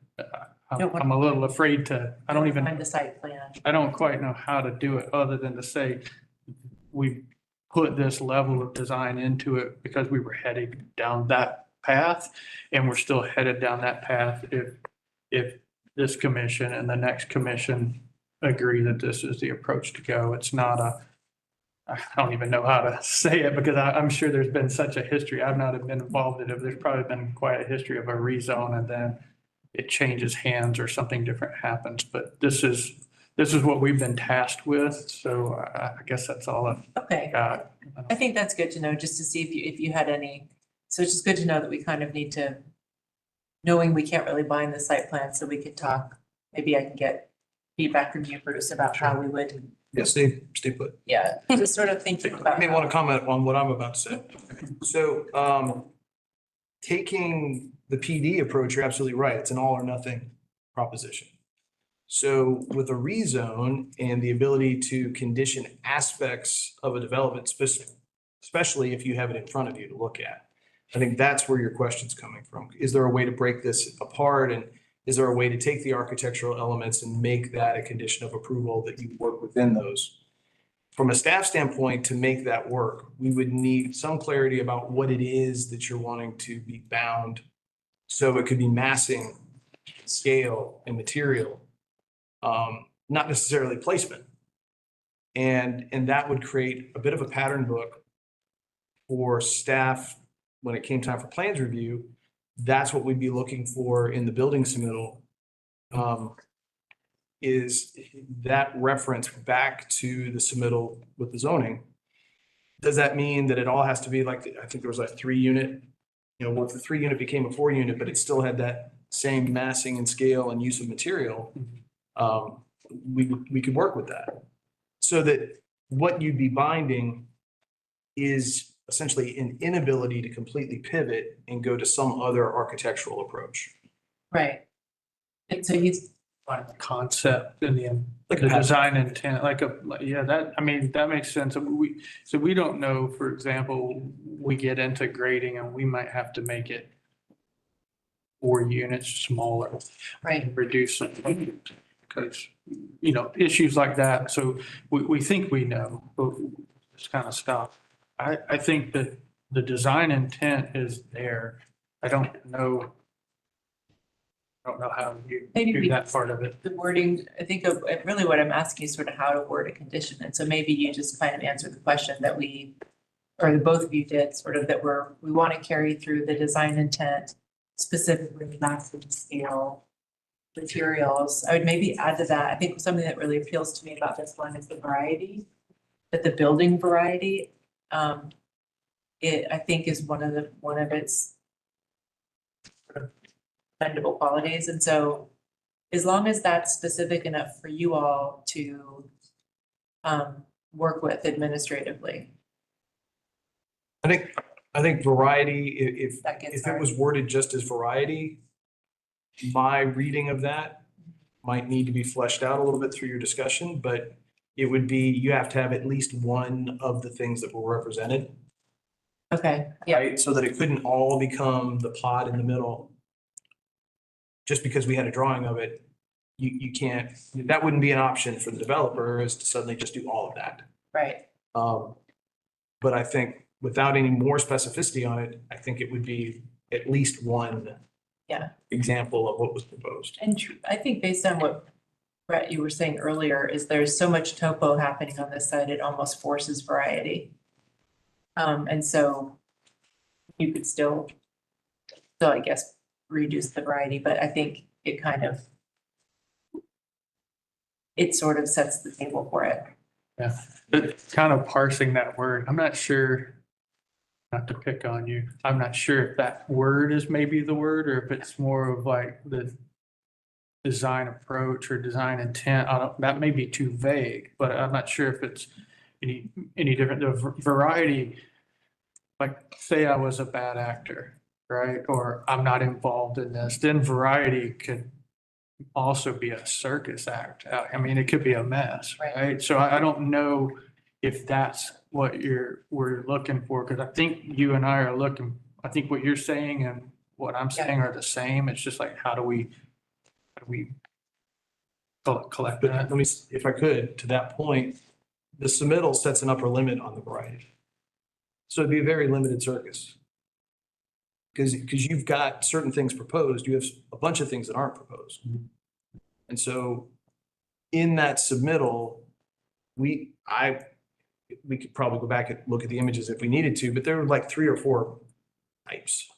I'm a little afraid to, I don't even, Find the site plan. I don't quite know how to do it other than to say we put this level of design into it because we were heading down that path, and we're still headed down that path if this commission and the next commission agree that this is the approach to go. It's not I don't even know how to say it because I'm sure there's been such a history. I've not been involved in it. There's probably been quite a history of a rezone and then it changes hands or something different happens. But this is what we've been tasked with. So I guess that's all I've Okay, got. I think that's good to know, just to see if you had any, so it's just good to know that we kind of need to, knowing we can't really bind the site plan, so we could talk, maybe I can get feedback from you, Bruce, about how we would, Yeah, stay put. yeah, just sort of thinking I about. may want to comment on what I'm about to say. So, taking the PD approach, you're absolutely right. It's an all or nothing proposition. So with a rezone and the ability to condition aspects of a development, especially if you have it in front of you to look at, I think that's where your question's coming from. Is there a way to break this apart? And is there a way to take the architectural elements and make that a condition of approval that you work within those? From a staff standpoint, to make that work, we would need some clarity about what it is that you're wanting to be bound. So it could be massing, scale, and material, not necessarily placement. And that would create a bit of a pattern book for staff when it came time for plans review. That's what we'd be looking for in the building submittal. Is that reference back to the submittal with the zoning. Does that mean that it all has to be like, I think there was a 3-unit, what the 3-unit became a 4-unit, but it still had that same massing and scale and use of material? We could work with that. So that what you'd be binding is essentially an inability to completely pivot and go to some other architectural approach. Right. And so he's, Like the concept and the Like the a design intent, that makes sense. So we don't know, for example, we get into grading and we might have to make it 4 units smaller. right, Reduce it because, issues like that. So we think we know, but this kind of stuff. I think that the design intent is there. I don't know how you Maybe do we- that part of it. the wording, I think of, really what I'm asking is sort of how to word a condition. And so maybe you just kind of answered the question that we, or the both of you did, sort of that we want to carry through the design intent, specifically maximum scale materials. I would maybe add to that, I think something that really appeals to me about this one is the variety, that the building variety, I think is one of its sort of commendable qualities. And so as long as that's specific enough for you all to work with administratively. I think variety, if That gets it was worded just as variety, my reading of that might need to be fleshed out a little bit through your discussion, but it would be, you have to have at least one of the things that were represented. Okay, yeah, Right, so that it couldn't all become the pod in the middle. Just because we had a drawing of it, you can't, that wouldn't be an option for the developer, is to suddenly just do all of that. right. But I think without any more specificity on it, I think it would be at least one Yeah. example of what was proposed. And I think based on what Brett, you were saying earlier, is there's so much topo happening on this side, it almost forces variety. And so you could still, I guess, reduce the variety, but I think it sort of sets the table for it. Yeah, but kind of parsing that word, I'm not sure, not to pick on you, I'm not sure if that word is maybe the word or if it's more of like the design approach or design intent. That may be too vague, but I'm not sure if it's any different. The variety, like say I was a bad actor, right? Or I'm not involved in this, then variety could also be a circus act. I mean, it could be a mess, right? So I don't know if that's what we're looking for, because I think you and I are looking, I think what you're saying and what I'm saying are the same. It's just like, how do we we collect But that. let me, if I could, to that point, the submittal sets an upper limit on the variety. So it'd be a very limited circus. Because you've got certain things proposed, you have a bunch of things that aren't proposed. And so in that submittal, we could probably go back and look at the images if we needed to, but there were like 3 or 4 types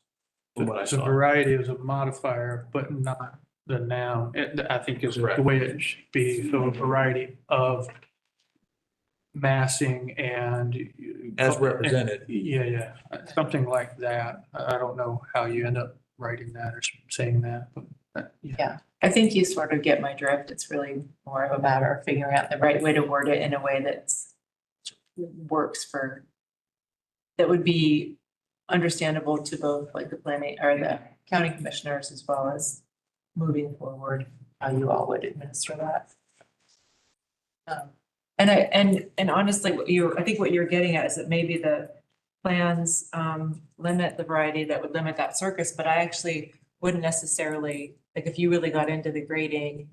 from what I The saw. variety is a modifier, but not the noun. I think is the way it should be. So a variety of massing and. As represented. Yeah, something like that. I don't know how you end up writing that or saying that, but Yeah, I think you sort of get my drift. It's really more of a matter of figuring out the right way to word it in a way that's works for, that would be understandable to both like the planning or the county commissioners as well as moving forward, how you all would administer that. And honestly, I think what you're getting at is that maybe the plans limit the variety that would limit that circus, but I actually wouldn't necessarily, like if you really got into the grading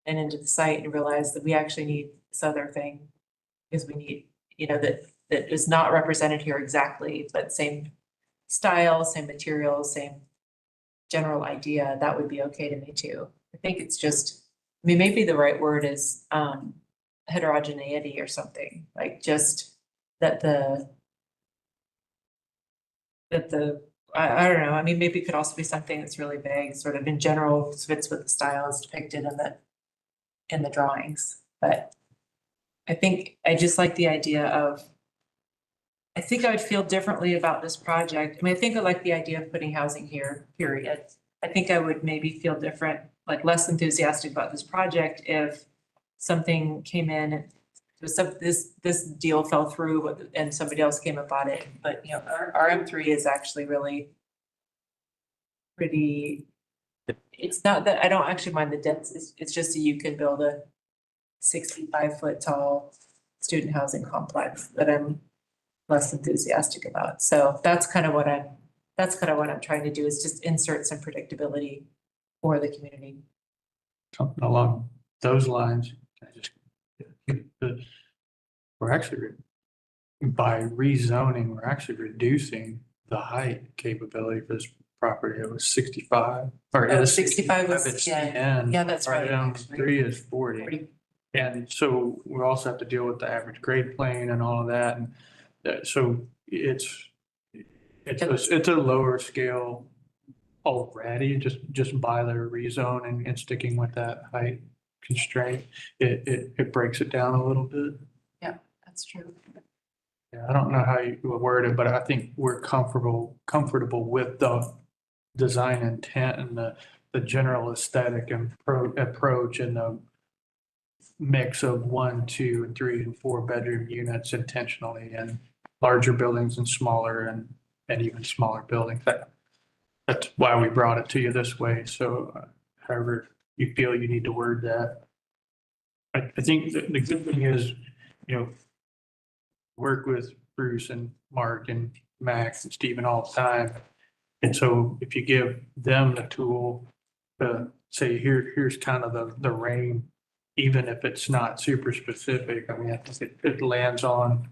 and into the site and realized that we actually need this other thing, because we need, that is not represented here exactly, but same style, same materials, same general idea, that would be okay to me too. I think it's just, maybe the right word is heterogeneity or something, like just that I don't know, maybe it could also be something that's really vague, sort of in general fits with the styles depicted in the drawings. But I think I just like the idea of, I think I would feel differently about this project. I think I like the idea of putting housing here, period. I think I would maybe feel different, like less enthusiastic about this project if something came in, this deal fell through and somebody else came about it. But our RM3 is actually really pretty, it's not that I don't actually mind the density, it's just that you can build a 65-foot tall student housing complex that I'm less enthusiastic about. So that's kind of what I'm trying to do, is just insert some predictability for the community. something along those lines. We're actually, by rezoning, we're actually reducing the height capability for this property. It was 65 or Oh, is 65 was, it's yeah, 10. yeah, that's right. RM3 is 40. And so we also have to deal with the average grade plane and all of that. And so it's a lower scale already, just by the rezone and sticking with that height constraint. It breaks it down a little bit. Yeah, that's true. Yeah, I don't know how you would word it, but I think we're comfortable with the design intent and the general aesthetic and approach and the mix of 1, 2, and 3, and 4 bedroom units intentionally, and larger buildings and smaller and even smaller buildings. That's why we brought it to you this way. So however you feel you need to word that. I think the good thing is, work with Bruce and Mark and Max and Stephen all the time. And so if you give them the tool to say, here's kind of the range, even if it's not super specific, I think it lands on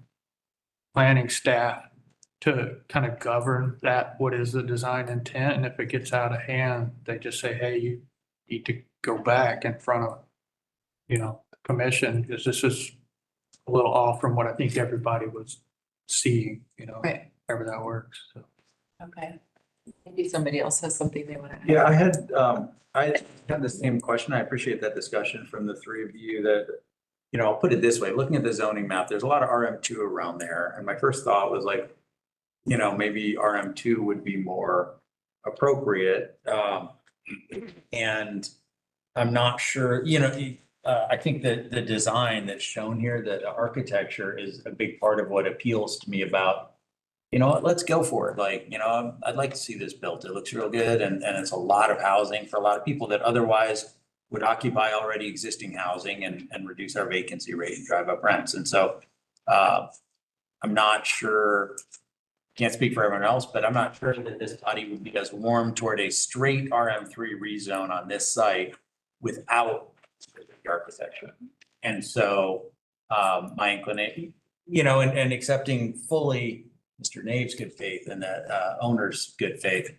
planning staff to kind of govern that, what is the design intent? And if it gets out of hand, they just say, hey, you need to go back in front of, commission, because this is a little off from what I think everybody was seeing, Right. however that works. So. Okay. Maybe somebody else has something they want to add. Yeah, I had the same question. I appreciate that discussion from the three of you that, I'll put it this way, looking at the zoning map, there's a lot of RM2 around there. And my first thought was like, maybe RM2 would be more appropriate. And I'm not sure, I think that the design that's shown here, the architecture is a big part of what appeals to me about, let's go for it. Like, I'd like to see this built. It looks real good. And it's a lot of housing for a lot of people that otherwise would occupy already existing housing and reduce our vacancy rate and drive up rents. And so I'm not sure, can't speak for everyone else, but I'm not sure that this body would be as warm toward a straight RM3 rezone on this site without the architecture. And so my inclination, you know, and accepting fully Mr. Nave's good faith and the owner's good faith,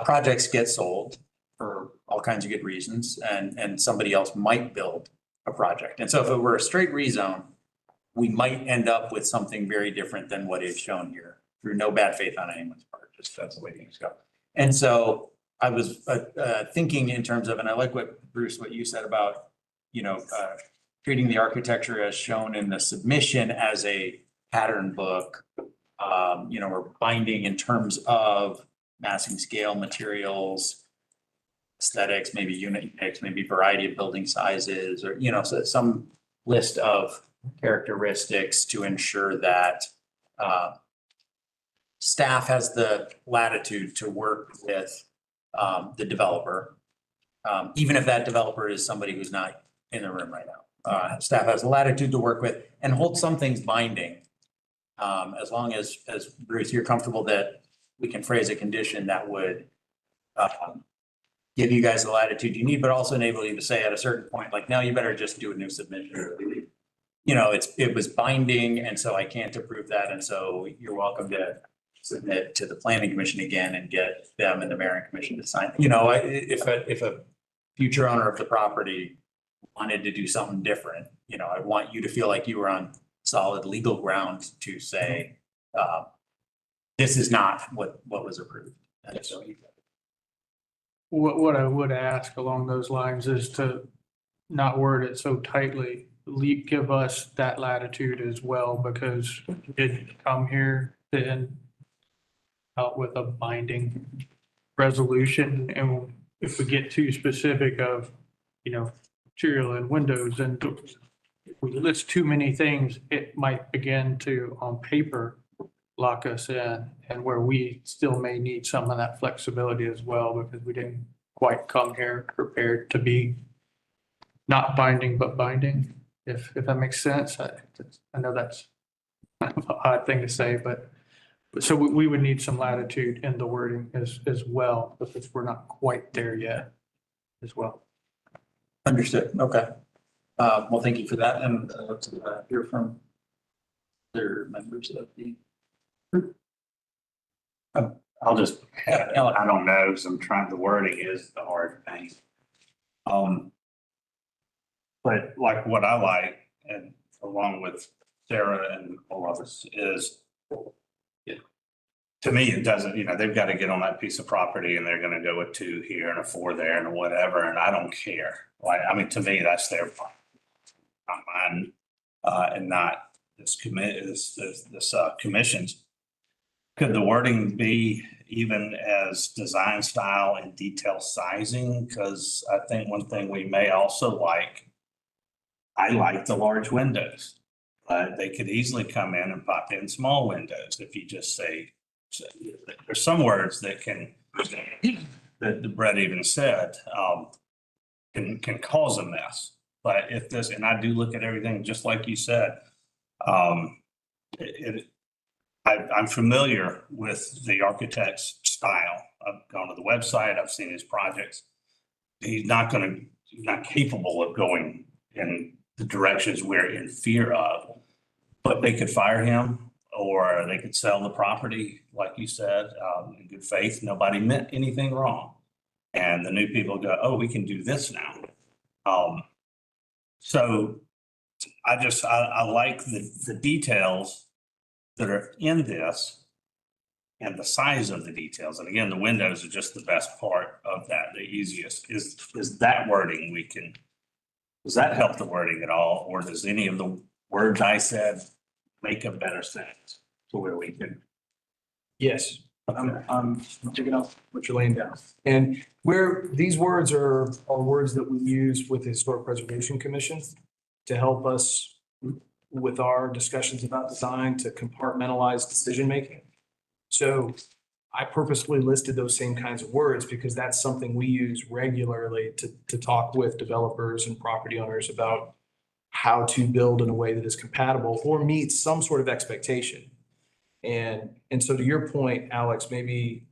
projects get sold for all kinds of good reasons, and somebody else might build a project. And so if it were a straight rezone, we might end up with something very different than what is shown here, through no bad faith on anyone's part, just that's the way things go. And so I was thinking in terms of, and I like what, Bruce, what you said about, you know, treating the architecture as shown in the submission as a pattern book, you know, or binding in terms of massing scale, materials, aesthetics, maybe unit mix, maybe variety of building sizes, or, you know, so some list of characteristics to ensure that staff has the latitude to work with the developer, even if that developer is somebody who's not in the room right now. Staff has the latitude to work with and hold some things binding, as long as Bruce, you're comfortable that we can phrase a condition that would give you guys the latitude you need, but also enable you to say at a certain point, like, no, you better just do a new submission. You know, it was binding, and so I can't approve that, and so you're welcome to submit to the planning commission again and get them and the mayor and commission to sign. You know, if a future owner of the property wanted to do something different, you know, I want you to feel like you were on solid legal ground to say, this is not what was approved. And so What I would ask along those lines is to not word it so tightly, give us that latitude as well, because we did come here then out with a binding resolution, and if we get too specific of, you know, material and windows and doors, if we list too many things, it might begin to, on paper, lock us in, and where we still may need some of that flexibility as well, because we didn't quite come here prepared to be not binding, but binding, if that makes sense. I know that's kind of an odd thing to say, but so we would need some latitude in the wording as well, because we're not quite there yet as well. understood. Okay. Well, thank you for that. And let's hear from other members of the group. I'll just, I don't know, because I'm trying, the wording is the hard thing. But like what I like, and along with Sarah and all of us, is, to me, it doesn't, you know, they've got to get on that piece of property and they're going to go with 2 here and a 4 there and whatever, and I don't care. Like, I mean, to me, that's their problem, not mine, and not this commission's. Could the wording be even as design style and detail sizing? Because I think one thing we may also like, I like the large windows. They could easily come in and pop in small windows if you just say, there's some words that can, that Brett even said, can cause a mess. But if this, and I do look at everything just like you said, I'm familiar with the architect's style. I've gone to the website, I've seen his projects. He's not capable of going in the directions we're in fear of, but they could fire him or they could sell the property, like you said, in good faith. Nobody meant anything wrong. And the new people go, oh, we can do this now. So I like the details that are in this and the size of the details. And again, the windows are just the best part of that. The easiest is that wording. Does that help the wording at all? Or does any of the words I said make a better sense to where we can? Yes, I'm checking out what you're laying down. And where these words are words that we use with the Historic Preservation Commission to help us with our discussions about design to compartmentalize decision-making. So I purposefully listed those same kinds of words because that's something we use regularly to talk with developers and property owners about how to build in a way that is compatible or meets some sort of expectation. And so to your point, Alex, maybe,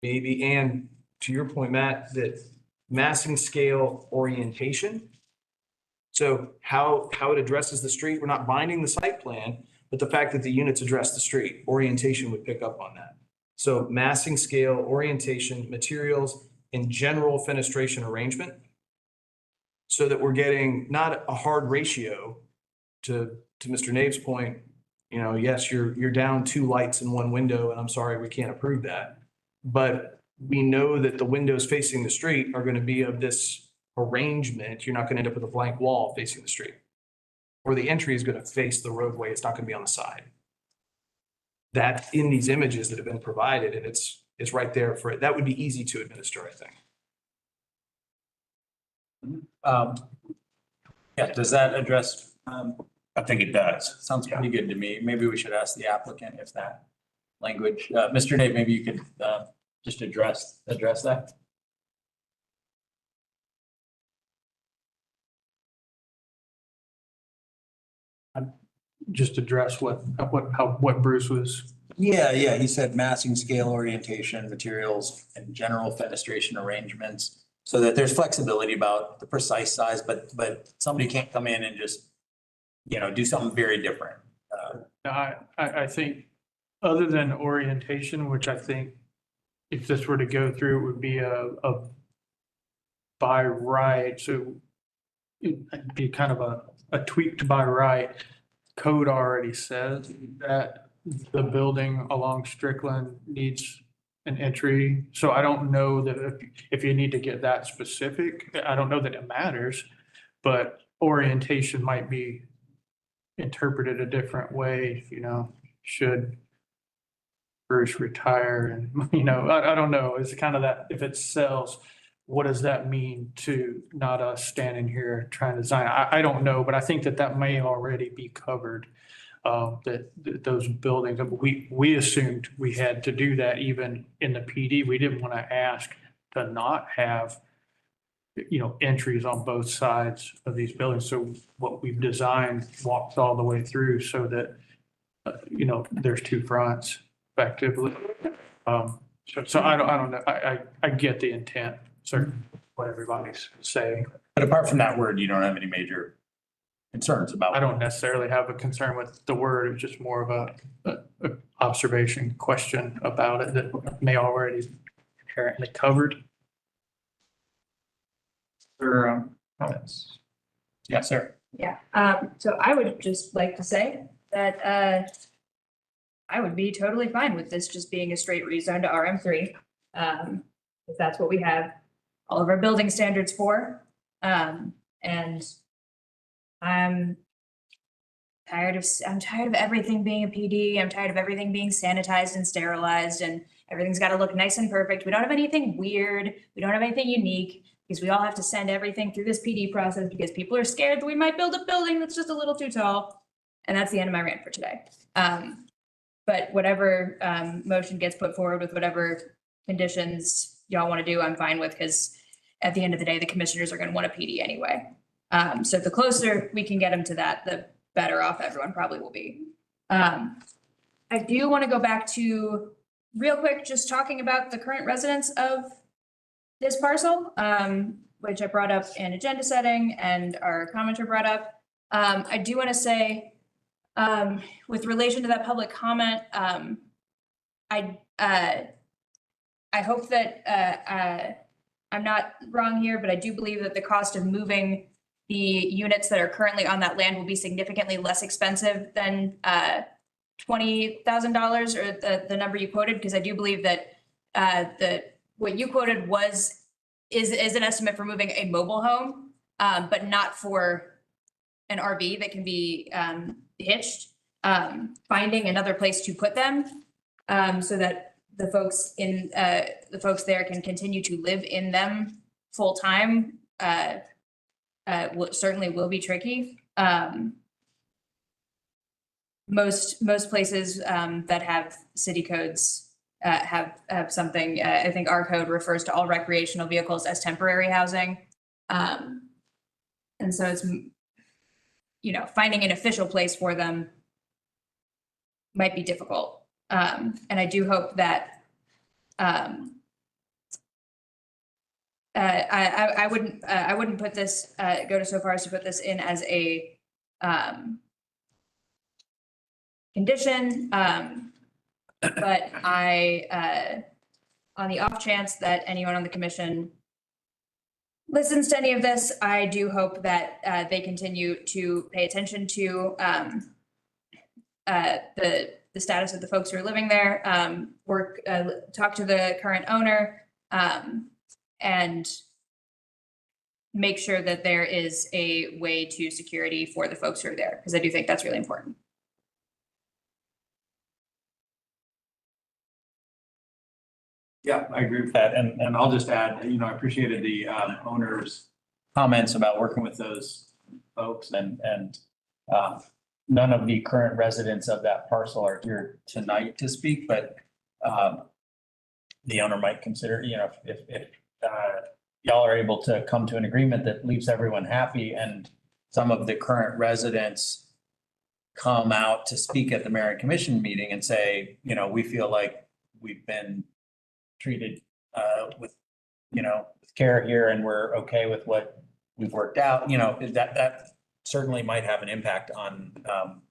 and to your point, Matt, that massing scale orientation. So how it addresses the street, we're not binding the site plan, but the fact that the units address the street, orientation would pick up on that. So massing scale, orientation, materials, and general fenestration arrangement. So that we're getting not a hard ratio to Mr. Nave's point, yes, you're down 2 lights in 1 window, and I'm sorry, we can't approve that. But we know that the windows facing the street are going to be of this arrangement. You're not going to end up with a blank wall facing the street. Or the entry is going to face the roadway. It's not going to be on the side. That in these images that have been provided, and it's right there for it. That would be easy to administer, I think. Yeah, does that address, I think it does. sounds pretty good to me. Maybe we should ask the applicant if that language, Mr. Dave, maybe you could, just address that. Just address what Bruce was. Yeah, he said massing, scale, orientation, materials, and general fenestration arrangements. So that there's flexibility about the precise size, but somebody can't come in and just, do something very different. I think other than orientation, which I think if this were to go through, it would be a by right. So it'd be kind of a tweaked by right. Code already says that the building along Strickland needs an entry. So I don't know that if you need to get that specific, I don't know that it matters, but orientation might be interpreted a different way, should Bruce retire and, I don't know. It's kind of that, if it sells, what does that mean to not us standing here trying to design? I don't know, but I think that may already be covered. That those buildings, we assumed we had to do that even in the PD. We didn't want to ask to not have, entries on both sides of these buildings. So what we've designed walks all the way through so that, there's 2 fronts effectively. So I don't know. I get the intent, certainly what everybody's saying. But apart from that word, you don't have any major concerns about. I don't necessarily have a concern with the word. It's just more of a observation question about it that may already be inherently covered. Or comments? Yes, sir. Yeah, so I would just like to say that, I would be totally fine with this just being a straight rezone to RM3. If that's what we have all of our building standards for. And I'm tired of everything being a PD. I'm tired of everything being sanitized and sterilized and everything's got to look nice and perfect. We don't have anything weird. We don't have anything unique because we all have to send everything through this PD process because people are scared that we might build a building that's just a little too tall. And that's the end of my rant for today. But whatever motion gets put forward with whatever conditions y'all want to do, I'm fine with, because at the end of the day, the commissioners are going to want a PD anyway. So the closer we can get them to that, the better off everyone probably will be. I do want to go back to real quick, just talking about the current residents of this parcel, which I brought up in agenda setting and our commenter brought up. I do want to say, with relation to that public comment, I hope that I'm not wrong here, but I do believe that the cost of moving the units that are currently on that land will be significantly less expensive than $20,000 or the number you quoted, because I do believe that what you quoted is an estimate for moving a mobile home, but not for an RV that can be hitched. Finding another place to put them so that the folks there can continue to live in them full time certainly will be tricky. Most places that have city codes have something. I think our code refers to all recreational vehicles as temporary housing, and so it's finding an official place for them might be difficult. And I do hope that I wouldn't put this, go to so far as to put this in as a, condition, but on the off chance that anyone on the commission listens to any of this, I do hope that, they continue to pay attention to, the status of the folks who are living there, talk to the current owner, and make sure that there is a way to security for the folks who are there, because I do think that's really important. Yeah, I agree with that. And I'll just add, I appreciated the owner's comments about working with those folks and none of the current residents of that parcel are here tonight to speak, but the owner might consider, if y'all are able to come to an agreement that leaves everyone happy and some of the current residents come out to speak at the mayor and commission meeting and say, we feel like we've been treated with care here and we're okay with what we've worked out, that certainly might have an impact on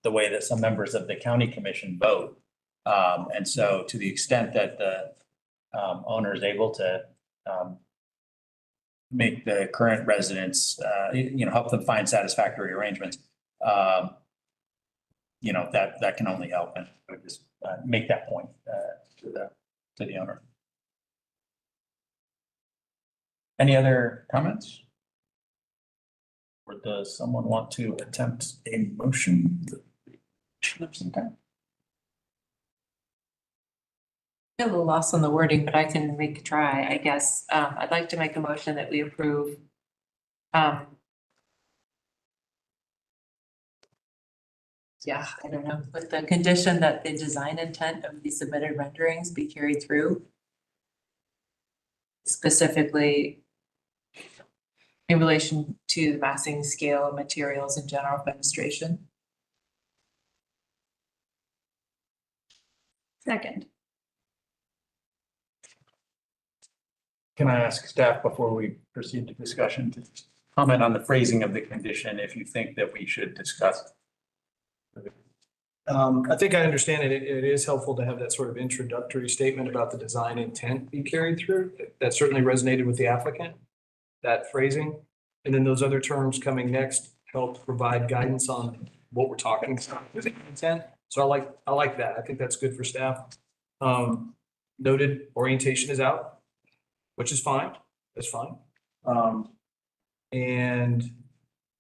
the way that some members of the county commission vote. And so to the extent that the owner is able to make the current residents, help them find satisfactory arrangements, that can only help. And I would just make that point to the owner. Any other comments? Or does someone want to attempt a motion of some kind? A little lost on the wording, but I can make a try, I guess. I'd like to make a motion that we approve. Yeah, I don't know, with the condition that the design intent of the submitted renderings be carried through. Specifically in relation to the massing scale of materials and general fenestration. Second. Can I ask staff before we proceed to discussion to comment on the phrasing of the condition if you think that we should discuss? I think I understand it. It is helpful to have that sort of introductory statement about the design intent be carried through. That certainly resonated with the applicant, that phrasing. And then those other terms coming next help provide guidance on what we're talking about with the intent. So I like that. I think that's good for staff. Noted orientation is out, which is fine. That's fine. And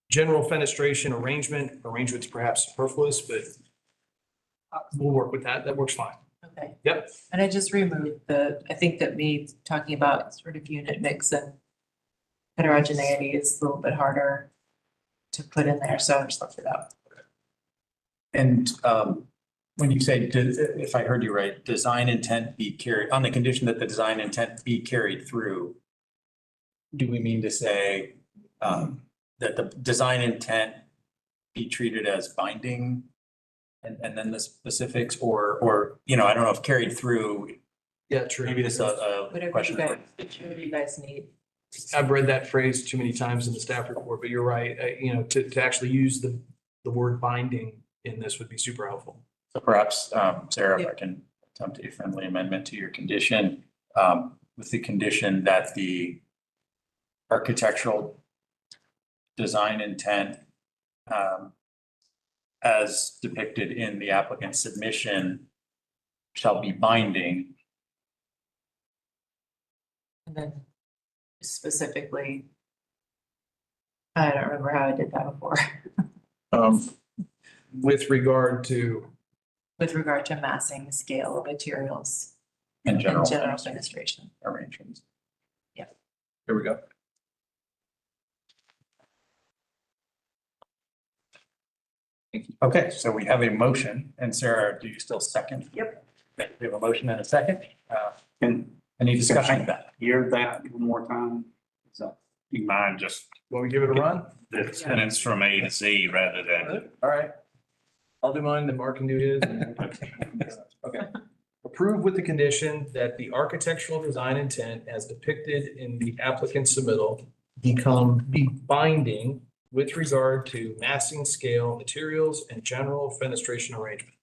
general fenestration arrangement's perhaps superfluous, but we'll work with that. That works fine. Okay. Yep. And I just removed I think that me talking about sort of unit mix and heterogeneity is a little bit harder to put in there, so I just left it out. And when you say, if I heard you right, design intent be carried, on the condition that the design intent be carried through, do we mean to say that the design intent be treated as binding and then the specifics or, I don't know if carried through. Yeah, true. Maybe this is a Whatever question. whatever you guys need. I've read that phrase too many times in the staff report, but you're right. To actually use the word binding in this would be super helpful. So perhaps, Sarah, if I can attempt a friendly amendment to your condition, with the condition that the architectural design intent, as depicted in the applicant's submission shall be binding. And then specifically, I don't remember how I did that before. With regard to massing scale of materials And general fenestration arrangements. Yeah. Here we go. Okay, so we have a motion, and Sarah, do you still second? Yep. Okay, we have a motion and a second. Can Any discussion on that? hear that one more time? So you mind just Want me to give it a run? the sentence from A to Z rather than, All right. I'll do mine, then Mark can do his. Okay. approve with the condition that the architectural design intent as depicted in the applicant submittal be binding with regard to massing scale, materials, and general fenestration arrangement.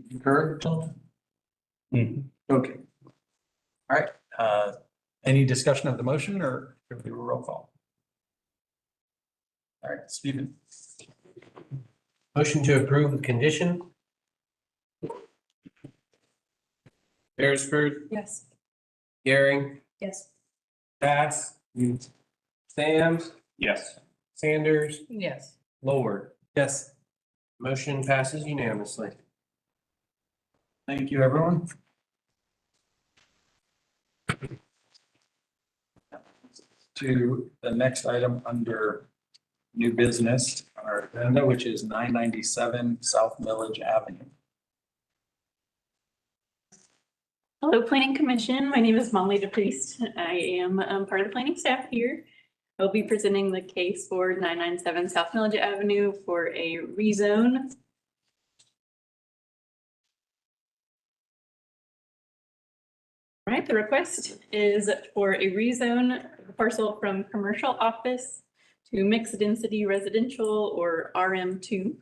Concur, gentlemen? Okay. All right, any discussion of the motion or should we do a roll call? All right, Stephen. Motion to approve with condition. Beresford, Yes. Gehring, Yes. Bass, Sam's, Yes. Sanders, Yes. Lord. Yes. Motion passes unanimously. Thank you, everyone. To the next item under new business on our agenda, which is 997 South Village Avenue. Hello, Planning Commission. My name is Molly DePriest. I am part of the planning staff here. I'll be presenting the case for 997 South Village Avenue for a rezone. Right, the request is for a rezone of the parcel from commercial office to mixed density residential or RM2.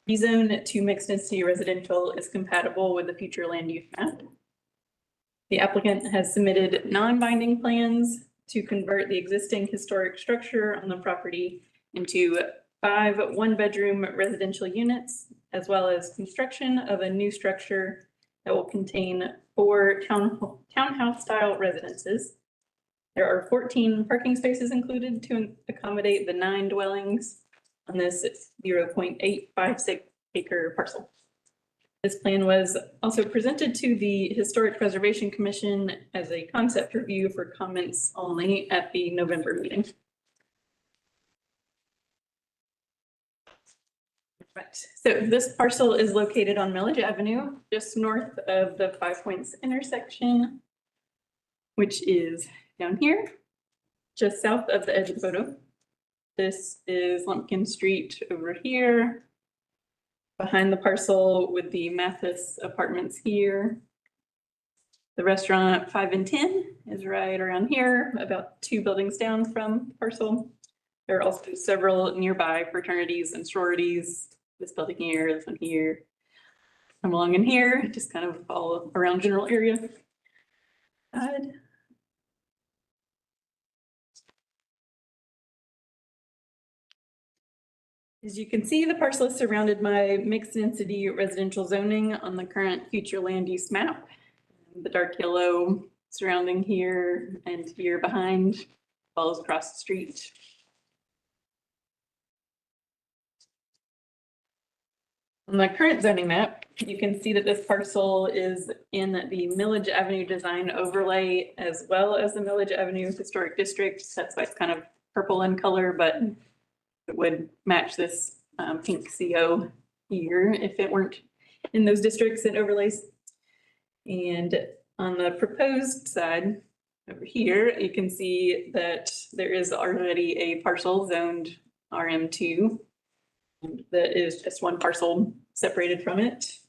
Rezone to mixed density residential is compatible with the future land use map. The applicant has submitted non-binding plans to convert the existing historic structure on the property into 5 one-bedroom residential units, as well as construction of a new structure that will contain 4 townhouse-style residences. There are 14 parking spaces included to accommodate the 9 dwellings on this 0.856 acre parcel. This plan was also presented to the Historic Preservation Commission as a concept review for comments only at the November meeting. Right, so this parcel is located on Millage Avenue, just north of the 5 Points intersection, which is down here, just south of the edge of the photo. This is Lumpkin Street over here. Behind the parcel with the Mathis Apartments here. The restaurant 5 and 10 is right around here, about 2 buildings down from the parcel. There are also several nearby fraternities and sororities. This building here, this one here. Come along in here, just kind of all around general area. As you can see, the parcel is surrounded by mixed density residential zoning on the current future land use map. The dark yellow surrounding here and here behind follows across the street. On the current zoning map, you can see that this parcel is in the Millage Avenue design overlay as well as the Millage Avenue Historic District. That's why it's kind of purple in color, but it would match this pink CO here if it weren't in those districts and overlays. And on the proposed side over here, you can see that there is already a parcel zoned RM2 that is just one parcel separated from it.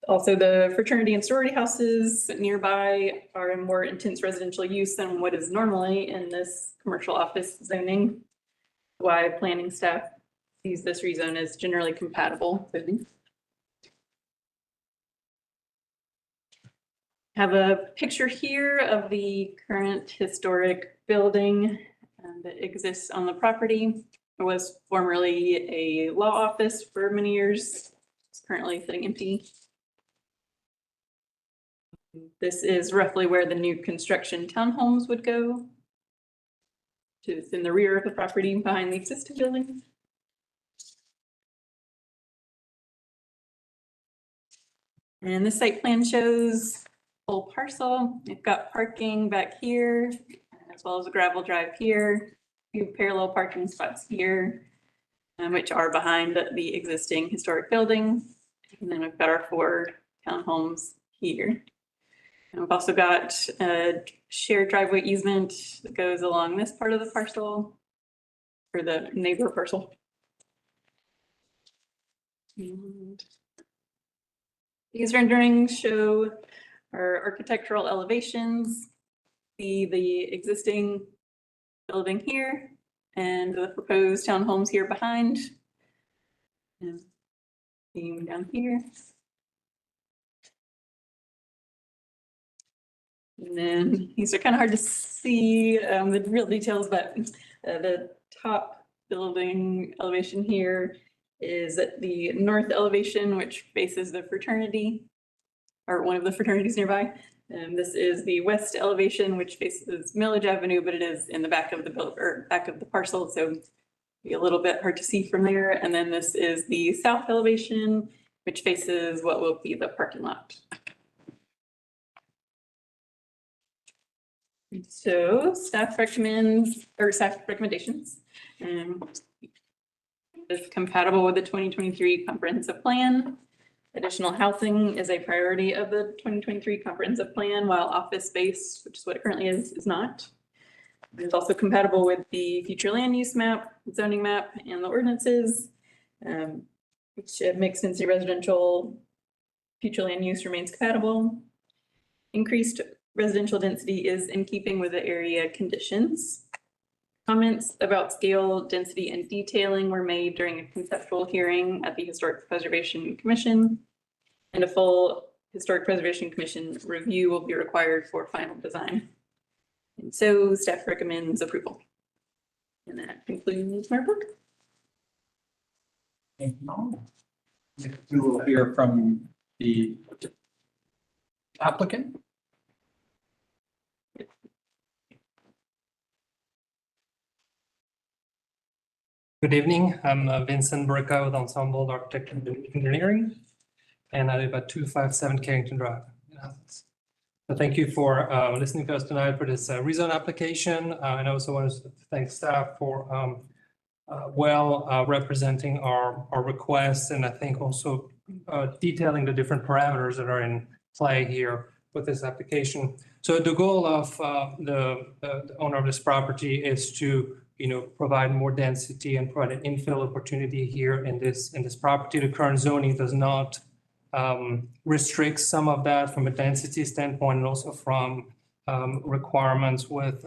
Also, the fraternity and sorority houses nearby are in more intense residential use than what is normally in this commercial office zoning. Why planning staff sees this rezone as generally compatible. Have a picture here of the current historic building that exists on the property. It was formerly a law office for many years. It's currently sitting empty. This is roughly where the new construction townhomes would go. It's in the rear of the property behind the existing building. And the site plan shows full parcel. You've got parking back here, as well as a gravel drive here. 2 parallel parking spots here, which are behind the existing historic building. And then we've got our 4 townhomes here. And we've also got a shared driveway easement that goes along this part of the parcel for the neighbor parcel. And these renderings show our architectural elevations, the existing building here and the proposed townhomes here behind. And being down here. And then these are kind of hard to see the real details, but the top building elevation here is at the north elevation, which faces the fraternity, or one of the fraternities nearby. And this is the west elevation, which faces Millage Avenue, but it is in the back of the back of the parcel, so be a little bit hard to see from there. And then this is the south elevation, which faces what will be the parking lot. So staff recommends, or staff recommendations, is compatible with the 2023 comprehensive plan. Additional housing is a priority of the 2023 comprehensive plan, while office space, which is what it currently is not. It's also compatible with the future land use map, zoning map, and the ordinances, which mixed density residential future land use remains compatible. Increased residential density is in keeping with the area conditions. Comments about scale, density, and detailing were made during a conceptual hearing at the Historic Preservation Commission, and a full Historic Preservation Commission review will be required for final design. And so staff recommends approval. And that concludes my report. Thank you. We will hear from the applicant. Good evening, I'm Vincent Burka with Ensemble Architect and Engineering, and I live at 257 Carrington Drive in Athens. So thank you for listening to us tonight for this rezone application. And I also want to thank staff for representing our requests, and I think also detailing the different parameters that are in play here with this application. So the goal of the owner of this property is to provide more density and provide an infill opportunity here in this property. The current zoning does not restrict some of that from a density standpoint, and also from requirements with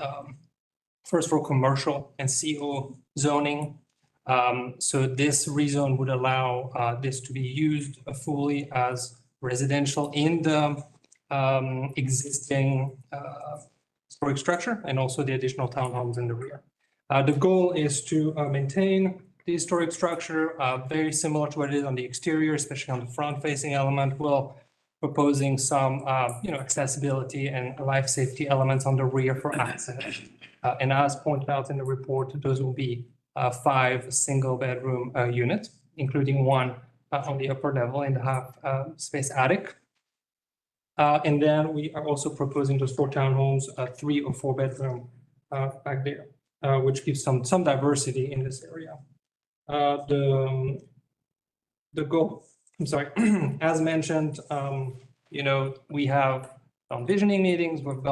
first for commercial and CO zoning. So this rezone would allow this to be used fully as residential in the existing historic structure, and also the additional townhomes in the rear. The goal is to maintain the historic structure very similar to what it is on the exterior, especially on the front-facing element, while proposing some accessibility and life safety elements on the rear for access. And as pointed out in the report, those will be 5 single-bedroom units, including one on the upper level in the half-space attic. And then we are also proposing those 4 townhomes, 3 or 4 bedroom back there. Which gives some diversity in this area. The goal, I'm sorry, as mentioned, we have visioning meetings. We've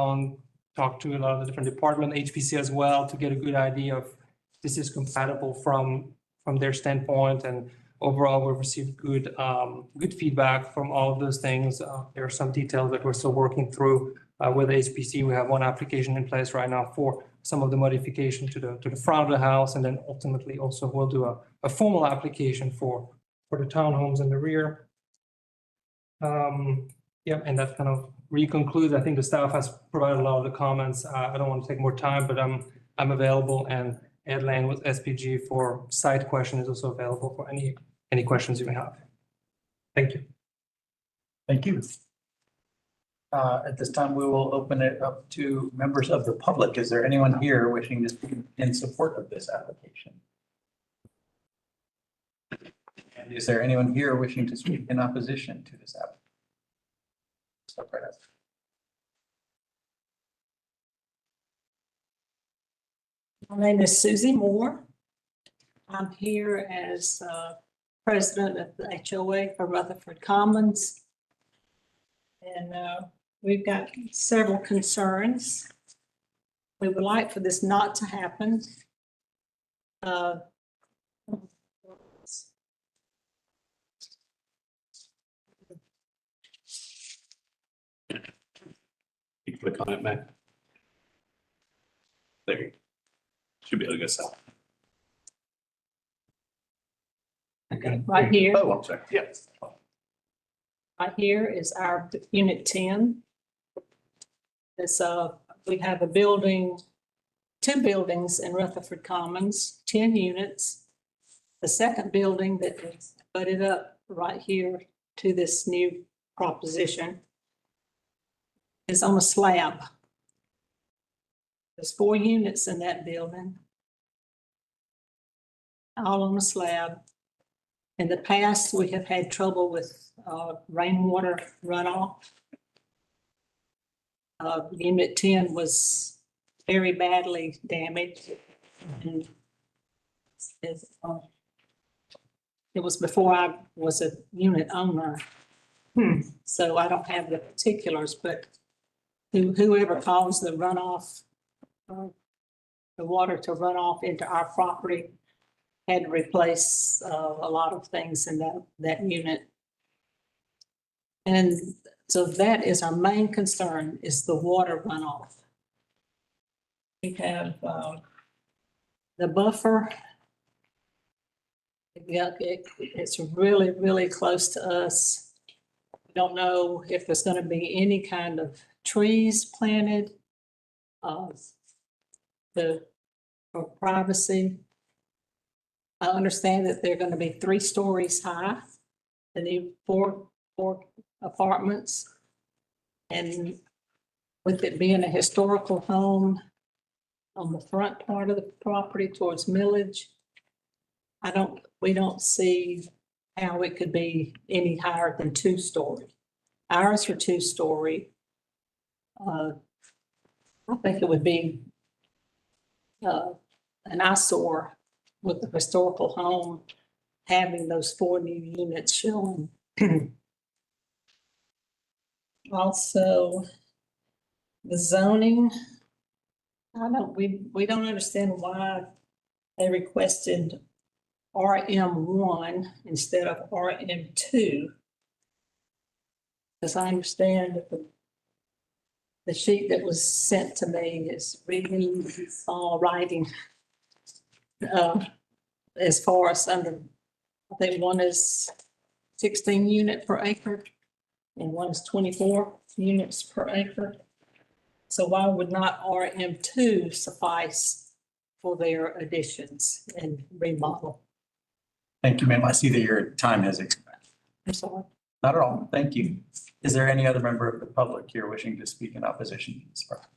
talked to a lot of the different departments, HPC as well, to get a good idea of this is compatible from their standpoint. And overall, we've received good feedback from all of those things. There are some details that we're still working through with HPC. We have one application in place right now for some of the modification to the front of the house, and then ultimately also we'll do a formal application for the townhomes in the rear. And that kind of concludes. I think the staff has provided a lot of the comments. I don't want to take more time, but I'm available, and Ed Lane with SPG for site question is also available for any questions you may have. Thank you. Thank you. At this time, we will open it up to members of the public. Is there anyone here wishing to speak in support of this application? And is there anyone here wishing to speak in opposition to this application? Step right up. My name is Susie Moore. I'm here as president of the HOA for Rutherford Commons. And We've got several concerns. We would like for this not to happen. You click on it, Matt. There you go. Should be able to go south. Right here. Oh, I'm sorry. Yes. Right here is our unit 10. It's we have a building, 2 buildings in Rutherford Commons, 10 units. The second building that is butted up right here to this new proposition is on a slab. There's 4 units in that building, all on a slab. In the past, we have had trouble with rainwater runoff. Unit 10 was very badly damaged. And it was before I was a unit owner. So I don't have the particulars, but whoever caused the runoff, the water to run off into our property had to replace a lot of things in that unit. And so that is our main concern, is the water runoff. We have the buffer. Yeah, it's really, really close to us. We don't know if there's going to be any kind of trees planted for privacy. I understand that they're going to be 3 stories high, the new four apartments. And with it being a historical home on the front part of the property towards Millage, we don't see how it could be any higher than 2-story. Ours are 2-story. I think it would be an eyesore with the historical home having those 4 new units showing. Also, the zoning, we don't understand why they requested RM1 instead of RM2. Because I understand that the sheet that was sent to me is really small writing. As far as under, I think one is 16 unit per acre and one is 24 units per acre. So why would not RM2 suffice for their additions and remodel? Thank you, ma'am. I see that your time has expired. I'm sorry. Not at all. Thank you. Is there any other member of the public here wishing to speak in opposition to this project?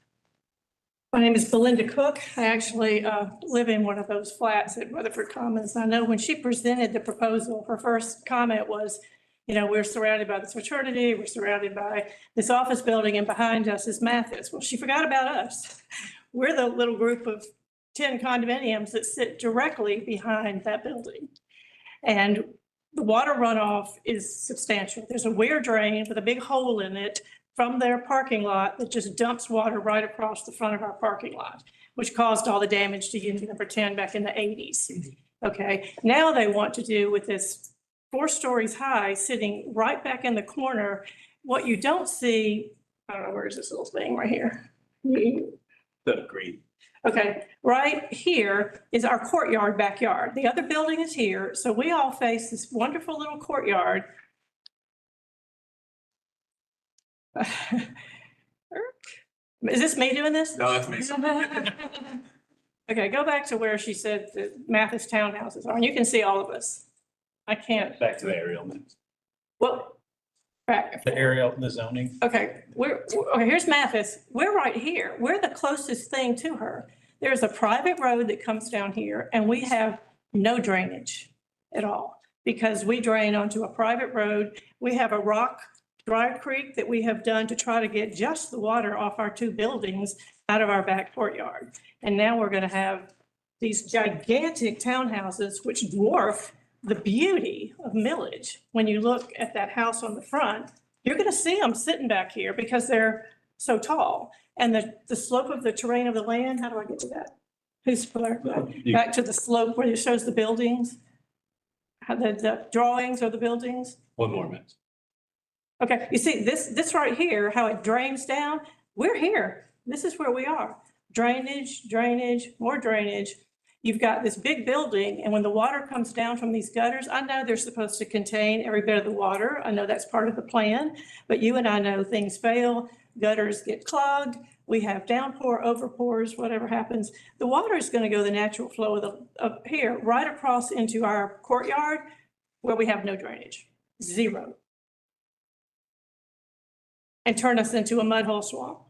My name is Belinda Cook. I actually live in one of those flats at Rutherford Commons. I know when she presented the proposal, her first comment was, you know, we're surrounded by this fraternity, we're surrounded by this office building, and behind us is Mathis. Well, she forgot about us. We're the little group of 10 condominiums that sit directly behind that building. And the water runoff is substantial. There's a weir drain with a big hole in it from their parking lot that just dumps water right across the front of our parking lot, which caused all the damage to unit number 10 back in the 80s. Okay, now they want to do with this 4 stories high sitting right back in the corner. What you don't see, I don't know, where's this little thing right here? The green. Okay, right here is our courtyard backyard. The other building is here. So we all face this wonderful little courtyard. Is this me doing this? No, that's me. Okay, go back to where she said the Mathis townhouses are, and you can see all of us. I can't. Back to the aerial. Well, back. The aerial, the zoning. Okay, okay, here's Mathis. We're right here. We're the closest thing to her. There's a private road that comes down here, and we have no drainage at all because we drain onto a private road. We have a rock dry creek that we have done to try to get just the water off our 2 buildings out of our back courtyard. And now we're going to have these gigantic townhouses which dwarf the beauty of Millage. When you look at that house on the front, You're gonna see them sitting back here because they're so tall. And the slope of the terrain of the land, how do I get to that? Back to the slope where it shows the buildings? How the drawings of the buildings? One more minute. Okay, you see this right here, how it drains down? We're here. This is where we are. Drainage, drainage, more drainage. You've got this big building, and when the water comes down from these gutters, I know they're supposed to contain every bit of the water. I know that's part of the plan, but you and I know things fail, gutters get clogged, we have downpour, overpours, whatever happens. The water is going to go the natural flow of here, right across into our courtyard where we have no drainage, zero. And turn us into a mud hole swamp.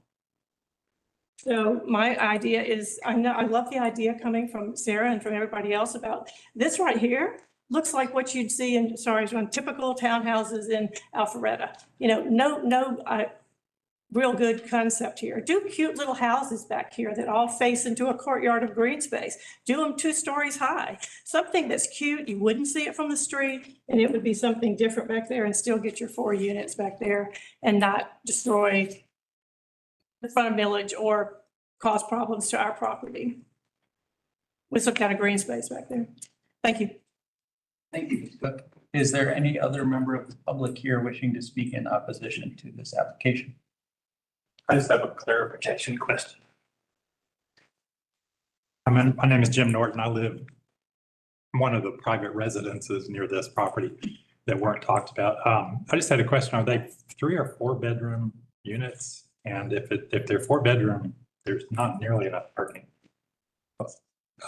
So my idea is, I love the idea coming from Sarah and from everybody else about this right here. Looks like what you'd see in, typical townhouses in Alpharetta. You know, no real good concept here. Do cute little houses back here that all face into a courtyard of green space. Do them 2 stories high. Something that's cute, you wouldn't see it from the street, and it would be something different back there and still get your 4 units back there and not destroy the front of village or cause problems to our property with some kind of green space back there. Thank you. Thank you, Ms. Cook. Is there any other member of the public here wishing to speak in opposition to this application? I just have a clarification question. My name is Jim Norton. I live in one of the private residences near this property that weren't talked about. I just had a question. Are they 3 or 4 bedroom units? And if they're 4 bedroom, there's not nearly enough parking.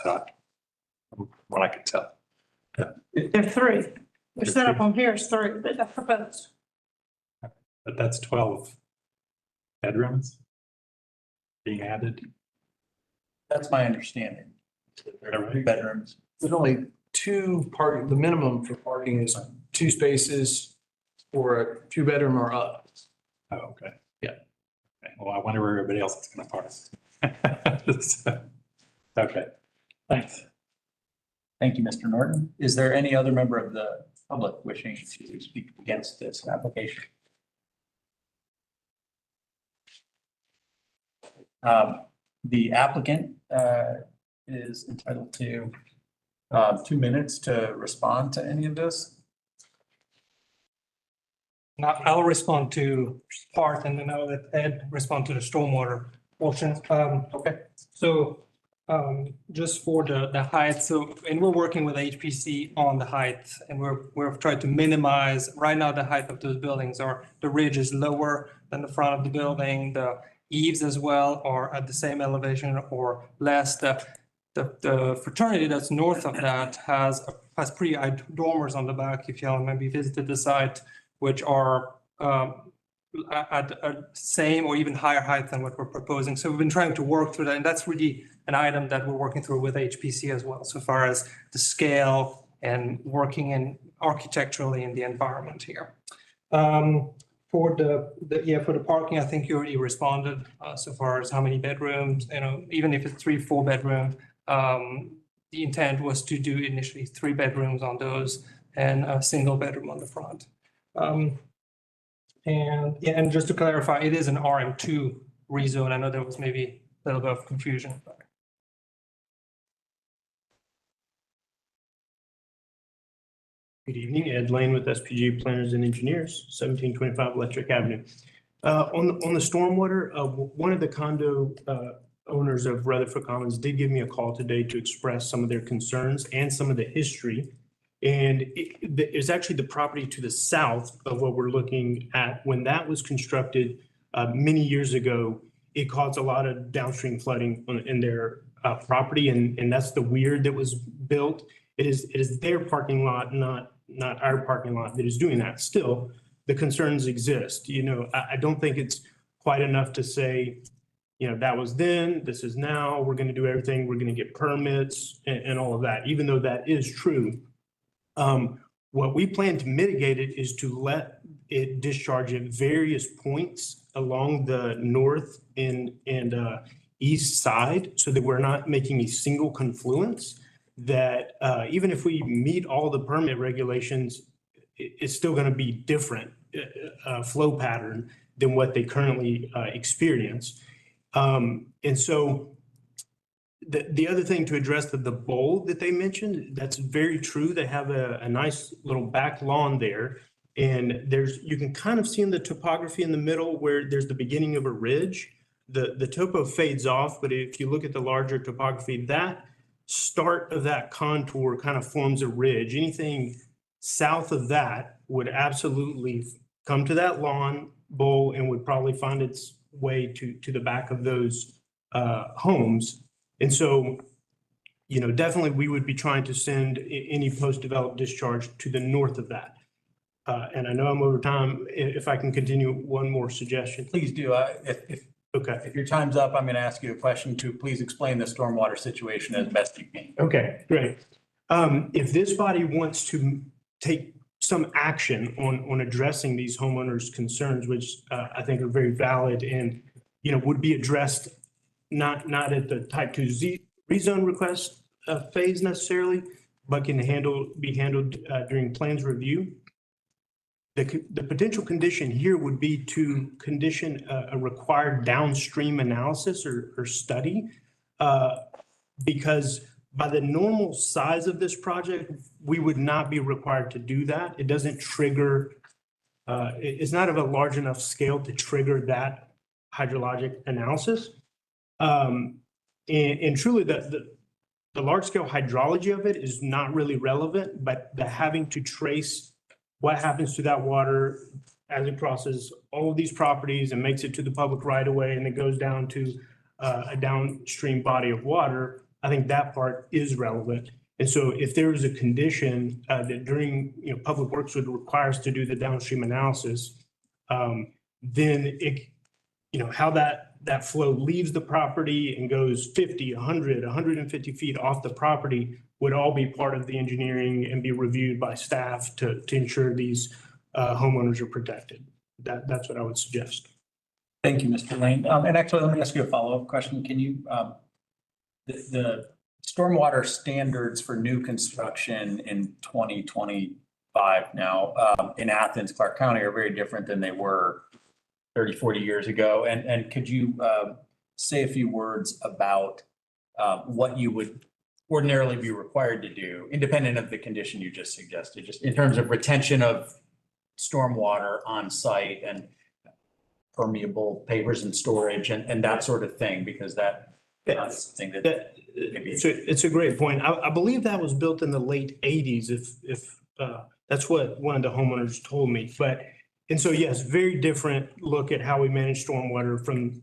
From what I could tell. Yeah. They're 3. They're set up on here as 3, but that's proposed. But that's 12 bedrooms being added. That's my understanding. There are 3 bedrooms. There's only 2 parking, the minimum for parking is 2 spaces for a 2-bedroom or up. Oh, okay. Yeah. Okay. Well, I wonder where everybody else is going to park. Okay. Thanks. Thank you, Mr. Norton. Is there any other member of the public wishing to speak against this application? The applicant is entitled to 2 minutes to respond to any of this. Now, I'll respond to part and then I'll let Ed respond to the stormwater portion. Okay. So just for the height, and we're working with HPC on the height, and we're trying to minimize, right now the height of those buildings the ridge is lower than the front of the building, the eaves as well are at the same elevation or less. The fraternity that's north of that has pretty high dormers on the back, if y'all maybe visited the site, which are at a same or even higher height than what we're proposing. So we've been trying to work through that, and that's really an item that we're working through with HPC as well, so far as the scale and working in architecturally in the environment here. For the parking, I think you already responded so far as how many bedrooms, even if it's 3, 4 bedroom, the intent was to do initially 3 bedrooms on those and a single bedroom on the front. And just to clarify, it is an RM2 rezone. I know there was maybe a little bit of confusion. Good evening, Ed Lane with SPG Planners and Engineers, 1725 Electric Avenue. On the stormwater, one of the condo owners of Rutherford Commons did give me a call today to express some of their concerns and some of the history. And it's actually the property to the south of what we're looking at. When that was constructed many years ago, it caused a lot of downstream flooding in their property, and that's the weir that was built. It is their parking lot, not our parking lot, that is doing that. Still, the concerns exist. I don't think it's quite enough to say, that was then, this is now, we're going to do everything, we're going to get permits and all of that, even though that is true. What we plan to mitigate it is to let it discharge at various points along the north and east side so that we're not making a single confluence, that even if we meet all the permit regulations, it's still going to be different flow pattern than what they currently experience. And so the other thing to address the bowl that they mentioned, that's very true. They have a nice little back lawn there. And you can kind of see in the topography in the middle where there's the beginning of a ridge. The topo fades off, but if you look at the larger topography, that start of that contour kind of forms a ridge. Anything south of that would absolutely come to that lawn bowl and would probably find its way to the back of those homes. And so, you know, definitely we would be trying to send any post-developed discharge to the north of that. And I know I'm over time. If I can continue one more suggestion. Please do. Okay. If your time's up, I'm going to ask you a question to please explain the stormwater situation as best you can. Okay, great. If this body wants to take some action on addressing these homeowners' concerns, which I think are very valid and, you know, would be addressed not at the type 2 rezone request phase necessarily, but can be handled during plans review. The potential condition here would be to condition a required downstream analysis or study, because by the normal size of this project, we would not be required to do that. It doesn't trigger, it's not of a large enough scale to trigger that hydrologic analysis. And truly the large scale hydrology of it is not really relevant, but the having to trace what happens to that water as it crosses all of these properties and makes it to the public right of way and it goes down to a downstream body of water, I think that part is relevant. And so if there is a condition that during, you know, Public Works would require us to do the downstream analysis, then it, you know, how that flow leaves the property and goes 50, 100, 150 feet off the property would all be part of the engineering and be reviewed by staff to ensure these homeowners are protected. That's what I would suggest. Thank you, Mr. Lane. And actually, let me ask you a follow-up question. Can you, the stormwater standards for new construction in 2025 now in Athens-Clarke County are very different than they were 30, 40 years ago. And could you say a few words about what you would ordinarily be required to do, independent of the condition you just suggested, just in terms of retention of stormwater on site and permeable pavers and storage and that sort of thing, because that's something that it's a great point. I believe that was built in the late 80s, if that's what one of the homeowners told me. But and so yes, very different look at how we manage stormwater from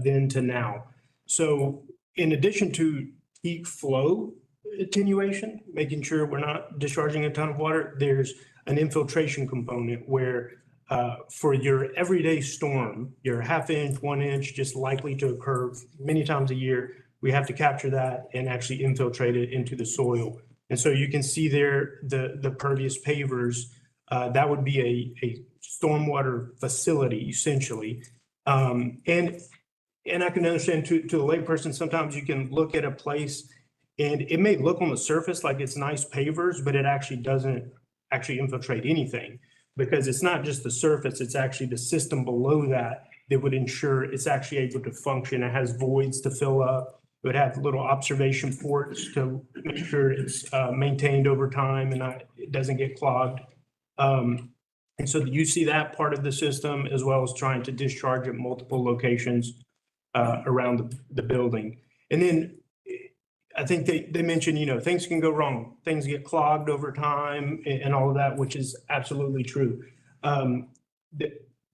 then to now. So in addition to peak flow attenuation, making sure we're not discharging a ton of water, there's an infiltration component where for your everyday storm, your ½ inch, 1 inch, just likely to occur many times a year, we have to capture that and actually infiltrate it into the soil. And so you can see there the pervious pavers, that would be a stormwater facility essentially. And I can understand to a layperson, sometimes you can look at a place and it may look on the surface like it's nice pavers, but it actually doesn't actually infiltrate anything because it's not just the surface, it's actually the system below that would ensure it's actually able to function. It has voids to fill up. It would have little observation ports to make sure it's maintained over time and it doesn't get clogged. And so you see that part of the system as well as trying to discharge at multiple locations around the building. And then I think they mentioned, you know, things can go wrong. Things get clogged over time and all of that, which is absolutely true.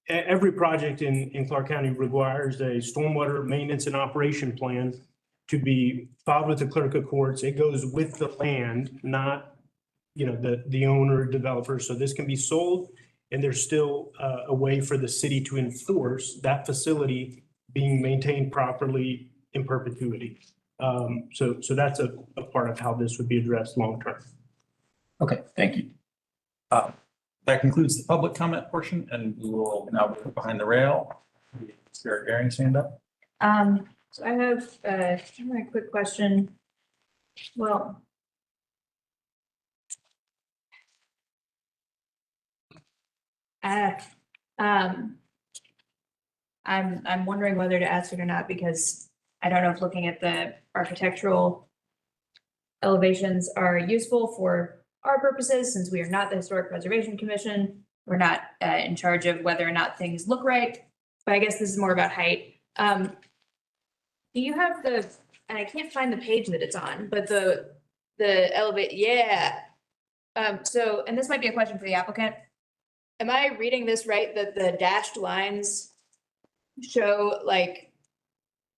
Every project in Clarke County requires a stormwater maintenance and operation plan to be filed with the clerk of courts. It goes with the land, not, you know, the owner, developer. So this can be sold and there's still a way for the city to enforce that facility being maintained properly in perpetuity. So that's a part of how this would be addressed long-term. Okay, thank you. That concludes the public comment portion and we will now go behind the rail. Is there a Gary stand up? So I have a quick question. Well, I'm wondering whether to ask it or not, because I don't know if looking at the architectural elevations are useful for our purposes, since we are not the Historic Preservation Commission. We're not in charge of whether or not things look right, but I guess this is more about height. Do you have the, and I can't find the page that it's on, but the elevate, yeah. So, and this might be a question for the applicant. Am I reading this right, that the dashed lines show like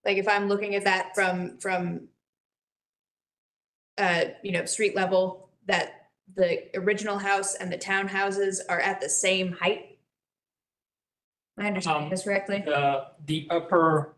if I'm looking at that from street level, that the original house and the townhouses are at the same height? Am I understanding this correctly? The upper.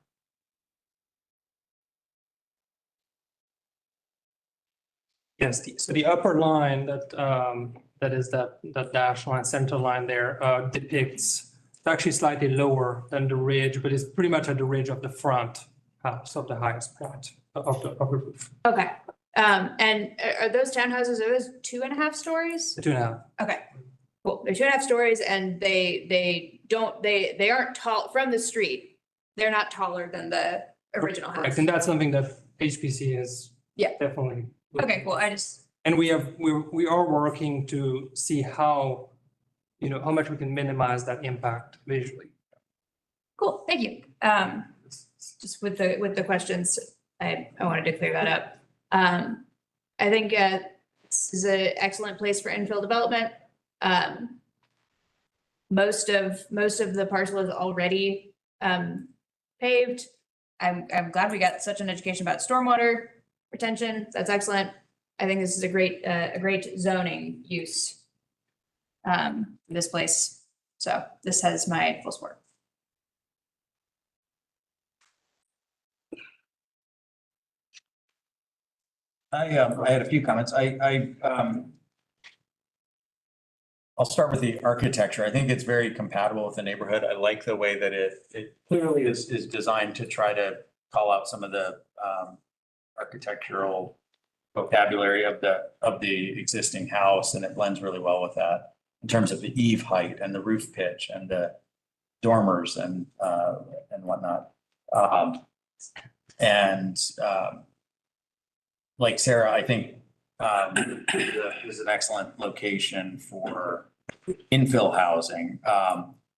Yes, so the upper line that is that dash line, center line there, depicts, it's actually slightly lower than the ridge, but it's pretty much at the ridge of the front house of the highest point of the roof. Okay, and are those townhouses, are those 2.5 stories? 2.5. Okay, cool. They're 2.5 stories, and they aren't tall from the street. They're not taller than the original house. Correct, and that's something that HPC is definitely. Okay, cool. And we are working to see how much we can minimize that impact visually. Cool, thank you. Just with the questions, I wanted to clear that up. I think this is an excellent place for infill development. Most of the parcel is already paved. I'm glad we got such an education about stormwater retention. That's excellent. I think this is a great zoning use for this place. So this has my full support. I had a few comments. I'll start with the architecture. I think it's very compatible with the neighborhood. I like the way that it clearly is designed to try to call out some of the architectural vocabulary of the existing house, and it blends really well with that in terms of the eave height and the roof pitch and the dormers and whatnot. Like Sarah, I think is an excellent location for infill housing.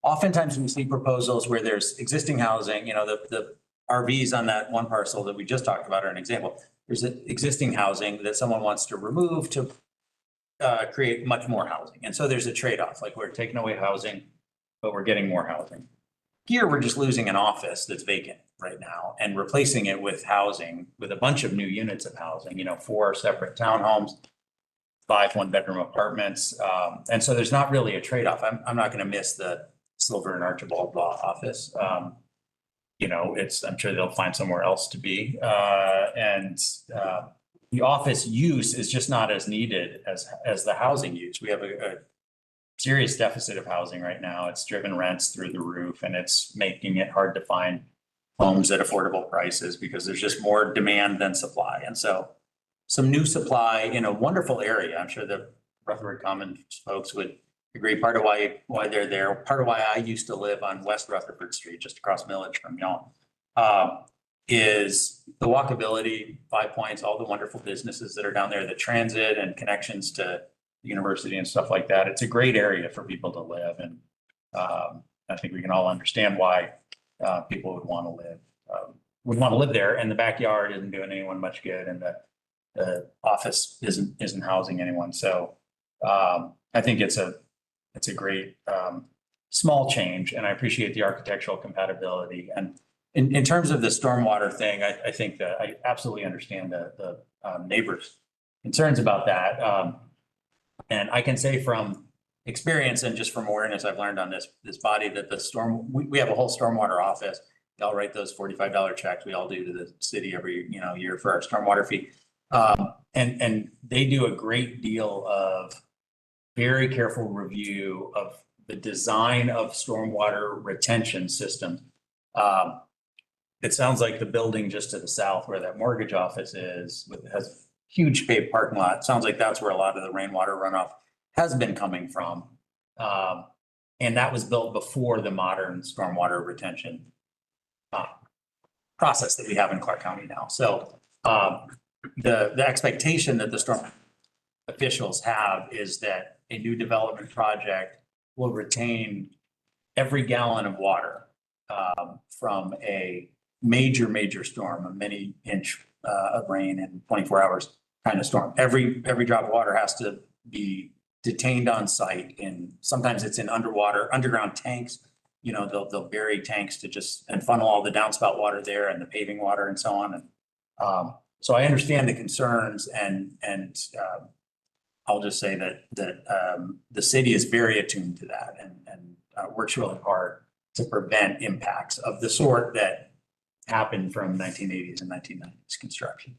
Oftentimes we see proposals where there's existing housing, the RVs on that one parcel that we just talked about are an example. There's an existing housing that someone wants to remove to create much more housing. And so there's a trade-off, like we're taking away housing, but we're getting more housing. Here, we're just losing an office that's vacant right now and replacing it with housing, with a bunch of new units of housing, 4 separate townhomes, 5 one-bedroom apartments. And so there's not really a trade-off. I'm not going to miss the Silver and Archibald Law office. I'm sure they'll find somewhere else to be. The office use is just not as needed as the housing use. We have a serious deficit of housing right now. It's driven rents through the roof, and it's making it hard to find homes at affordable prices because there's just more demand than supply. And so some new supply in a wonderful area. I'm sure the Rutherford Commons folks would agree. Part of why they're there, part of why I used to live on West Rutherford Street, just across Millage from y'all, is the walkability, 5 Points, all the wonderful businesses that are down there, the transit and connections to the university and stuff like that. It's a great area for people to live. And I think we can all understand why people would want to live there. And the backyard isn't doing anyone much good. And the office isn't housing anyone. So I think it's a great small change, and I appreciate the architectural compatibility. And in terms of the stormwater thing, I think that I absolutely understand the neighbors' concerns about that. And I can say from experience and just from awareness I've learned on this body that we have a whole stormwater office. They all write those $45 checks. We all do to the city every year for our stormwater fee. And they do a great deal of very careful review of the design of stormwater retention systems. It sounds like the building just to the south where that mortgage office is, has huge paved parking lot. Sounds like that's where a lot of the rainwater runoff has been coming from. And that was built before the modern stormwater retention process that we have in Clarke County now. So the expectation that the storm officials have is that a new development project will retain every gallon of water from a major storm, a many inch of rain in 24 hours kind of storm. Every drop of water has to be detained on site, and sometimes it's in underground tanks. You know, they'll bury tanks to just and funnel all the downspout water there and the paving water and so on. And so I understand the concerns, and I'll just say that the city is very attuned to that and works really hard to prevent impacts of the sort that happened from 1980s and 1990s construction.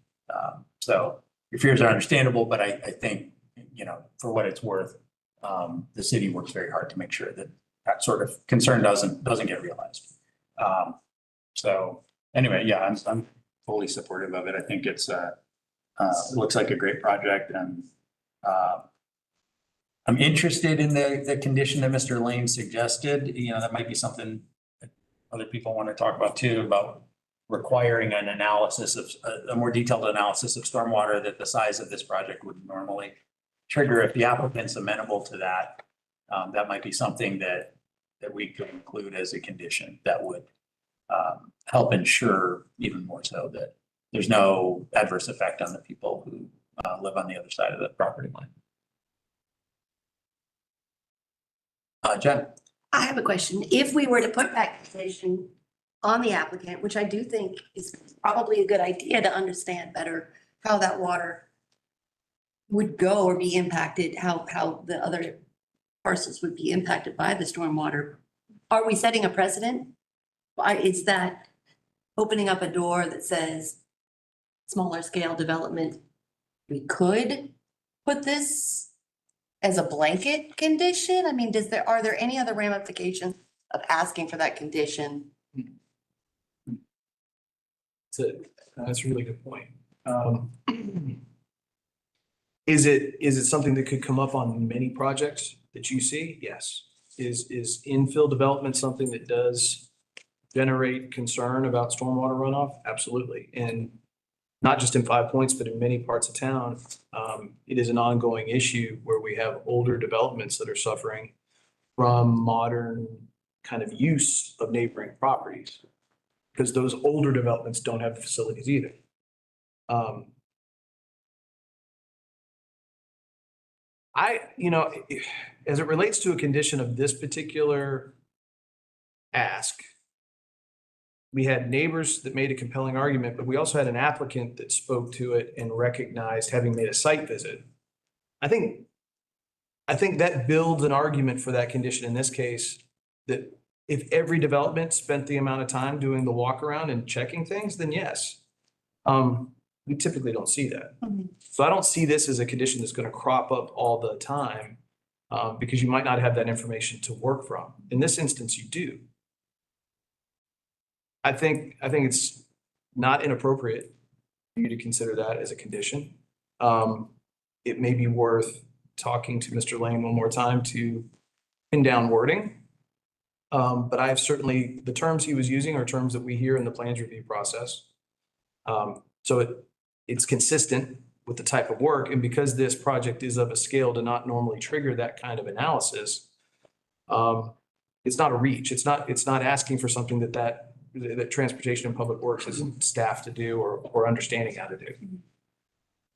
So your fears are understandable, but I think, you know, for what it's worth, the city works very hard to make sure that that sort of concern doesn't get realized. So anyway, yeah, I'm fully supportive of it. I think it looks like a great project, and I'm interested in the condition that Mr. Lane suggested. You know, that might be something that other people want to talk about too, about requiring an analysis of a more detailed analysis of stormwater that the size of this project would normally trigger. If the applicant's amenable to that, that might be something that we could include as a condition that would help ensure even more so that there's no adverse effect on the people who live on the other side of the property line. Jen? I have a question. If we were to put that condition on the applicant, which I do think is probably a good idea to understand better how that water would go or be impacted, how the other parcels would be impacted by the stormwater. Are we setting a precedent? Is that opening up a door that says smaller scale development? We could put this as a blanket condition? I mean, are there any other ramifications of asking for that condition? That's a really good point. Is it something that could come up on many projects that you see? Yes. Is infill development something that does generate concern about stormwater runoff? Absolutely. And not just in 5 Points, but in many parts of town, it is an ongoing issue where we have older developments that are suffering from modern kind of use of neighboring properties, because those older developments don't have the facilities either. As it relates to a condition of this particular ask, we had neighbors that made a compelling argument, but we also had an applicant that spoke to it and recognized, having made a site visit. I think that builds an argument for that condition in this case, that if every development spent the amount of time doing the walk around and checking things, then yes. We typically don't see that. So I don't see this as a condition that's going to crop up all the time, because you might not have that information to work from. In this instance, you do. I think it's not inappropriate for you to consider that as a condition. It may be worth talking to Mr. Lane one more time to pin down wording. But I have certainly, the terms he was using are terms that we hear in the plans review process. So it's consistent with the type of work. And because this project is of a scale to not normally trigger that kind of analysis, it's not a reach. It's not asking for something that Transportation and Public Works isn't staffed to do or understanding how to do.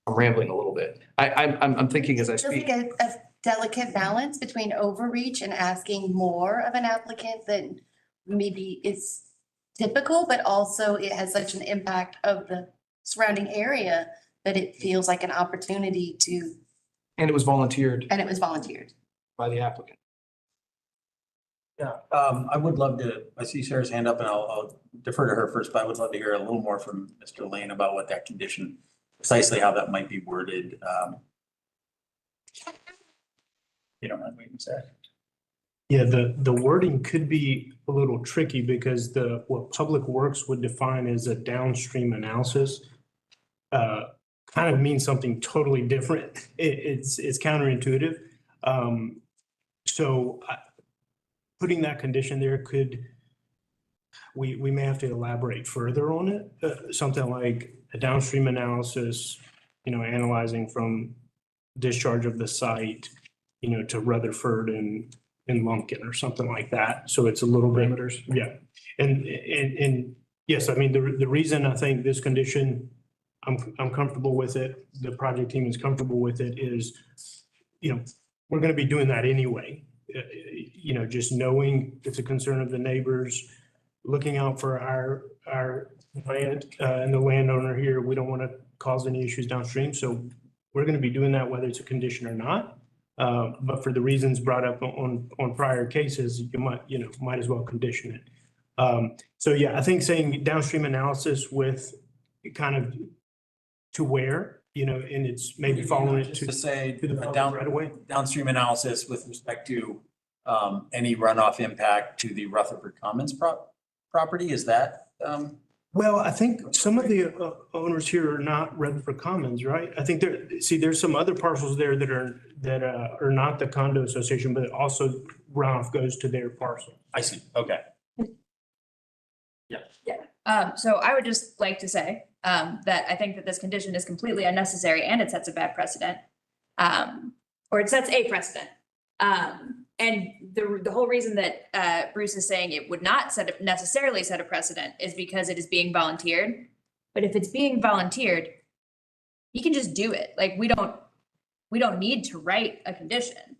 I'm rambling a little bit. I'm thinking as I speak. Feels like a delicate balance between overreach and asking more of an applicant than maybe is typical, but also it has such an impact of the surrounding area that it feels like an opportunity to. And it was volunteered. And it was volunteered. By the applicant. Yeah, I would love to, I see Sarah's hand up and I'll defer to her first, but I would love to hear a little more from Mr. Lane about what that condition, precisely how that might be worded. You don't mind waiting a sec. Yeah, the wording could be a little tricky because what Public Works would define as a downstream analysis kind of means something totally different. It's counterintuitive. So putting that condition there could, we may have to elaborate further on it. Something like a downstream analysis, analyzing from discharge of the site, to Rutherford and Lumpkin or something like that. So it's a little bit. Parameters. Yeah. And yes, I mean, the reason I think this condition, I'm comfortable with it, the project team is comfortable with it is, we're going to be doing that anyway. Just knowing it's a concern of the neighbors, looking out for our land and the landowner here. We don't want to cause any issues downstream. So we're going to be doing that whether it's a condition or not. But for the reasons brought up on prior cases, you might as well condition it. So yeah, I think saying downstream analysis with kind of to where, and it's maybe following it To say to the right away. downstream analysis with respect to any runoff impact to the Rutherford Commons property, is that? Well, I think some of the owners here are not Rutherford Commons, right? I think there's some other parcels there that are not the condo association, but also runoff goes to their parcel. I see. Okay. So I would just like to say that I think that this condition is completely unnecessary and it sets a bad precedent. Or it sets a precedent. And the whole reason that Bruce is saying it would not necessarily set a precedent is because it is being volunteered. But if it's being volunteered, you can just do it. Like we don't need to write a condition.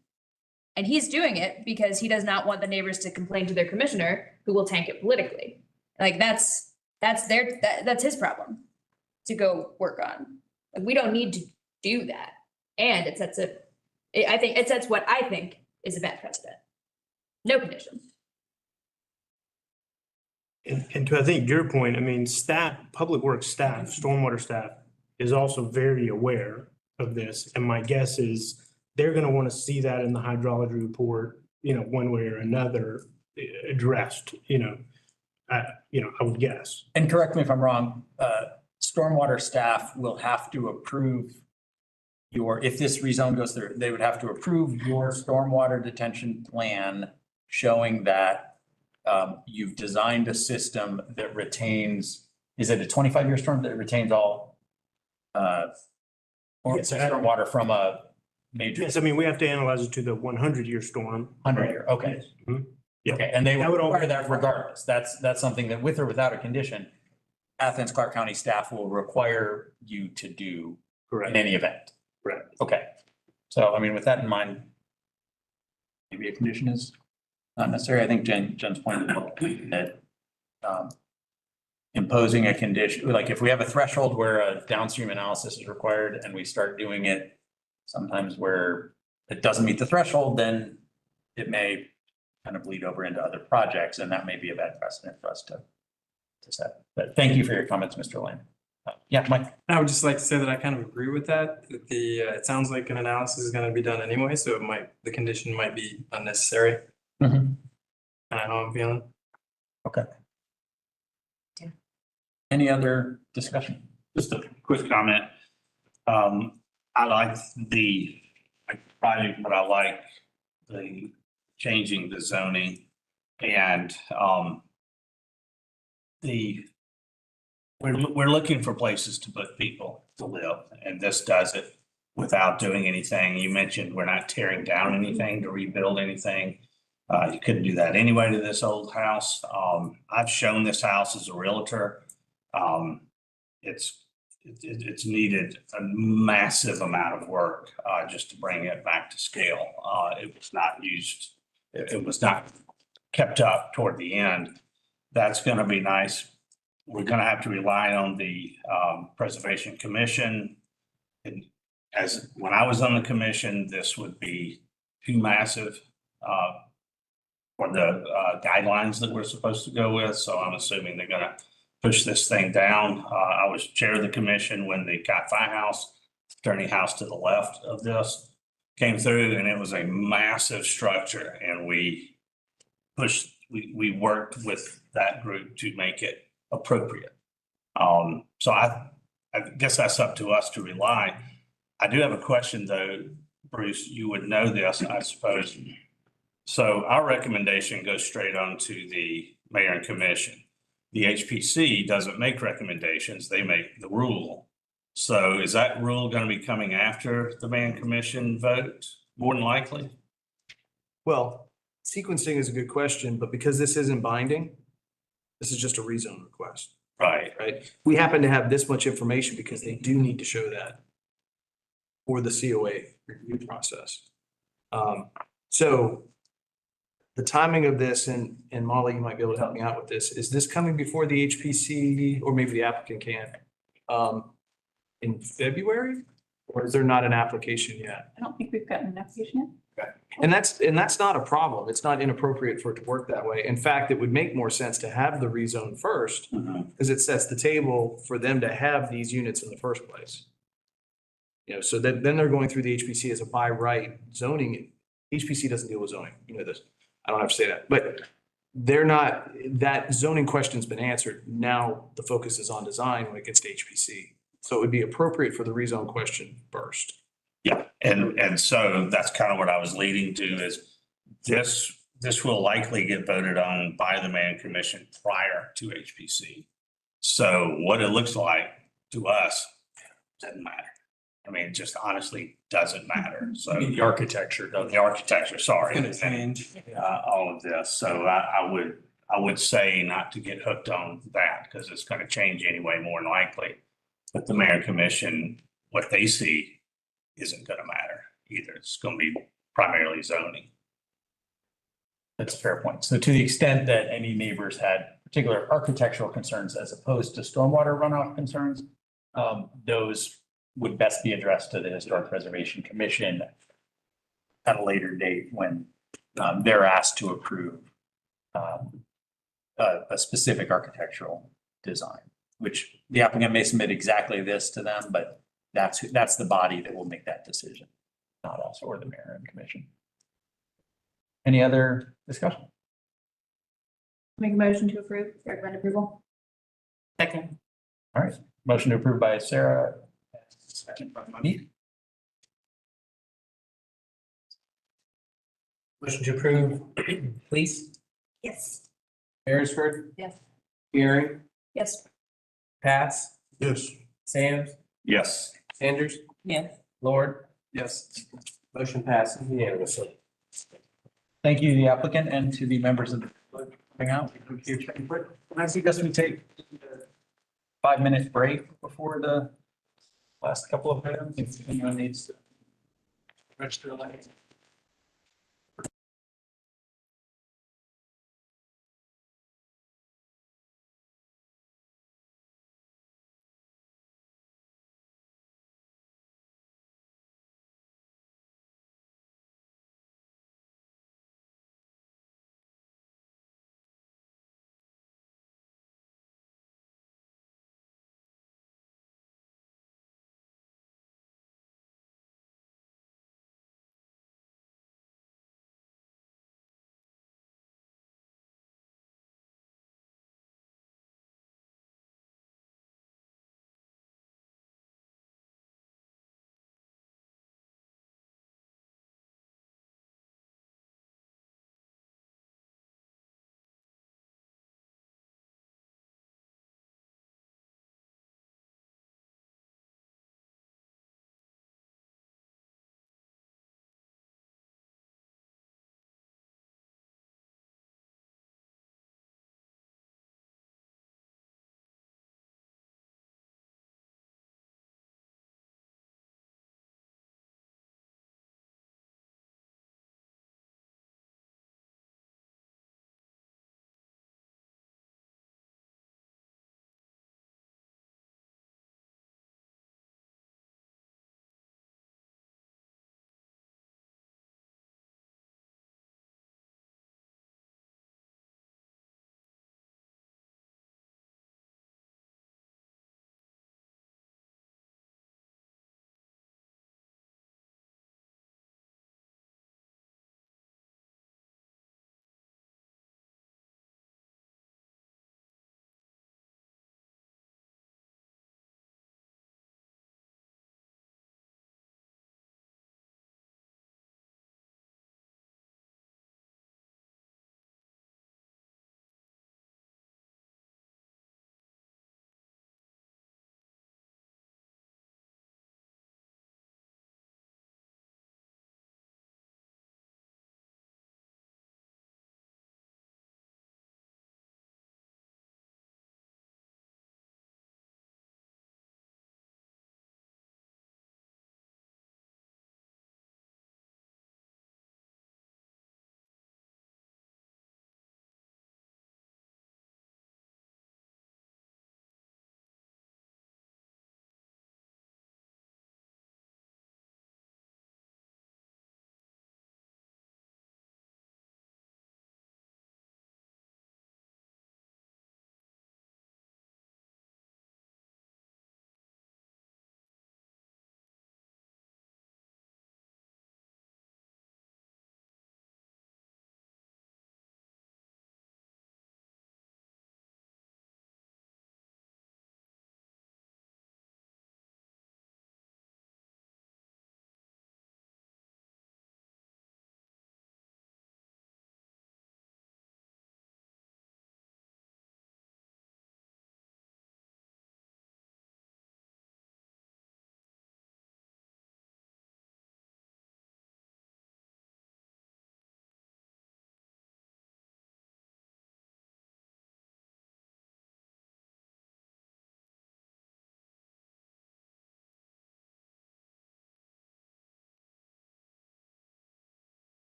And he's doing it because he does not want the neighbors to complain to their commissioner who will tank it politically. Like that's his problem to go work on. Like, we don't need to do that. And it sets what I think is a bad precedent. No condition. And to, I think your point, I mean, public works staff, stormwater staff is also very aware of this. And my guess is they're going to want to see that in the hydrology report, one way or another addressed, I would guess. And correct me if I'm wrong, stormwater staff will have to approve if this rezone goes through, they would have to approve your stormwater detention plan showing that you've designed a system that retains, is it a 25-year storm that retains all stormwater from a major? Yes, I mean, we have to analyze it to the 100-year storm. 100-year, okay. Mhm. Yeah. Okay, and they would require that regardless. That's something that with or without a condition, Athens-Clarke County staff will require you to do in any event. Correct. Okay. So, I mean, with that in mind, maybe a condition is not necessary. I think Jen's point that imposing a condition, like if we have a threshold where a downstream analysis is required and we start doing it sometimes where it doesn't meet the threshold, then it may kind of bleed over into other projects, and that may be a bad precedent for us to set. But thank you for your comments, Mr. Lane. Yeah, Mike. I would just like to say that I kind of agree with that. It sounds like an analysis is going to be done anyway, so the condition might be unnecessary. Mm-hmm. I know how I'm feeling. Okay. Yeah. Any other discussion? Just a quick comment. I like the project, but I like the changing the zoning and we're looking for places to put people to live, and this does it without doing anything. You mentioned we're not tearing down anything to rebuild anything. You couldn't do that anyway to this old house. I've shown this house as a realtor. It's needed a massive amount of work just to bring it back to scale. It was not used. It was not kept up toward the end. That's going to be nice. We're going to have to rely on the Preservation Commission. And as when I was on the commission, this would be too massive for the guidelines that we're supposed to go with. So I'm assuming they're going to push this thing down. I was chair of the commission when the Cat-Fi house, Attorney House to the left of this, came through, and it was a massive structure, and we worked with that group to make it appropriate. So I guess that's up to us to rely. I do have a question though, Bruce, you would know this, I suppose. So our recommendation goes straight on to the mayor and commission. The HPC doesn't make recommendations, they make the rule. So is that rule going to be coming after the mayor and commission vote, more than likely? Well, sequencing is a good question, but because this isn't binding, this is just a rezone request, Right. right? We happen to have this much information because they do need to show that for the COA review process. So the timing of this, and Molly, you might be able to help me out with this, is this coming before the HPC, or maybe the applicant can, in February? Or is there not an application yet? I don't think we've gotten an application yet. And that's not a problem. It's not inappropriate for it to work that way. In fact, it would make more sense to have the rezone first, because it sets the table for them to have these units in the first place. You know, so then they're going through the HPC as a by right zoning. HPC doesn't deal with zoning, you know this. I don't have to say that, but they're not, that zoning question's been answered. Now the focus is on design when it gets to HPC. So it would be appropriate for the rezone question first. Yeah, and so that's kind of what I was leading to is this will likely get voted on by the mayor and commission prior to HPC. So what it looks like to us doesn't matter. I mean, it just honestly doesn't matter. So The architecture doesn't. the architecture, sorry. Gonna change. All of this. So I would say not to get hooked on that because it's going to change anyway, more than likely. But the mayor and commission, what they see isn't going to matter either. It's going to be primarily zoning. That's a fair point. So to the extent that any neighbors had particular architectural concerns as opposed to stormwater runoff concerns, those would best be addressed to the Historic Preservation Commission at a later date when they're asked to approve a specific architectural design, which the applicant may submit exactly this to them, but that's the body that will make that decision, not us or the mayor and commission. Any other discussion? Make a motion to approve, recommend approval. Second. All right, motion to approve by Sarah, second by Monique. Motion to approve, please. Yes. Beresford, Yes. Gearing, Yes. Pass, Yes. Sam's, Yes. Sanders, Yes. Lord. Yes. Motion passes unanimously. Thank you to the applicant and to the members of the public coming out. We appreciate your input. And I suggest we take a 5-minute break before the last couple of items, if anyone needs to register.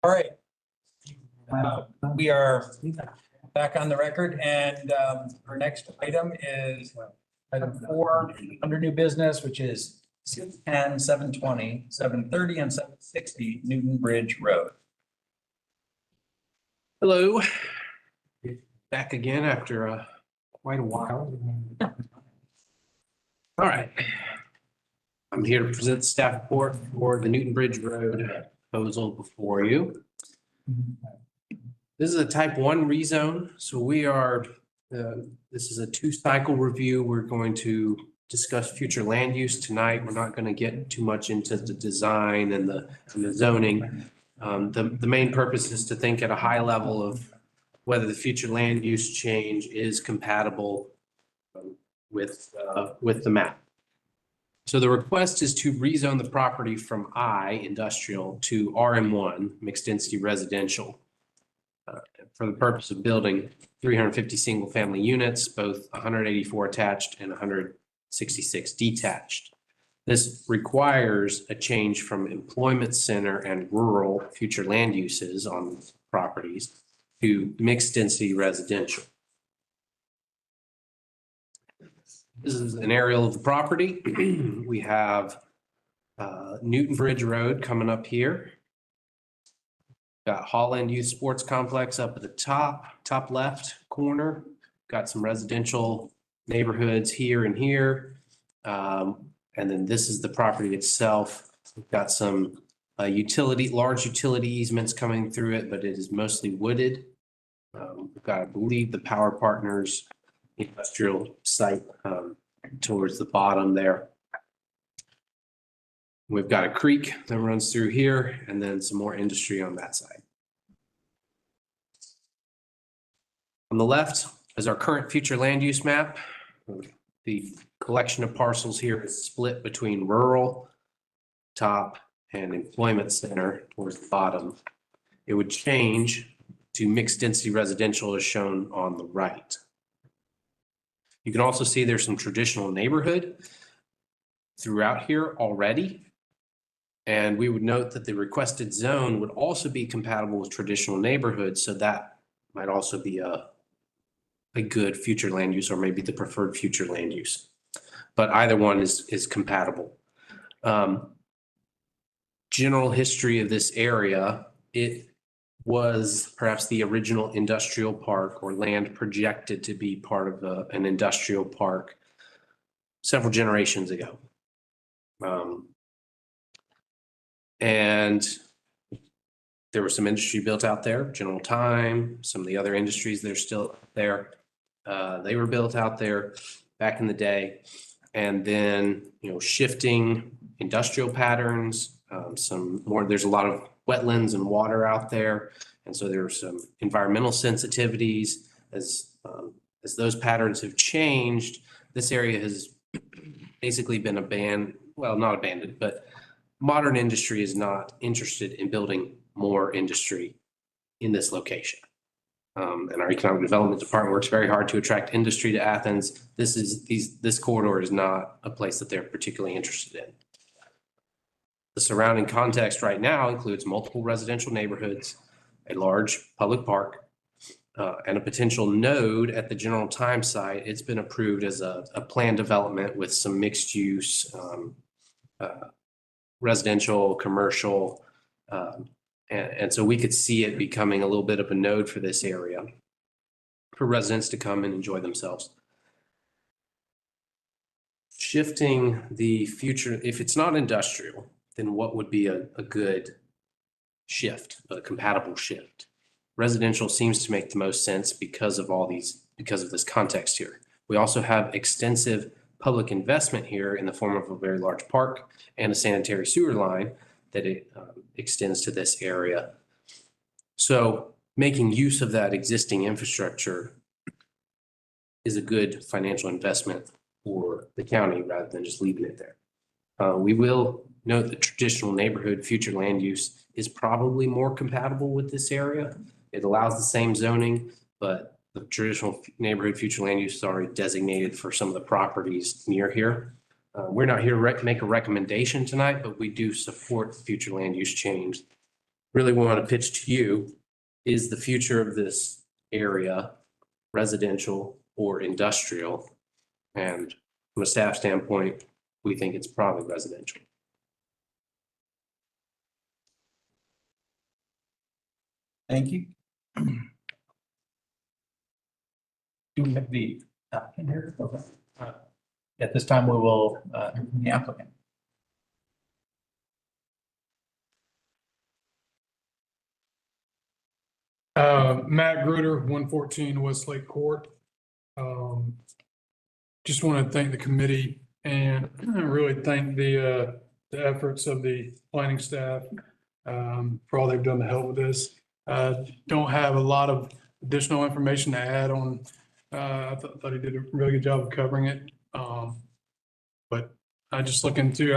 All right. We are back on the record and our next item is item 4 under new business, which is 610, 720, 730, and 760 Newton Bridge Road. Hello. Back again after quite a while. All right. I'm here to present the staff report for the Newton Bridge Road proposal before you. This is a type 1 rezone, so we are, this is a 2-cycle review. We're going to discuss future land use tonight. We're not going to get too much into the design and the zoning. The main purpose is to think at a high level of whether the future land use change is compatible with the map. So the request is to rezone the property from I, industrial, to RM1, mixed density residential, for the purpose of building 350 single-family units, both 184 attached and 166 detached. This requires a change from employment center and rural future land uses on properties to mixed density residential. This is an aerial of the property. We have Newton Bridge Road coming up here. Got Holland Youth Sports Complex up at the top left corner. Got some residential neighborhoods here and here. And then this is the property itself. We've got some large utility easements coming through it, but it is mostly wooded. We've got, I believe, the Power Partners industrial site towards the bottom there. We've got a creek that runs through here and then some more industry on that side. On the left is our current future land use map. The collection of parcels here is split between rural, top, and employment center towards the bottom. It would change to mixed density residential as shown on the right. You can also see there's some traditional neighborhood throughout here already. And we would note that the requested zone would also be compatible with traditional neighborhoods. So that might also be a good future land use, or maybe the preferred future land use. But either one is compatible. General history of this area, it was perhaps the original industrial park or land projected to be part of an industrial park several generations ago. And there was some industry built out there, General Time, some of the other industries that are still there. They were built out there back in the day. And then, shifting industrial patterns, there's a lot of wetlands and water out there. And so there are some environmental sensitivities as those patterns have changed. This area has basically been abandoned, well, not abandoned, but modern industry is not interested in building more industry in this location. And our economic development department works very hard to attract industry to Athens. This corridor is not a place that they're particularly interested in. The surrounding context right now includes multiple residential neighborhoods, a large public park, and a potential node at the General Time site. It's been approved as a planned development with some mixed use, residential, commercial, and so we could see it becoming a little bit of a node for this area for residents to come and enjoy themselves. Shifting the future, if it's not industrial, then what would be a good shift, a compatible shift? Residential seems to make the most sense because of this context here. We also have extensive public investment here in the form of a very large park and a sanitary sewer line that extends to this area. So making use of that existing infrastructure is a good financial investment for the county rather than just leaving it there. We will note that traditional neighborhood future land use is probably more compatible with this area. It allows the same zoning, but the traditional neighborhood future land use is already designated for some of the properties near here. We're not here to make a recommendation tonight, but we do support future land use change really want to pitch to you, is the future of this area residential or industrial? And from a staff standpoint, we think it's probably residential. Thank you. Do we have the applicant here? Okay. At this time, we will, the applicant. Matt Gruder, 114 Westlake Court. Just want to thank the committee and really thank the efforts of the planning staff for all they've done to help with this. Don't have a lot of additional information to add on. I thought he did a really good job of covering it. But I just look into,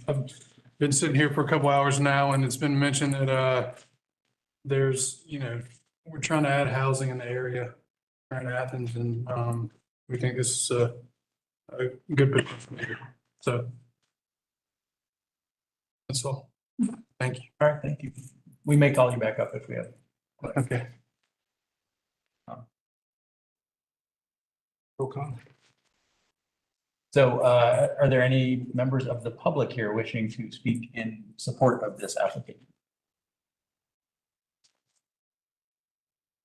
I've been sitting here for a couple hours now, and it's been mentioned that there's, we're trying to add housing in the area around Athens, and we think this is a good potential here. So that's all. Thank you. All right, thank you. We may call you back up if we have. Okay. Roll call. So are there any members of the public here wishing to speak in support of this application?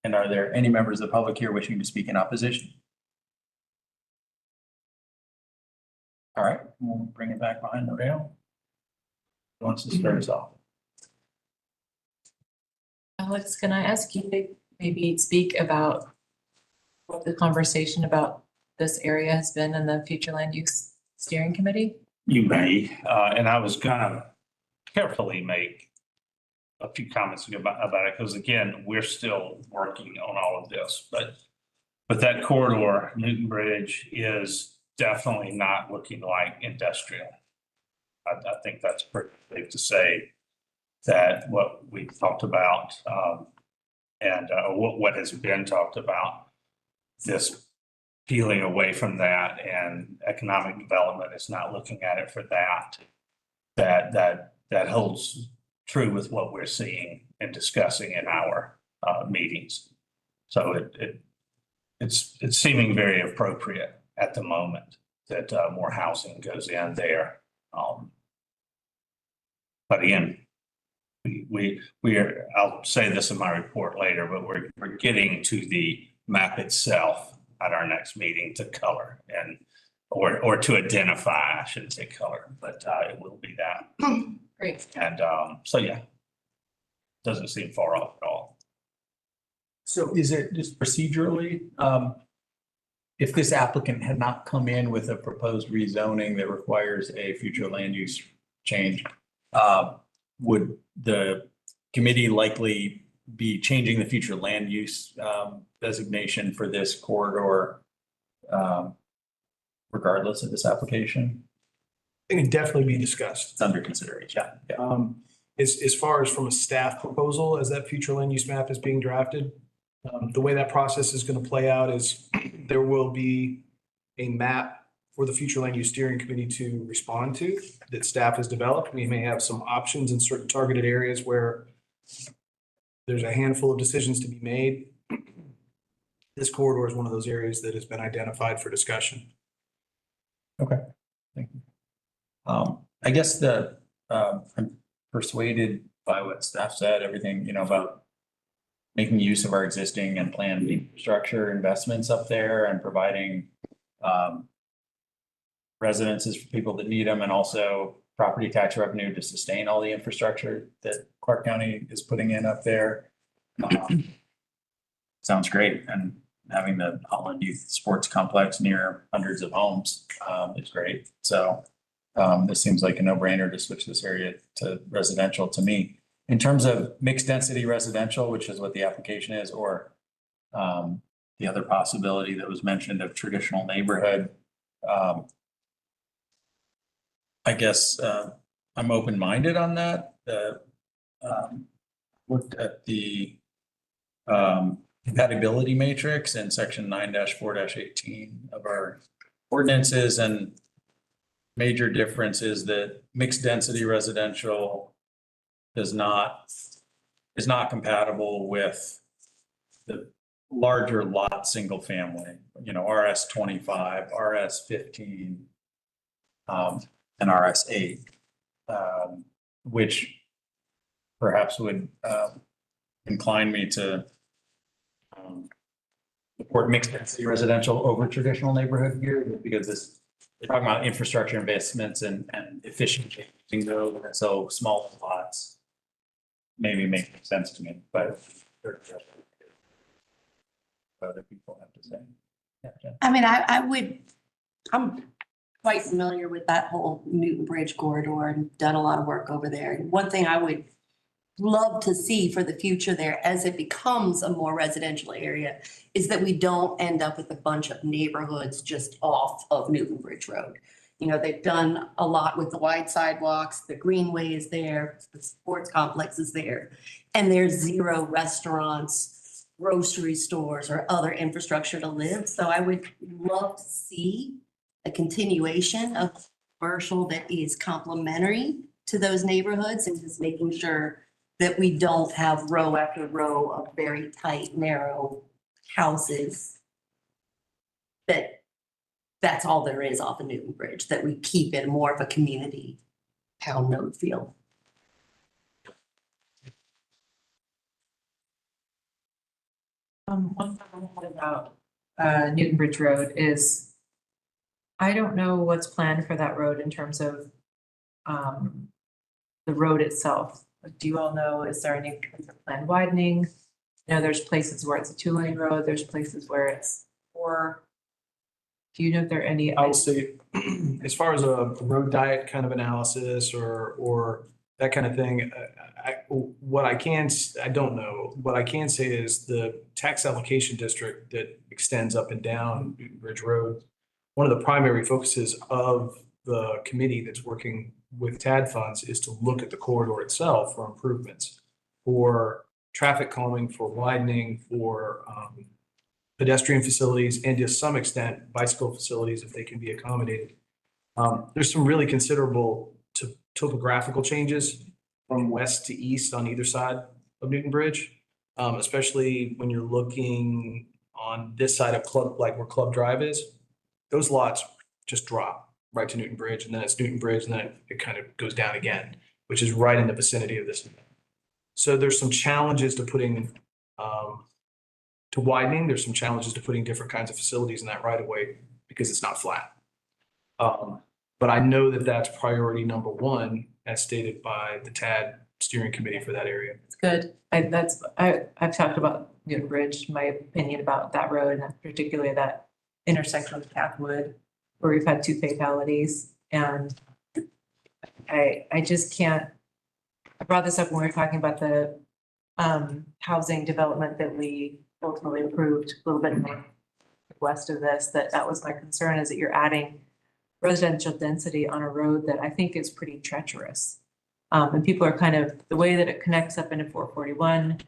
And are there any members of the public here wishing to speak in opposition? All right, we'll bring it back behind the rail. Who wants to start us off? Alex, can I ask you to maybe speak about what the conversation about this area has been in the future land use steering committee? You may, and I was gonna carefully make a few comments about it, because again, we're still working on all of this, but that corridor, Newton Bridge, is definitely not looking like industrial. I think that's pretty safe to say that what we talked about, and what has been talked about, this peeling away from that, and economic development is not looking at it for that holds true with what we're seeing and discussing in our meetings. So it's seeming very appropriate at the moment that more housing goes in there. But again, we are, I'll say this in my report later, but we're getting to the map itself at our next meeting to color and or to identify, I shouldn't say color, but it will be that. Great. And so yeah, doesn't seem far off at all. So is it just procedurally, if this applicant had not come in with a proposed rezoning that requires a future land use change, would the committee likely be changing the future land use designation for this corridor regardless of this application? It can definitely be discussed. It's under consideration. Yeah. As far as from a staff proposal, as that future land use map is being drafted, the way that process is going to play out is there will be a map for the future land use steering committee to respond to that staff has developed. We may have some options in certain targeted areas where there's a handful of decisions to be made. This corridor is one of those areas that has been identified for discussion. Okay, thank you. I guess I'm persuaded by what staff said, everything, about making use of our existing and planned infrastructure investments up there and providing residences for people that need them, and also property tax revenue to sustain all the infrastructure that Clarke County is putting in up there. Sounds great. And having the Holland Youth Sports Complex near hundreds of homes is great. So this seems like a no-brainer to switch this area to residential to me. In terms of mixed density residential, which is what the application is, or the other possibility that was mentioned of traditional neighborhood, I guess I'm open-minded on that. Looked at the compatibility matrix in section 9-4-18 of our ordinances, and major difference is that mixed density residential does not is not compatible with the larger lot, single family, RS 25, RS 15, and RS 8, which perhaps would incline me to support mixed density residential over traditional neighborhood here, because we're talking about infrastructure investments and efficiency using those, and so small lots maybe make sense to me, but other people have to say. Yeah, Jen. I mean, I'm quite familiar with that whole Newton Bridge corridor and done a lot of work over there. And one thing I would love to see for the future there as it becomes a more residential area is that we don't end up with a bunch of neighborhoods just off of Newton Bridge Road. They've done a lot with the wide sidewalks, the greenway is there, the sports complex is there, and there's zero restaurants, grocery stores, or other infrastructure to live. So I would love to see a continuation of commercial that is complementary to those neighborhoods and just making sure that we don't have row after row of very tight, narrow houses. That's all there is off of Newton Bridge, that we keep it more of a community town node feel. One thing I had about Newton Bridge Road is I don't know what's planned for that road in terms of the road itself. Do you all know, is there any planned widening? There's places where it's a 2-lane road, there's places where it's 4. Do you know if there are any? I would say, as far as a road diet kind of analysis or that kind of thing, I don't know. What I can say is the tax allocation district that extends up and down Newton Bridge Road, one of the primary focuses of the committee that's working with TAD funds is to look at the corridor itself for improvements, for traffic calming, for widening, for pedestrian facilities, and to some extent bicycle facilities if they can be accommodated. There's some really considerable topographical changes from west to east on either side of Newton Bridge, especially when you're looking on this side of Club, like where Club Drive is. Those lots just drop right to Newton Bridge, and then it's Newton Bridge, and then it kind of goes down again, which is right in the vicinity of this. So there's some challenges to putting to widening. There's some challenges to putting different kinds of facilities in that right of way because it's not flat. But I know that that's priority number 1 as stated by the TAD steering committee for that area. It's good. I've talked about Newton Bridge, my opinion about that road, and particularly that intersection with Pathwood, where we've had 2 fatalities. And I just can't, I brought this up when we were talking about the housing development that we ultimately approved a little bit more west of this, that was my concern, is that you're adding residential density on a road that I think is pretty treacherous. And people are kind of, the way that it connects up into 441,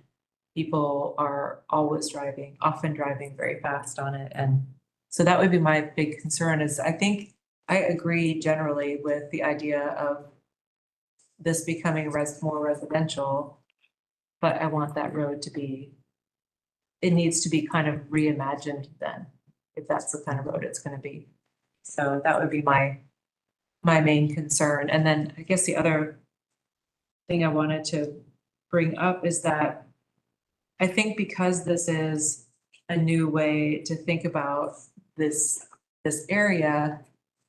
people are often driving very fast on it. And so that would be my big concern, is I think I agree generally with the idea of this becoming more residential, but I want that road to be, it needs to be kind of reimagined then, if that's the kind of road it's going to be. So that would be my main concern. And then I guess the other thing I wanted to bring up is that I think because this is a new way to think about this area,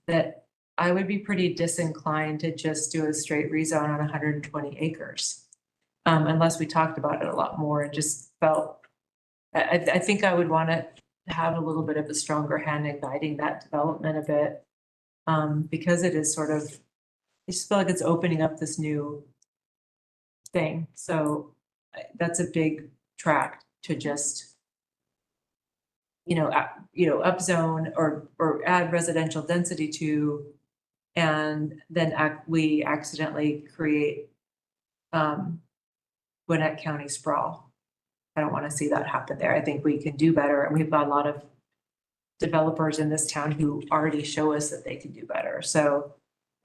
that I would be pretty disinclined to just do a straight rezone on 120 acres. Unless we talked about it a lot more and just felt, I think I would want to have a little bit of a stronger hand in guiding that development a bit. Because it is sort of, I just feel like it's opening up this new thing. So that's a big tract to just, upzone or add residential density to, and then we accidentally create Gwinnett County sprawl. I don't want to see that happen there. I think we can do better, and we've got a lot of developers in this town who already show us that they can do better. So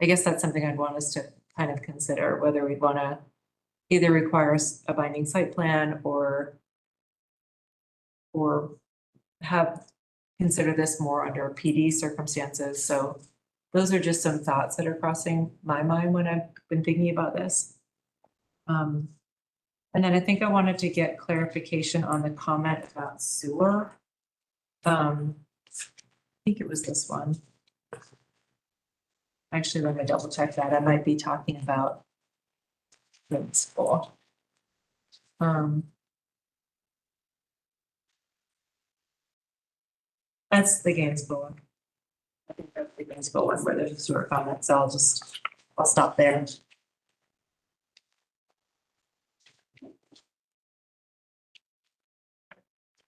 I guess that's something I'd want us to kind of consider, whether we'd want to either requires a binding site plan or have consider this more under PD circumstances. So those are just some thoughts that are crossing my mind when I've been thinking about this. And then I think I wanted to get clarification on the comment about sewer. I think it was this one. Actually, let me double check that. I might be talking about principal. That's the Gainesville one. I think that's the Gainesville one where there's a sewer comment, so I'll stop there.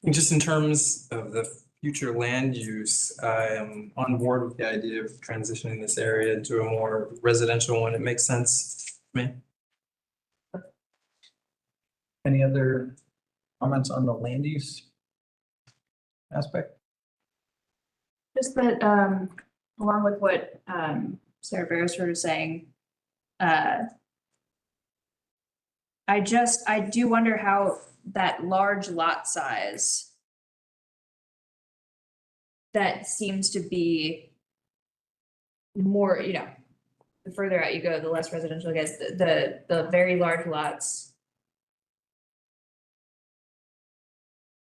And just in terms of the future land use, I am on board with the idea of transitioning this area into a more residential one. It makes sense to me. Any other comments on the land use aspect? Just that, along with what, Sarah Beresford was saying, I do wonder how that large lot size that seems to be more, the further out you go, the less residential it gets, the very large lots.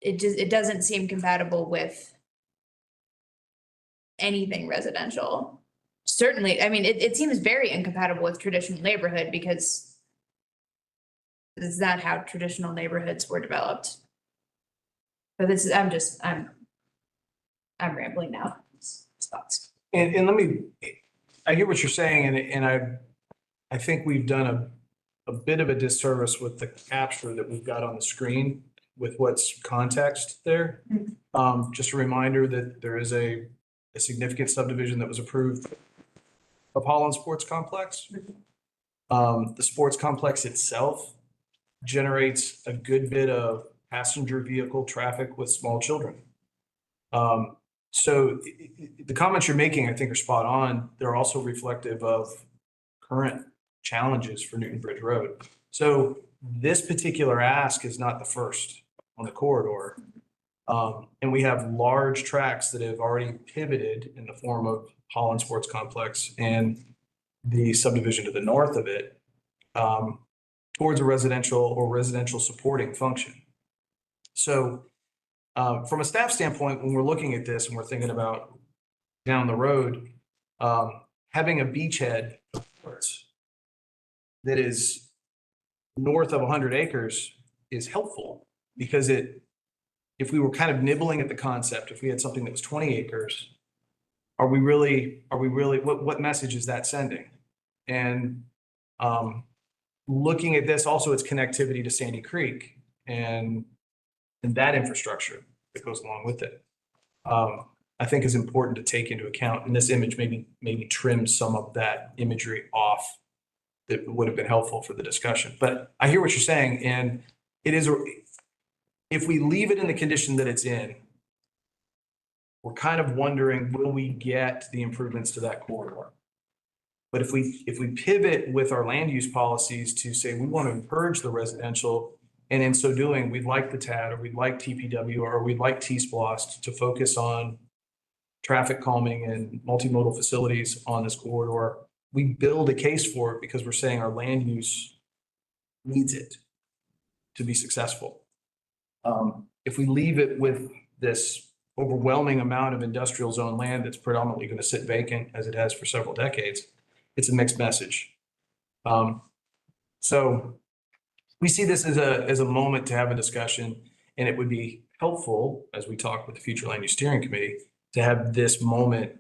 It doesn't seem compatible with anything residential. Certainly, I mean, it seems very incompatible with traditional neighborhood because is that how traditional neighborhoods were developed? But this is, I'm rambling now. Thoughts. And let me, I hear what you're saying, and I think we've done a bit of a disservice with the capture that we've got on the screen with what's context there. Just a reminder that there is a significant subdivision that was approved of Holland Sports Complex. The sports complex itself generates a good bit of passenger vehicle traffic with small children. So the comments you're making, I think, are spot on. They're also reflective of current challenges for Newton Bridge Road. So this particular ask is not the first on the corridor. And we have large tracts that have already pivoted in the form of Holland Sports Complex and the subdivision to the north of it towards a residential or residential supporting function. So from a staff standpoint, when we're looking at this and we're thinking about down the road, having a beachhead that is north of 100 acres is helpful because if we were kind of nibbling at the concept, if we had something that was 20 acres, are we really, what message is that sending? And looking at this, also its connectivity to Sandy Creek and that infrastructure that goes along with it, I think is important to take into account. And this image maybe trims some of that imagery off that would have been helpful for the discussion. But I hear what you're saying, and it is, if we leave it in the condition that it's in, we're kind of wondering, will we get the improvements to that corridor? But if we pivot with our land use policies to say we want to encourage the residential, and in so doing, we'd like the TAD, or we'd like TPW, or we'd like T-Splost to focus on traffic calming and multimodal facilities on this corridor, we build a case for it because we're saying our land use needs it to be successful. If we leave it with this overwhelming amount of industrial zone land that's predominantly going to sit vacant as it has for several decades, it's a mixed message. So we see this as a moment to have a discussion, and it would be helpful as we talk with the future land use steering committee to have this moment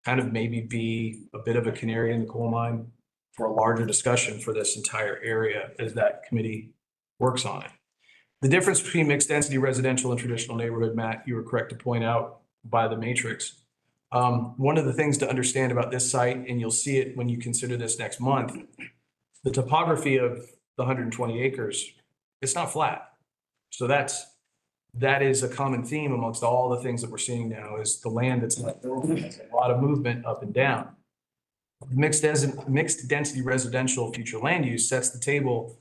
kind of maybe be a bit of a canary in the coal mine for a larger discussion for this entire area as that committee works on it. The difference between mixed density residential and traditional neighborhood, Matt, you were correct to point out by the matrix. One of the things to understand about this site, and you'll see it when you consider this next month, the topography of the 120 acres, it's not flat. So that is a common theme amongst all the things that we're seeing now is the land that's not buildable has a lot of movement up and down. Mixed density residential future land use sets the table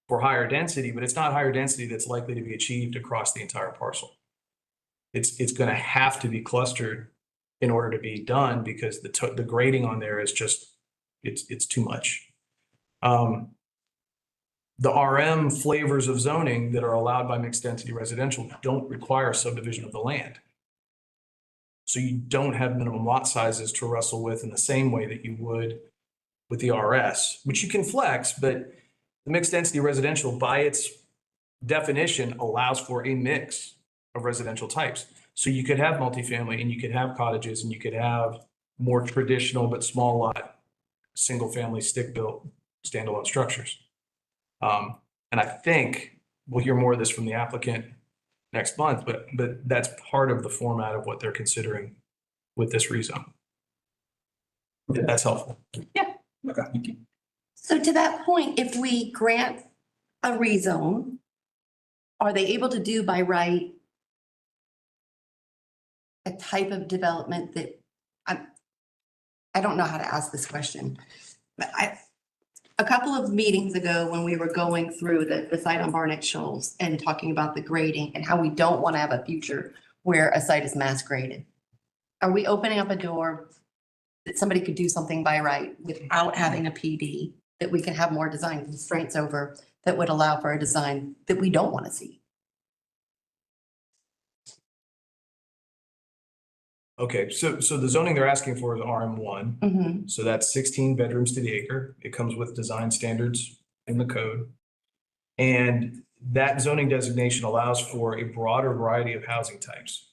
for higher density, but it's not higher density that's likely to be achieved across the entire parcel. It's going to have to be clustered in order to be done because the grading on there is just, it's too much. The RM flavors of zoning that are allowed by mixed density residential don't require subdivision of the land. So you don't have minimum lot sizes to wrestle with in the same way that you would with the RS, which you can flex, but the mixed density residential by its definition allows for a mix of residential types. So you could have multifamily and you could have cottages and you could have more traditional but small lot, single family stick built standalone structures. And I think we'll hear more of this from the applicant next month, but that's part of the format of what they're considering with this rezone. If that's helpful. Yeah. Okay, thank you. So to that point, if we grant a rezone, are they able to do by right a type of development that I don't know how to ask this question, but a couple of meetings ago when we were going through the site on Barnett Shoals and talking about the grading and how we don't want to have a future where a site is mass graded. Are we opening up a door that somebody could do something by right without having a PD, that we can have more design constraints over that would allow for a design that we don't want to see? Okay, so the zoning they're asking for is RM1. Mm-hmm. So that's 16 bedrooms to the acre. It comes with design standards in the code. And that zoning designation allows for a broader variety of housing types.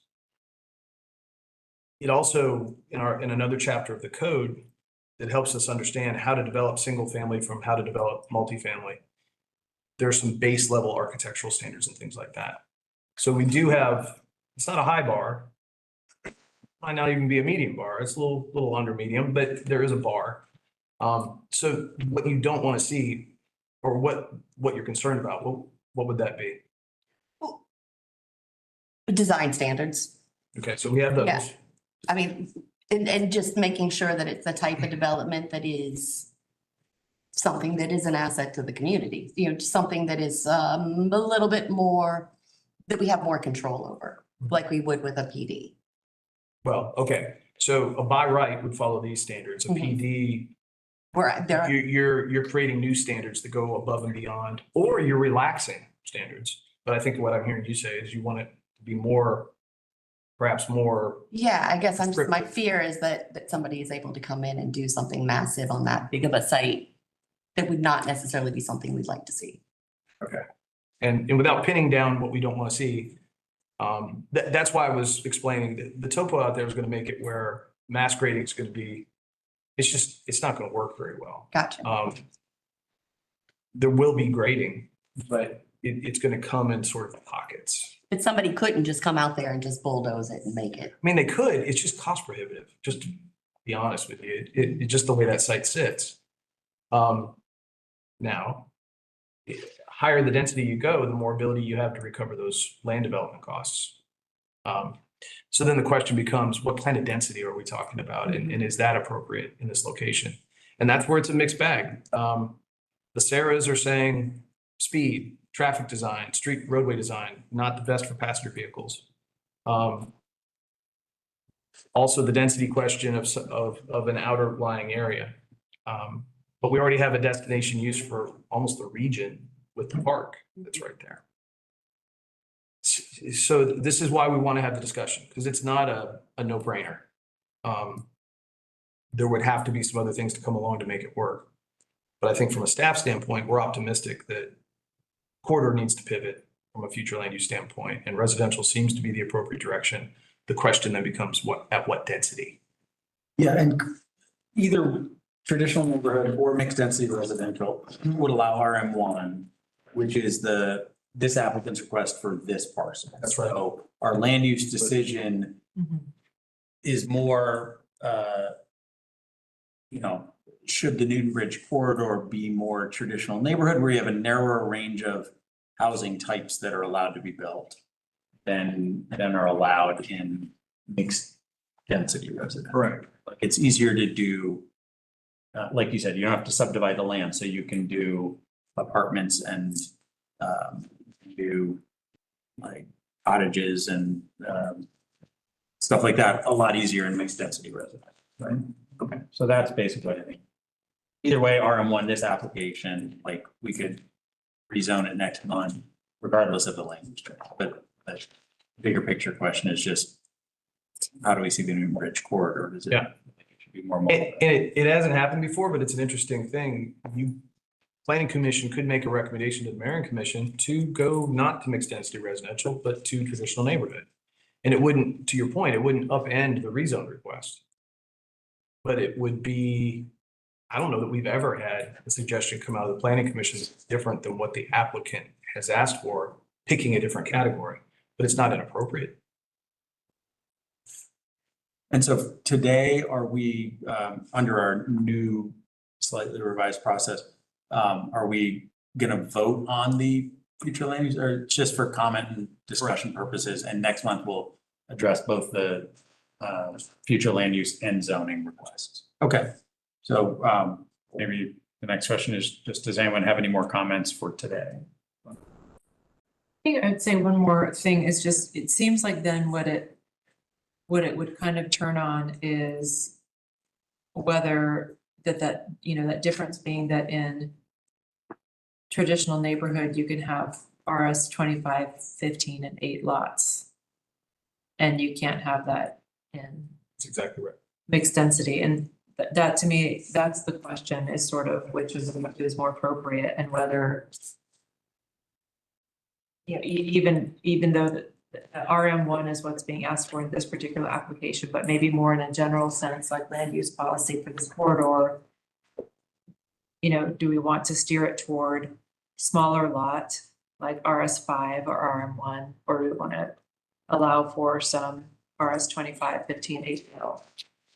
It also, in another chapter of the code that helps us understand how to develop single family from how to develop multifamily, there's some base level architectural standards and things like that. So we do have, it's not a high bar, might not even be a medium bar. It's a little under medium, but there is a bar. So what you don't want to see, or what you're concerned about, what would that be? Design standards. Okay, so we have those. Yeah. I mean, and just making sure that it's the type of development that is something that is an asset to the community, you know, something that is a little bit more, that we have more control over, like we would with a PD. Well, okay, so a by right would follow these standards. A PD, where there you're creating new standards that go above and beyond, or you're relaxing standards. But I think what I'm hearing you say is you want it to be more, perhaps more. Yeah, I guess my fear is that somebody is able to come in and do something massive on that big of a site that would not necessarily be something we'd like to see. Okay. And without pinning down what we don't want to see, that's why I was explaining that the topo out there is going to make it where mass grading is going to be, it's not going to work very well. Gotcha. There will be grading, but it's going to come in sort of pockets. But somebody couldn't just come out there and just bulldoze it and make it. I mean, they could, it's just cost prohibitive, just to be honest with you. It just the way that site sits. Now, higher the density you go, the more ability you have to recover those land development costs. So then the question becomes, what kind of density are we talking about? And is that appropriate in this location? And that's where it's a mixed bag. The Sarahs are saying speed, traffic design, street roadway design, not the best for passenger vehicles. Also the density question of an outer lying area. But we already have a destination use for almost the region with the park that's right there. So this is why we want to have the discussion, because it's not a no-brainer. There would have to be some other things to come along to make it work. But I think from a staff standpoint, we're optimistic that corridor needs to pivot from a future land use standpoint, and residential seems to be the appropriate direction. The question then becomes at what density? Yeah, and either traditional neighborhood or mixed density residential would allow RM1, which is this applicant's request for this parcel. That's right. So our land use decision is more, should the Newton Bridge corridor be more traditional neighborhood where you have a narrower range of housing types that are allowed to be built than are allowed in mixed density residential. Right. Like it's easier to do, like you said, you don't have to subdivide the land, so you can do apartments and new like cottages and stuff like that a lot easier in mixed density residential, right? Okay, so that's basically what I think. Either way, RM1, this application, like we could rezone it next month, regardless of the language. But the bigger picture question is just, how do we see the new bridge corridor? Does it, it should be more mobile? And it hasn't happened before, but it's an interesting thing. Planning Commission could make a recommendation to the Mayor and Commission to go not to mixed density residential, but to traditional neighborhood. And it wouldn't, to your point, it wouldn't upend the rezone request. But it would be, I don't know that we've ever had a suggestion come out of the Planning Commission that's different than what the applicant has asked for, picking a different category, but it's not inappropriate. And so today, are we, under our new slightly revised process, are we gonna vote on the future land use, or just for comment and discussion purposes? And next month we'll address both the future land use and zoning requests. Okay, so maybe the next question is just, does anyone have any more comments for today? I think I'd say one more thing is just, it seems like then what it would kind of turn on is whether that you know, that difference being that in traditional neighborhood, you can have RS 25, 15 and 8 lots. And you can't have that in That's exactly right. mixed density. And that to me, that's the question, is sort of which is more appropriate, and whether, you know, even though the RM1 is what's being asked for in this particular application, but maybe more in a general sense, like land use policy for this corridor, you know, do we want to steer it toward smaller lot like RS5 or RM1, or do we want to allow for some RS 25, 15, 8?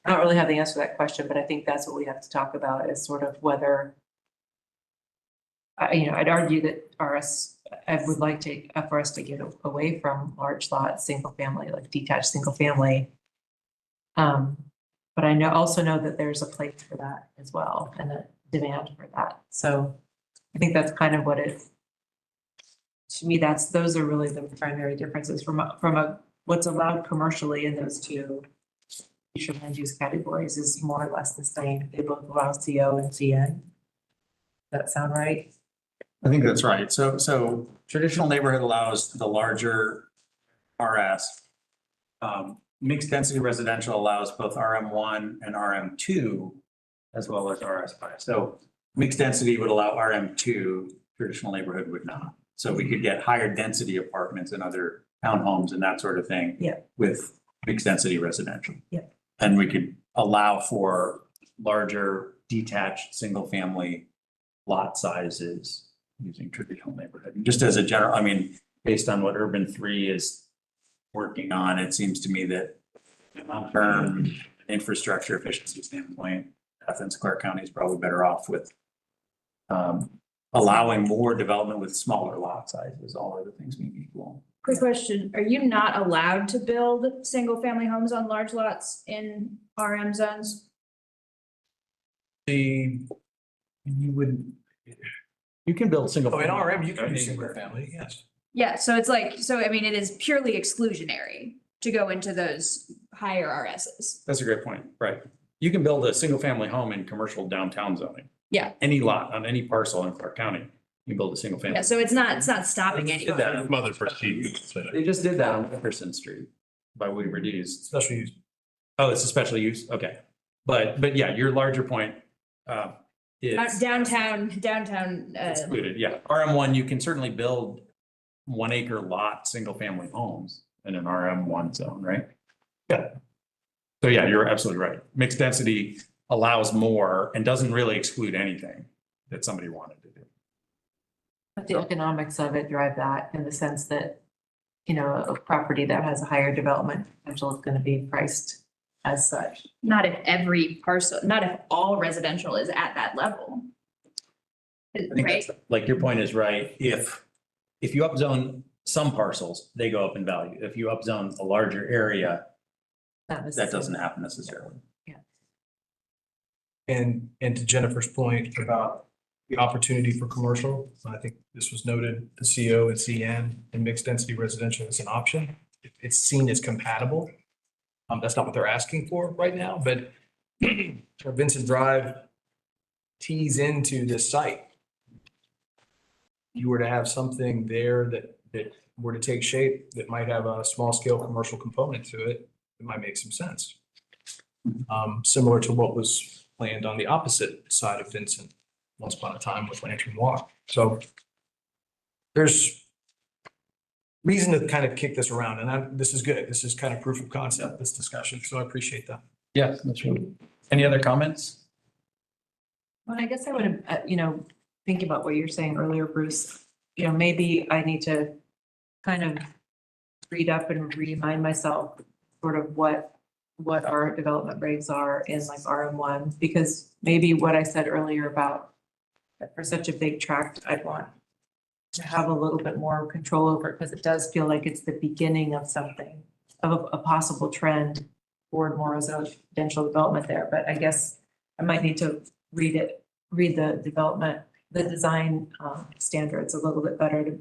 I don't really have the answer to that question, but I think that's what we have to talk about, is sort of whether, you know, I'd argue that I would like for us to get away from large lot, single family, like detached single family. But I also know that there's a place for that as well, and a demand for that. So I think that's kind of what to me, those are really the primary differences from what's allowed commercially in those two future land use categories is more or less the same. They both allow CO and CN. Does that sound right? I think that's right. So traditional neighborhood allows the larger RS. Mixed density residential allows both RM1 and RM2, as well as RS5. So mixed density would allow RM2, traditional neighborhood would not. So we could get higher density apartments and other townhomes and that sort of thing. Yeah. With mixed density residential. Yeah. And we could allow for larger detached single family lot sizes using traditional neighborhood. And just as a general, I mean, based on what Urban 3 is working on, it seems to me that long-term infrastructure efficiency standpoint, Athens-Clarke County is probably better off with allowing more development with smaller lot sizes, all other things being equal. Quick question, are you not allowed to build single family homes on large lots in RM zones? You can build single. Oh, in RM, you can do single family, yes. Yeah, so it's like, I mean, it is purely exclusionary to go into those higher RSs. That's a great point, right? You can build a single family home in commercial downtown zoning. Yeah. Any lot on any parcel in Clarke County, you can build a single family. Yeah, so it's not stopping Did anyone. that. Mother proceed. They just did that on Jefferson Street by Weaver D's. Special use. Oh, it's a special use, okay. But yeah, your larger point is Downtown. excluded, yeah. RM1, you can certainly build 1 acre lot, single family homes in an RM1 zone, right? Yeah. So yeah, you're absolutely right. Mixed density allows more and doesn't really exclude anything that somebody wanted to do. But the economics of it drive that, in the sense that, you know, a property that has a higher development potential is going to be priced as such. Not if every parcel, not if all residential is at that level. I think Right? that's, like, your point is right. If you upzone some parcels, they go up in value. If you upzone a larger area, that doesn't happen necessarily. And to Jennifer's point about the opportunity for commercial. I think this was noted, the CO and CN and mixed density residential is an option. It's seen as compatible. That's not what they're asking for right now, but Vincent Drive tees into this site. You were to have something there that were to take shape, that might have a small scale commercial component to it, it might make some sense. Similar to what was planned on the opposite side of Vincent once upon a time with Lantern Walk. So there's reason to kind of kick this around, and this is good. This is kind of proof of concept, this discussion. So I appreciate that. Yes, that's right. Any other comments? Well, I guess I would, think about what you're saying earlier, Bruce. Maybe I need to kind of read up and remind myself sort of what our development regs are in like RM1, because maybe what I said earlier about that for such a big tract, I'd want to have a little bit more control over it, because it does feel like it's the beginning of something, of a possible trend toward more residential development there. But I guess I might need to read the design standards a little bit better to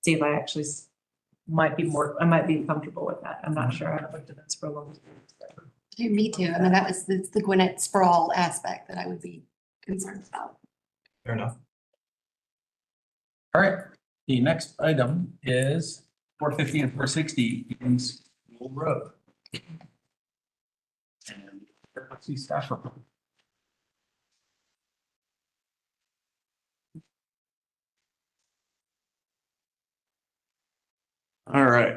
see if I actually I might be comfortable with that. I'm not sure. I haven't looked at this for a long time. Me too. I mean, that was the Gwinnett sprawl aspect that I would be concerned about. Fair enough. All right, the next item is 450 and 460 Eaton's School Road. And let's see staff report. All right.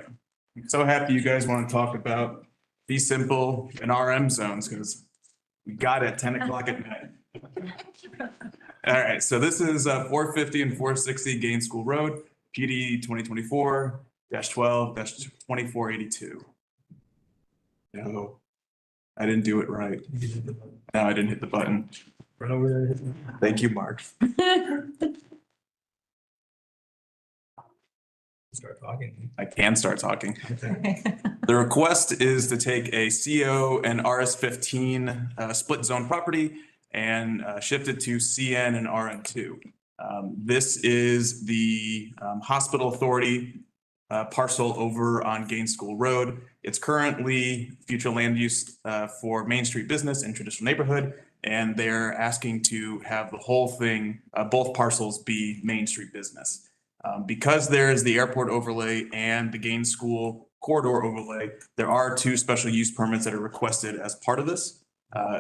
I'm so happy you guys want to talk about Be Simple and RM zones, because we got it at 10 o'clock at night. All right, so this is 450 and 460 Gaines School Road, PD 2024-12-2482. No, I didn't do it right. No, I didn't hit the button. Run over there. Thank you, Mark. Start talking. I can start talking. The request is to take a CO and RS15 split zone property and shift it to CN and RN2. This is the Hospital Authority parcel over on Gaines School Road. It's currently future land use for Main Street business and traditional neighborhood, and they're asking to have the whole thing, both parcels be Main Street business. Because there is the airport overlay and the Gaines School corridor overlay, there are two special use permits that are requested as part of this.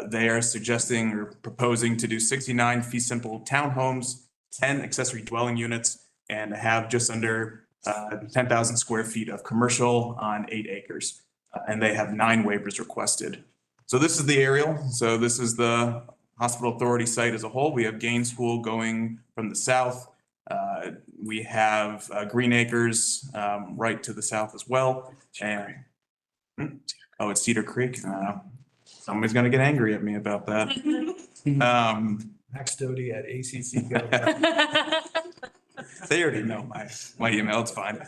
They are suggesting or proposing to do 69 fee simple townhomes, 10 accessory dwelling units, and have just under 10,000 square feet of commercial on 8 acres. And they have 9 waivers requested. So this is the aerial. So this is the Hospital Authority site as a whole. We have Gaines School going from the south. We have Green Acres right to the south as well. And, oh, it's Cedar Creek. Somebody's going to get angry at me about that. Max Doty at ACC. They already know my email. It's fine.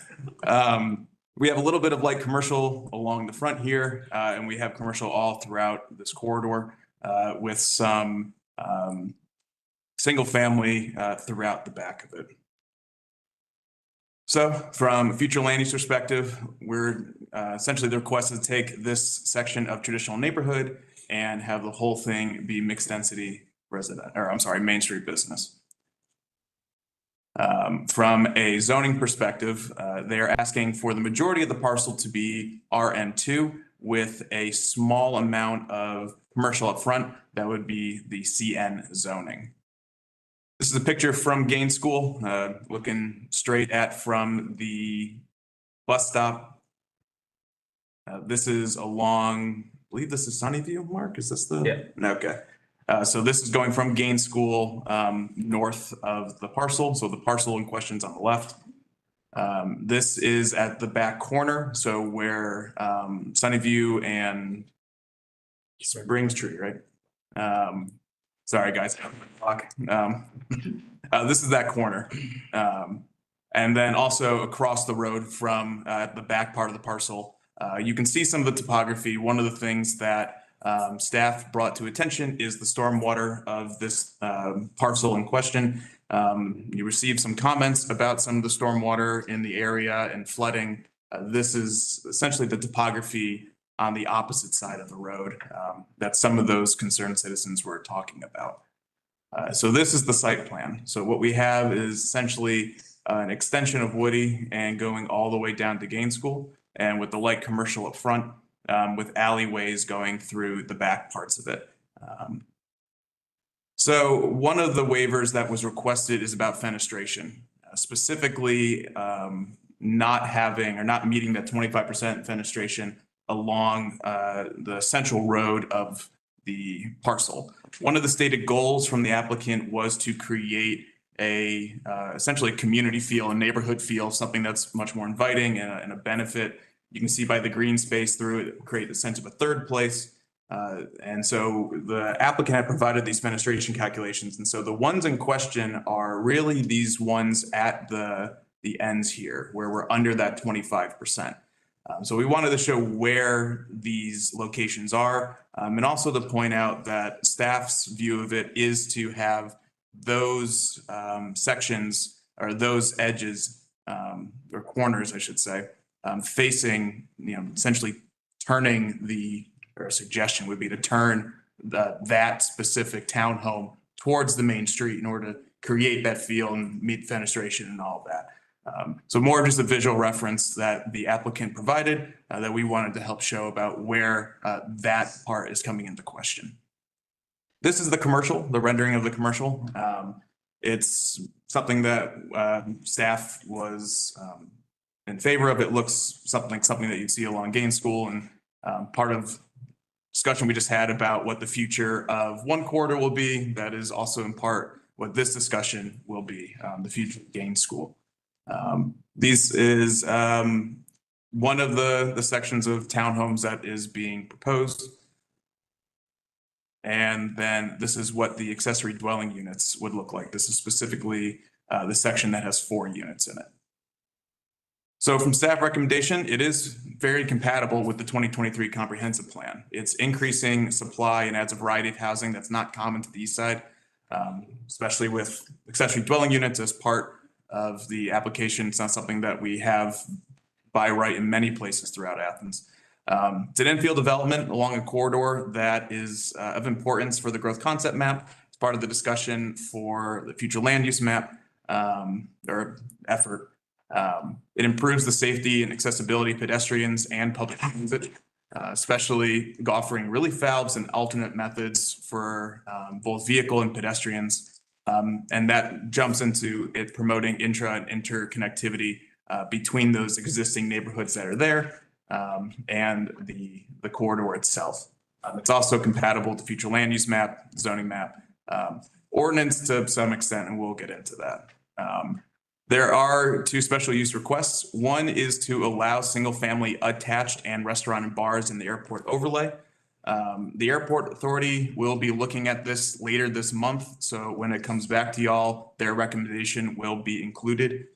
We have a little bit of light commercial along the front here, and we have commercial all throughout this corridor with some single family throughout the back of it. So from a future land use perspective, we're essentially the request is to take this section of traditional neighborhood and have the whole thing be mixed density Main Street business. From a zoning perspective, they're asking for the majority of the parcel to be RN2 with a small amount of commercial up front. That would be the CN zoning. This is a picture from Gaines School, looking straight at from the bus stop. This is along, I believe this is Sunnyview, Mark, is this the? Yeah. Okay. So this is going from Gaines School north of the parcel. So the parcel in question's on the left. This is at the back corner. So where Sunnyview and Springs Tree, right? Sorry, guys. This is that corner. And then also across the road from the back part of the parcel, you can see some of the topography. One of the things that staff brought to attention is the stormwater of this parcel in question. You received some comments about some of the stormwater in the area and flooding. This is essentially the topography on the opposite side of the road that some of those concerned citizens were talking about. So this is the site plan. So what we have is essentially an extension of Woody and going all the way down to Gaines School, and with the light commercial up front, with alleyways going through the back parts of it. So one of the waivers that was requested is about fenestration, specifically not having or not meeting that 25% fenestration along the central road of the parcel. One of the stated goals from the applicant was to create a essentially a community feel, a neighborhood feel, something that's much more inviting and a benefit. You can see by the green space through it, create the sense of a third place. And so the applicant had provided these fenestration calculations. And so the ones in question are really these ones at the ends here, where we're under that 25%. So we wanted to show where these locations are, and also to point out that staff's view of it is to have those sections or those edges or corners, I should say, facing, essentially turning or a suggestion would be to turn that specific townhome towards the main street in order to create that feel and meet fenestration and all of that. So more of just a visual reference that the applicant provided that we wanted to help show about where that part is coming into question. This is the commercial, the rendering of the commercial. It's something that staff was in favor of. It looks something that you'd see along Gaines School, and part of discussion we just had about what the future of one corridor will be. That is also in part what this discussion will be, the future of Gaines School. This is one of the sections of townhomes that is being proposed. And then this is what the accessory dwelling units would look like. This is specifically the section that has 4 units in it. So from staff recommendation, it is very compatible with the 2023 comprehensive plan. It's increasing supply and adds a variety of housing that's not common to the east side, especially with accessory dwelling units as part of the application. It's not something that we have by right in many places throughout Athens. It's an infield development along a corridor that is of importance for the growth concept map. It's part of the discussion for the future land use map or effort. It improves the safety and accessibility of pedestrians and public transit, especially offering relief valves and alternate methods for both vehicle and pedestrians. And that jumps into it promoting intra and interconnectivity between those existing neighborhoods that are there and the corridor itself. It's also compatible with the future land use map, zoning map, ordinance to some extent, and we'll get into that. There are 2 special use requests. One is to allow single family attached and restaurant and bars in the airport overlay. The airport authority will be looking at this later this month. So when it comes back to y'all, their recommendation will be included.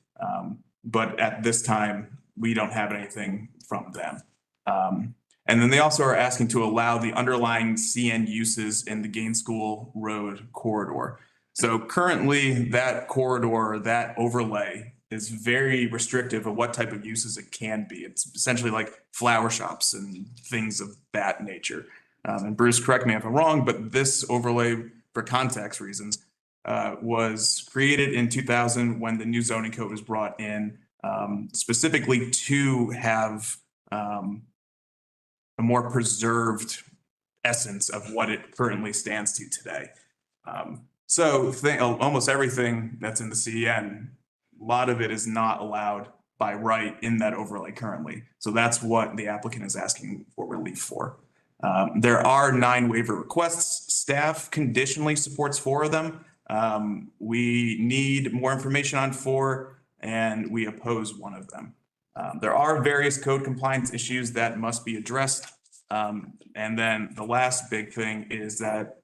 But at this time, we don't have anything from them. And then they also are asking to allow the underlying CN uses in the Gaines School Road corridor. So currently that corridor, that overlay is very restrictive of what type of uses it can be. It's essentially like flower shops and things of that nature. And Bruce, correct me if I'm wrong, but this overlay, for context reasons, was created in 2000 when the new zoning code was brought in, specifically to have a more preserved essence of what it currently stands to today. So almost everything that's in the CN, a lot of it is not allowed by right in that overlay currently. So that's what the applicant is asking for relief for. There are 9 waiver requests. Staff conditionally supports 4 of them. We need more information on 4, and we oppose 1 of them. There are various code compliance issues that must be addressed. And then the last big thing is that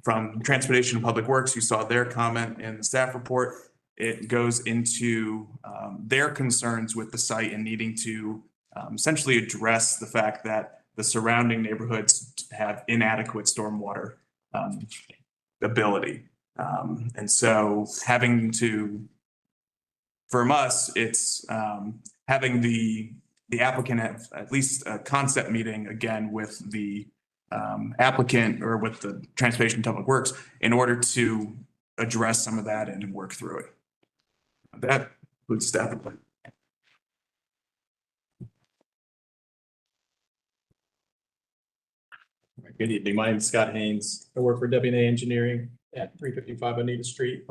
from Transportation and Public Works, you saw their comment in the staff report. It goes into their concerns with the site and needing to essentially address the fact that the surrounding neighborhoods have inadequate stormwater ability. And so from us, it's having the applicant have at least a concept meeting again with the applicant or with the Transportation and Public Works in order to address some of that and work through it. That includes staff. Good evening. My name is Scott Haynes. I work for W&A Engineering at 355 Anita Street.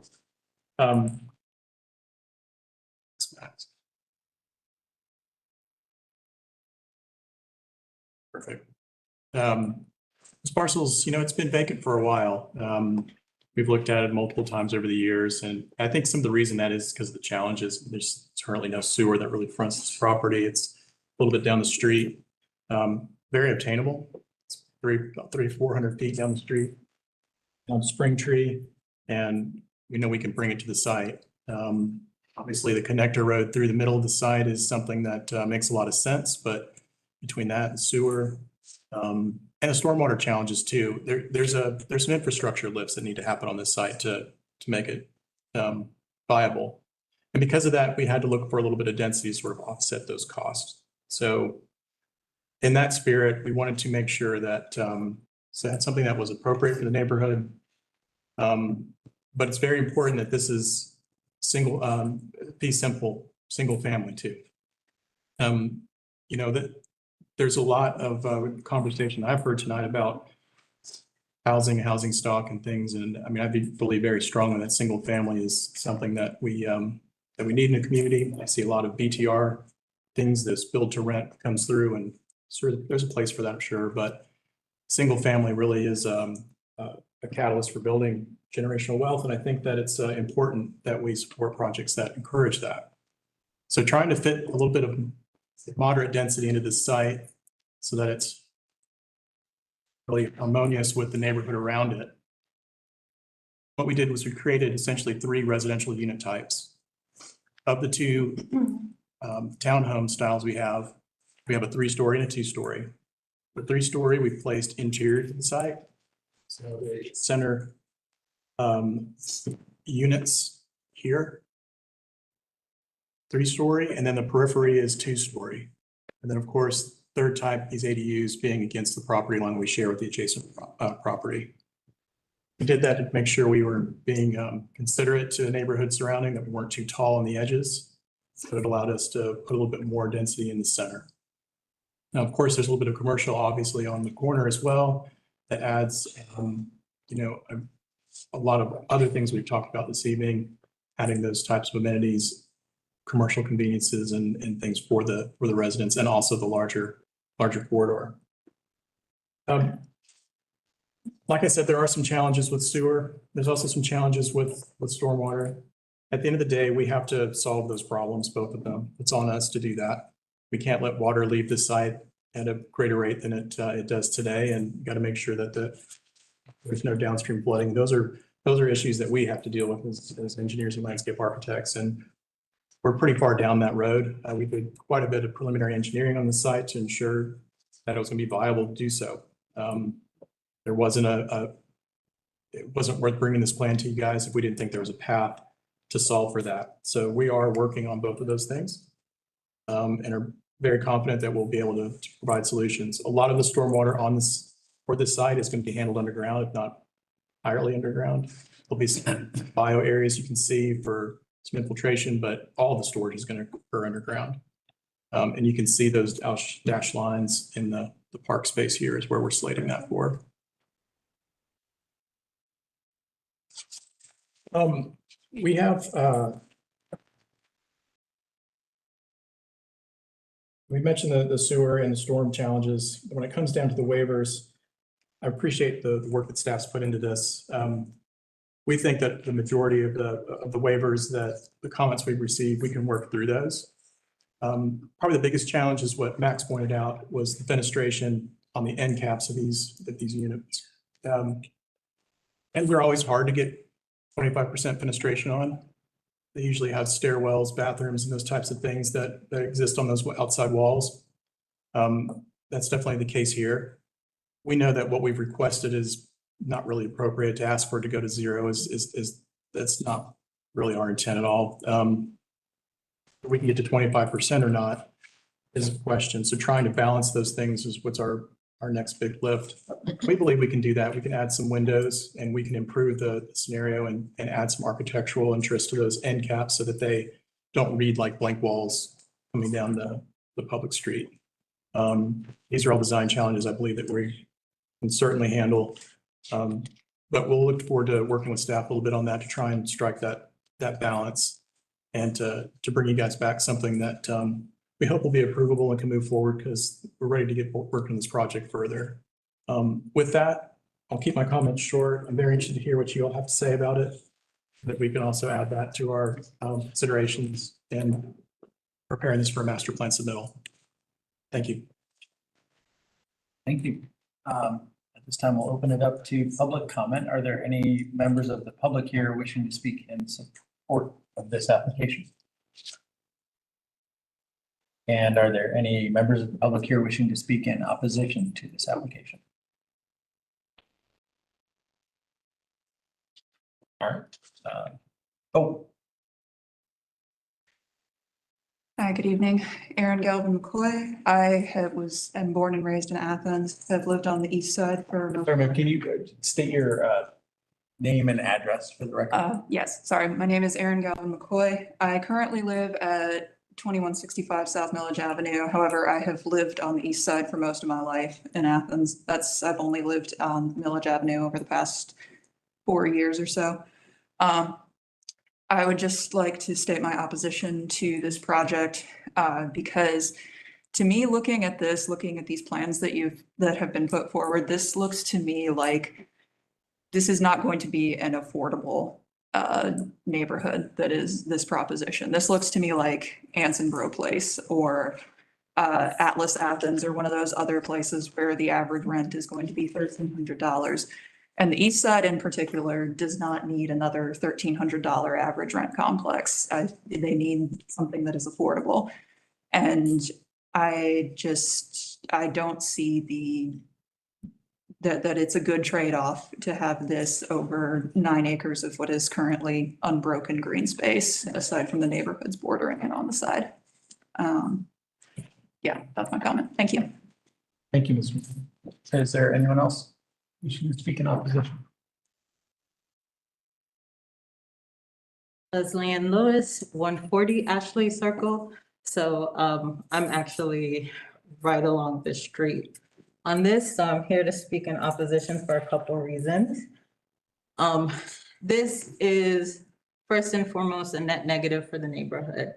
Perfect. This parcel's, it's been vacant for a while. We've looked at it multiple times over the years, and I think some of the reason that is because of the challenges. There's currently no sewer that really fronts this property. It's a little bit down the street. Very obtainable. It's about 400 feet down the street, down Spring Tree, and we know we can bring it to the site. Obviously, the connector road through the middle of the site is something that makes a lot of sense, but between that and sewer, and the stormwater challenges too, there's some infrastructure lifts that need to happen on this site to make it viable. And because of that, we had to look for a little bit of density to sort of offset those costs. So in that spirit, we wanted to make sure that so that's something that was appropriate for the neighborhood. But it's very important that this is single family too. That there's a lot of conversation I've heard tonight about housing stock and things. And I mean, I believe very strongly that single family is something that we need in a community. I see a lot of BTR things, this build to rent comes through, and sort of there's a place for that, I'm sure. But single family really is a catalyst for building generational wealth. And I think that it's important that we support projects that encourage that. So trying to fit a little bit of moderate density into this site so that it's really harmonious with the neighborhood around it. What we did was we created essentially 3 residential unit types. Of the 2 townhome styles we have a 3-story and a 2-story. The 3-story we placed interior to the site. So the center units here, 3-story, and then the periphery is 2-story. And then of course, third type, these ADUs being against the property line we share with the adjacent property. We did that to make sure we were being considerate to the neighborhood surrounding, that we weren't too tall on the edges. So it allowed us to put a little bit more density in the center. Now, of course, there's a little bit of commercial obviously on the corner as well that adds, a lot of other things we've talked about this evening, adding those types of amenities, commercial conveniences and things for the residents, and also the larger corridor. Like I said, there are some challenges with sewer. There's also some challenges with stormwater. At the end of the day, we have to solve those problems, both of them. It's on us to do that. We can't let water leave the site at a greater rate than it does today, and got to make sure that there's no downstream flooding. Those are issues that we have to deal with as engineers and landscape architects, and we're pretty far down that road. We did quite a bit of preliminary engineering on the site to ensure that it was going to be viable to do so. There wasn't it wasn't worth bringing this plan to you guys if we didn't think there was a path to solve for that. So we are working on both of those things, and are very confident that we'll be able to provide solutions. A lot of the stormwater for this site is going to be handled underground, if not entirely underground. There'll be some bio areas you can see for some infiltration, but all the storage is going to occur underground. And you can see those dashed lines in the park space here is where we're slating that for. We have, we mentioned the sewer and the storm challenges. When it comes down to the waivers, I appreciate the work that staff's put into this. We think that the majority of the waivers, that the comments we've received, we can work through those. Probably the biggest challenge is what Max pointed out, was the fenestration on the end caps of these units. And we're always hard to get 25% fenestration on. They usually have stairwells, bathrooms, and those types of things that exist on those outside walls. that's definitely the case here. We know that what we've requested is not really appropriate. To ask for it to go to zero is that's not really our intent at all. We can get to 25% or not is a question. So trying to balance those things is what's our next big lift. We believe we can do that. We can add some windows and we can improve the scenario and add some architectural interest to those end caps so that they don't read like blank walls coming down the public street. These are all design challenges I believe that we can certainly handle. But we'll look forward to working with staff a little bit on that to try and strike that balance and to bring you guys back something that we hope will be approvable and can move forward because we're ready to get working on this project further. With that, I'll keep my comments short. I'm very interested to hear what you all have to say about it, that we can also add that to our considerations in preparing this for a master plan submittal. Thank you. Thank you. At this time, we'll open it up to public comment. Are there any members of the public here wishing to speak in support of this application? And are there any members of the public here wishing to speak in opposition to this application? All right. Hi, good evening. Erin Galvin McCoy. I am born and raised in Athens. Have lived on the east side for. Sorry, ma'am, can you state your name and address for the record? Yes, sorry. My name is Erin Galvin McCoy. I currently live at 2165 South Millage Avenue. However, I have lived on the east side for most of my life in Athens. I've only lived on Millage Avenue over the past 4 years or so. I would just like to state my opposition to this project because to me, looking at these plans that have been put forward, this looks to me like this is not going to be an affordable neighborhood that is this proposition. This looks to me like Anson Bro Place or Atlas Athens or one of those other places where the average rent is going to be $1,300. And the east side in particular does not need another $1,300 average rent complex. They need something that is affordable. And I don't see that it's a good trade-off to have this over 9 acres of what is currently unbroken green space, aside from the neighborhoods bordering it on the side. Yeah, that's my comment. Thank you. Thank you, Ms. McCoy. Is there anyone else wishing to speak in opposition? Leslie Ann Lewis, 140 Ashley Circle. So I'm actually right along the street on this. So I'm here to speak in opposition for a couple of reasons. This is first and foremost a net negative for the neighborhood.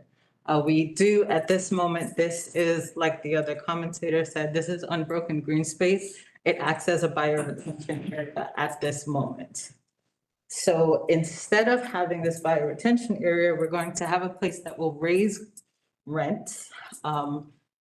We do at this moment, this is like the other commentator said, this is unbroken green space. It acts as a bioretention area at this moment. So instead of having this bioretention area, we're going to have a place that will raise rent.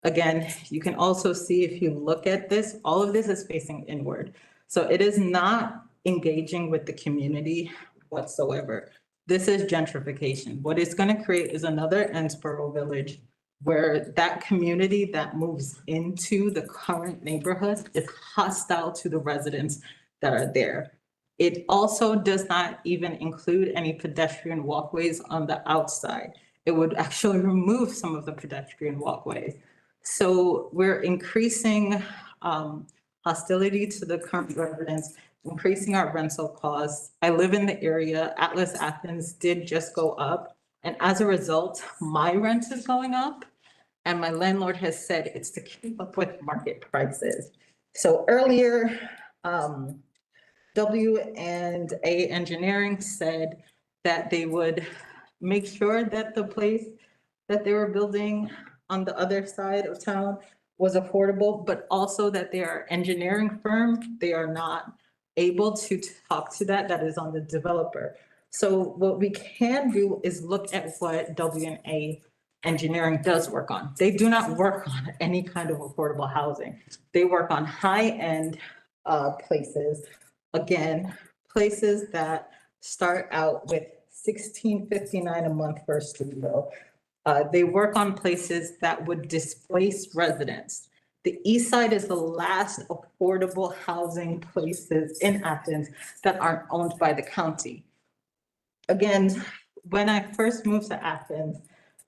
Again, you can also see if you look at this, all of this is facing inward. So it is not engaging with the community whatsoever. This is gentrification. What it's going to create is another Ensboro village where that community that moves into the current neighborhood is hostile to the residents that are there. It also does not even include any pedestrian walkways on the outside. It would actually remove some of the pedestrian walkways. So we're increasing hostility to the current residents, increasing our rental costs. I live in the area. Atlas Athens did just go up. And as a result, my rent is going up. And my landlord has said it's to keep up with market prices. So earlier, W&A Engineering said that they would make sure that the place that they were building on the other side of town was affordable, but also that they are engineering firm. They are not able to talk to that is on the developer. So what we can do is look at what W&A Engineering does work on. They do not work on any kind of affordable housing. They work on high-end places. Again, places that start out with $1,659 a month for a studio. They work on places that would displace residents. The east side is the last affordable housing places in Athens that aren't owned by the county. Again, when I first moved to Athens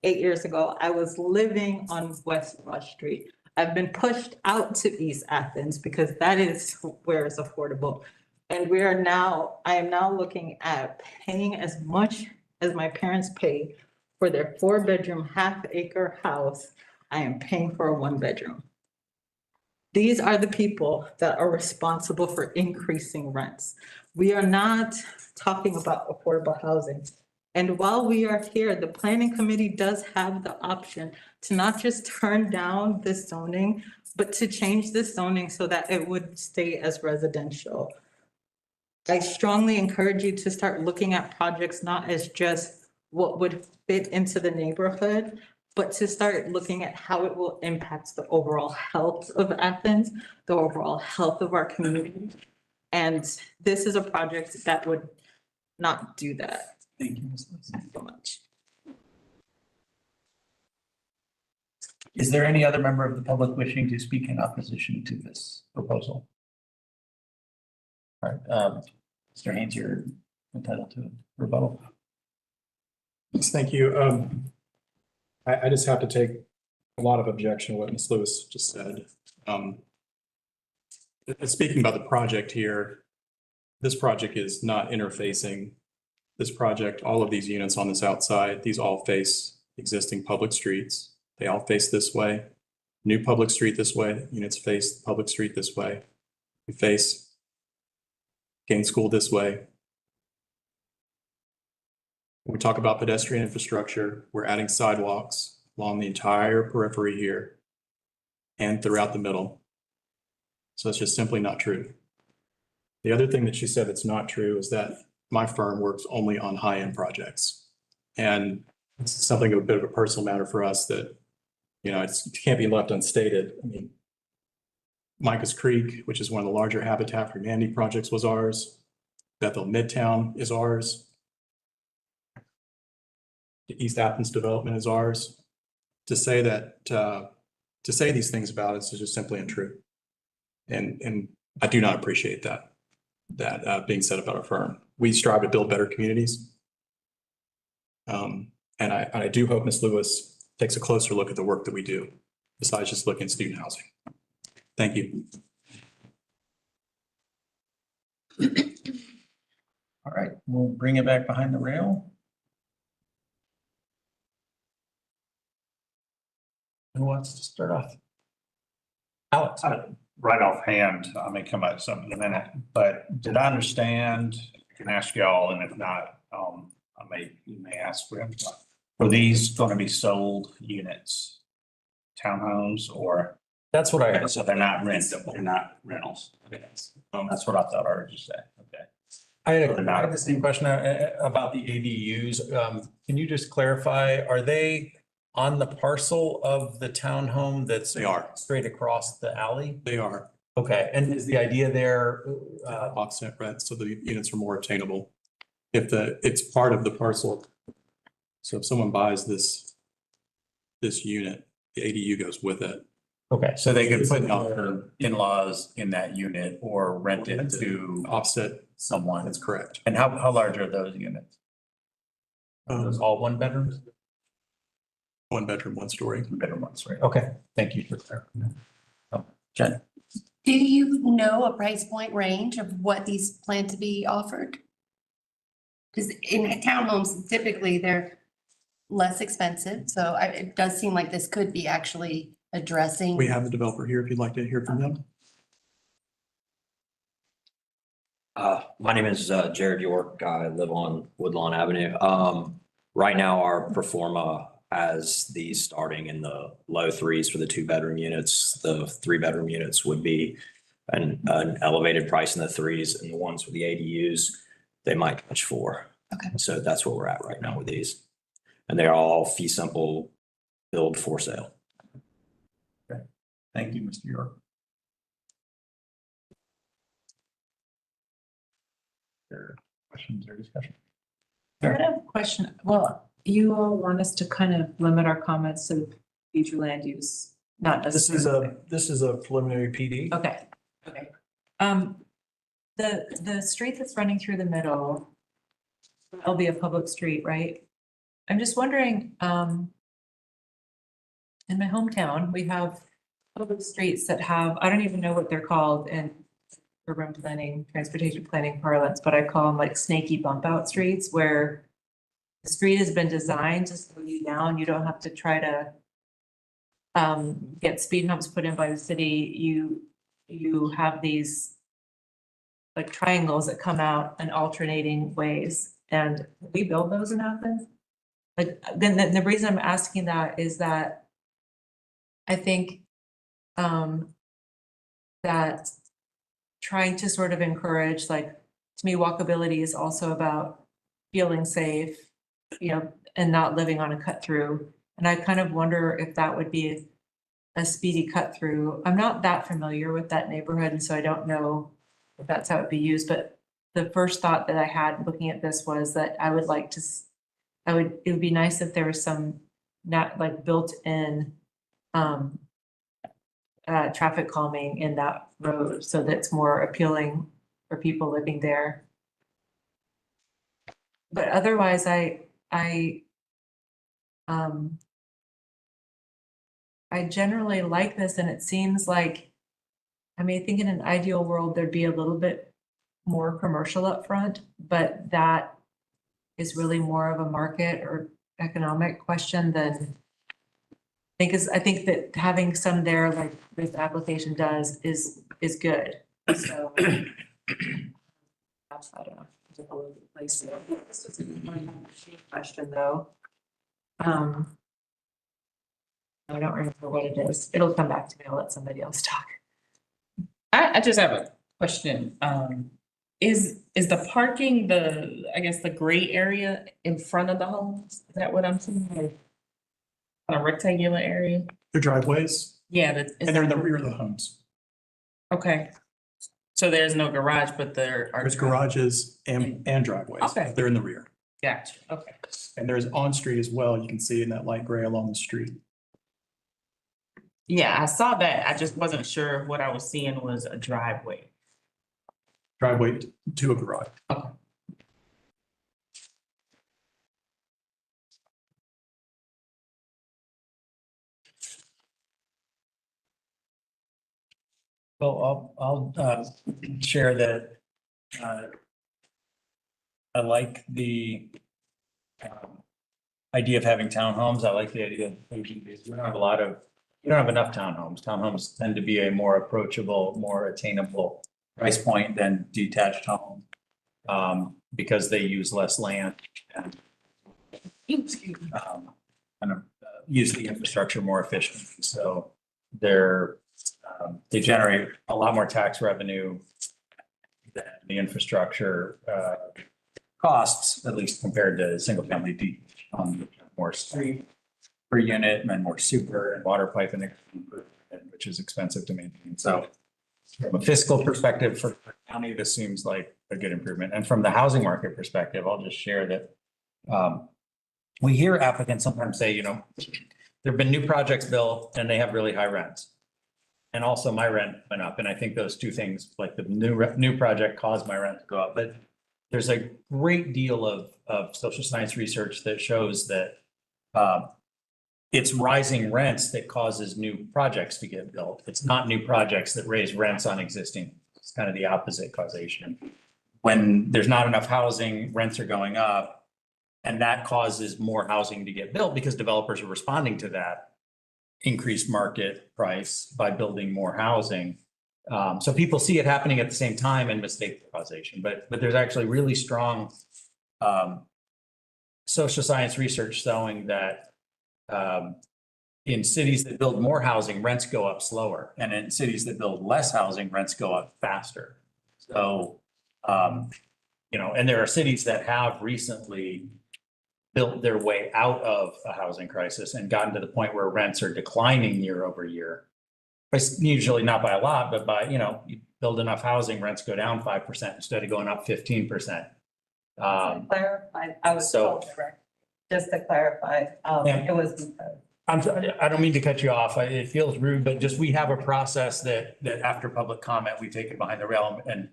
8 years ago, I was living on West Rush Street. I've been pushed out to East Athens because that is where it's affordable. And I am now looking at paying as much as my parents paid for their 4-bedroom, half-acre house. I am paying for a 1-bedroom. These are the people that are responsible for increasing rents. We are not talking about affordable housing. And while we are here, the planning committee does have the option to not just turn down this zoning, but to change this zoning so that it would stay as residential. I strongly encourage you to start looking at projects not as just what would fit into the neighborhood, but to start looking at how it will impact the overall health of Athens, the overall health of our community. And this is a project that would not do that. Thank you, Ms. Lewis. Thank you so much. Is there any other member of the public wishing to speak in opposition to this proposal? All right, Mr. Haynes, you're entitled to a rebuttal. Yes, thank you. I just have to take a lot of objection to what Ms. Lewis just said. Speaking about the project here, this project is not interfacing. This project, all of these units on this outside, these all face existing public streets. They all face this way. New public street this way, units face public street this way. We face Gaines School this way. When we talk about pedestrian infrastructure, we're adding sidewalks along the entire periphery here and throughout the middle. So it's just simply not true. The other thing that she said that's not true is that my firm works only on high-end projects. And it's something of a bit of a personal matter for us that, it can't be left unstated. I mean, Micah's Creek, which is one of the larger Habitat for Humanity projects, was ours. Bethel Midtown is ours. The East Athens development is ours. To say these things about us is just simply untrue. And I do not appreciate that being said about our firm. We strive to build better communities. And I do hope Ms. Lewis takes a closer look at the work that we do, besides just looking at student housing. Thank you. All right, we'll bring it back behind the rail. Who wants to start off? Alex. Right offhand, I may come back to something in a minute, but did I understand, I can ask y'all, and if not, you may ask for him. Are these going to be sold units, townhomes, or? That's what I heard. So they're not rentable, they're not rentals. Okay. That's what I thought I heard you say. Okay. I had the same question about the ADUs. Can you just clarify, are they on the parcel of the townhome that's They are. straight across the alley? They are. Okay, and is the idea there? Offset rent, so the units are more obtainable. It's part of the parcel. So if someone buys this unit, the ADU goes with it. Okay, so they could put their in-laws in that unit or rent it to offset someone. That's correct. And how large are those units? Are those all 1 bedrooms? 1 bedroom, 1 story. 1 bedroom, 1 story. Okay, thank you for clarifying. Jen. Do you know a price point range of what these plan to be offered? Because in townhomes, typically they're less expensive, so it does seem like this could be actually addressing. We have the developer here if you'd like to hear from them. My name is Jared York. I live on Woodlawn Avenue. Right now, our performa has these starting in the low 3s for the 2-bedroom units. The 3-bedroom units would be an elevated price in the 3s, and the ones with the ADUs, they might touch 4. Okay. So that's where we're at right now with these. And they're all fee simple, build for sale. Okay. Thank you, Mr. York. Questions or discussion? I have a question. Well, you all want us to kind of limit our comments to future land use Not This is a preliminary PD. Okay, okay. The street that's running through the middle, that'll be a public street, right? I'm just wondering, in my hometown, we have public streets that have, I don't even know what they're called in urban planning, transportation planning parlance, but I call them like snaky bump out streets where the street has been designed to slow you down. You don't have to try to get speed humps put in by the city. You have these like triangles that come out in alternating ways. And we build those in Athens. Like, then the reason I'm asking that is that I think that trying to sort of encourage, like, to me, walkability is also about feeling safe, you know, and not living on a cut through. And I kind of wonder if that would be a speedy cut through. I'm not that familiar with that neighborhood, and so I don't know if that's how it'd be used, but the first thought that I had looking at this was that I would like to, it would be nice if there was some not like built-in traffic calming in that road, so that's more appealing for people living there. But otherwise, I generally like this, and it seems like, I mean, I think in an ideal world, there'd be a little bit more commercial up front, but that is really more of a market or economic question than I think that having some there, like this application does, is good. So I don't know. It's a little bit place there. This is a question though. I don't remember what it is. It'll come back to me. I'll let somebody else talk. I just have a question. Is the parking I guess the gray area in front of the homes? Is that what I'm seeing? Like, a rectangular area? The driveways, Yeah. and they're in the rear of the homes. Okay. So there's no garage, but there are. There's garages and driveways. Okay. They're in the rear. Gotcha, okay. And there's on-street as well. You can see in that light gray along the street. Yeah, I saw that. I just wasn't sure what I was seeing was a driveway. Driveway to a garage. Okay. Well, I'll share that I like the idea of having townhomes. I like the idea of AGVs. We don't have you don't have enough townhomes. Townhomes tend to be a more approachable, more attainable price point than detached home, because they use less land and kind of use the infrastructure more efficiently. So they generate a lot more tax revenue than the infrastructure costs, at least compared to single family more street per unit and more super and water pipe and which is expensive to maintain. So from a fiscal perspective for the county, this seems like a good improvement. And from the housing market perspective, I'll just share that we hear applicants sometimes say, you know, there've been new projects built and they have really high rents. And also my rent went up. And I think those two things, like the new project caused my rent to go up. But there's a great deal of social science research that shows that it's rising rents that causes new projects to get built. It's not new projects that raise rents on existing. It's kind of the opposite causation. When there's not enough housing, rents are going up, and that causes more housing to get built because developers are responding to that increased market price by building more housing. So people see it happening at the same time and mistake the causation, but there's actually really strong social science research showing that in cities that build more housing, rents go up slower, and in cities that build less housing, rents go up faster. So, you know, and there are cities that have recently built their way out of a housing crisis and gotten to the point where rents are declining year over year. It's usually not by a lot, but by, you know, you build enough housing, rents go down 5% instead of going up 15%. Clarify, I was told direct, just to clarify, Yeah. it was I don't mean to cut you off. It feels rude, but just we have a process that after public comment, we take it behind the rail and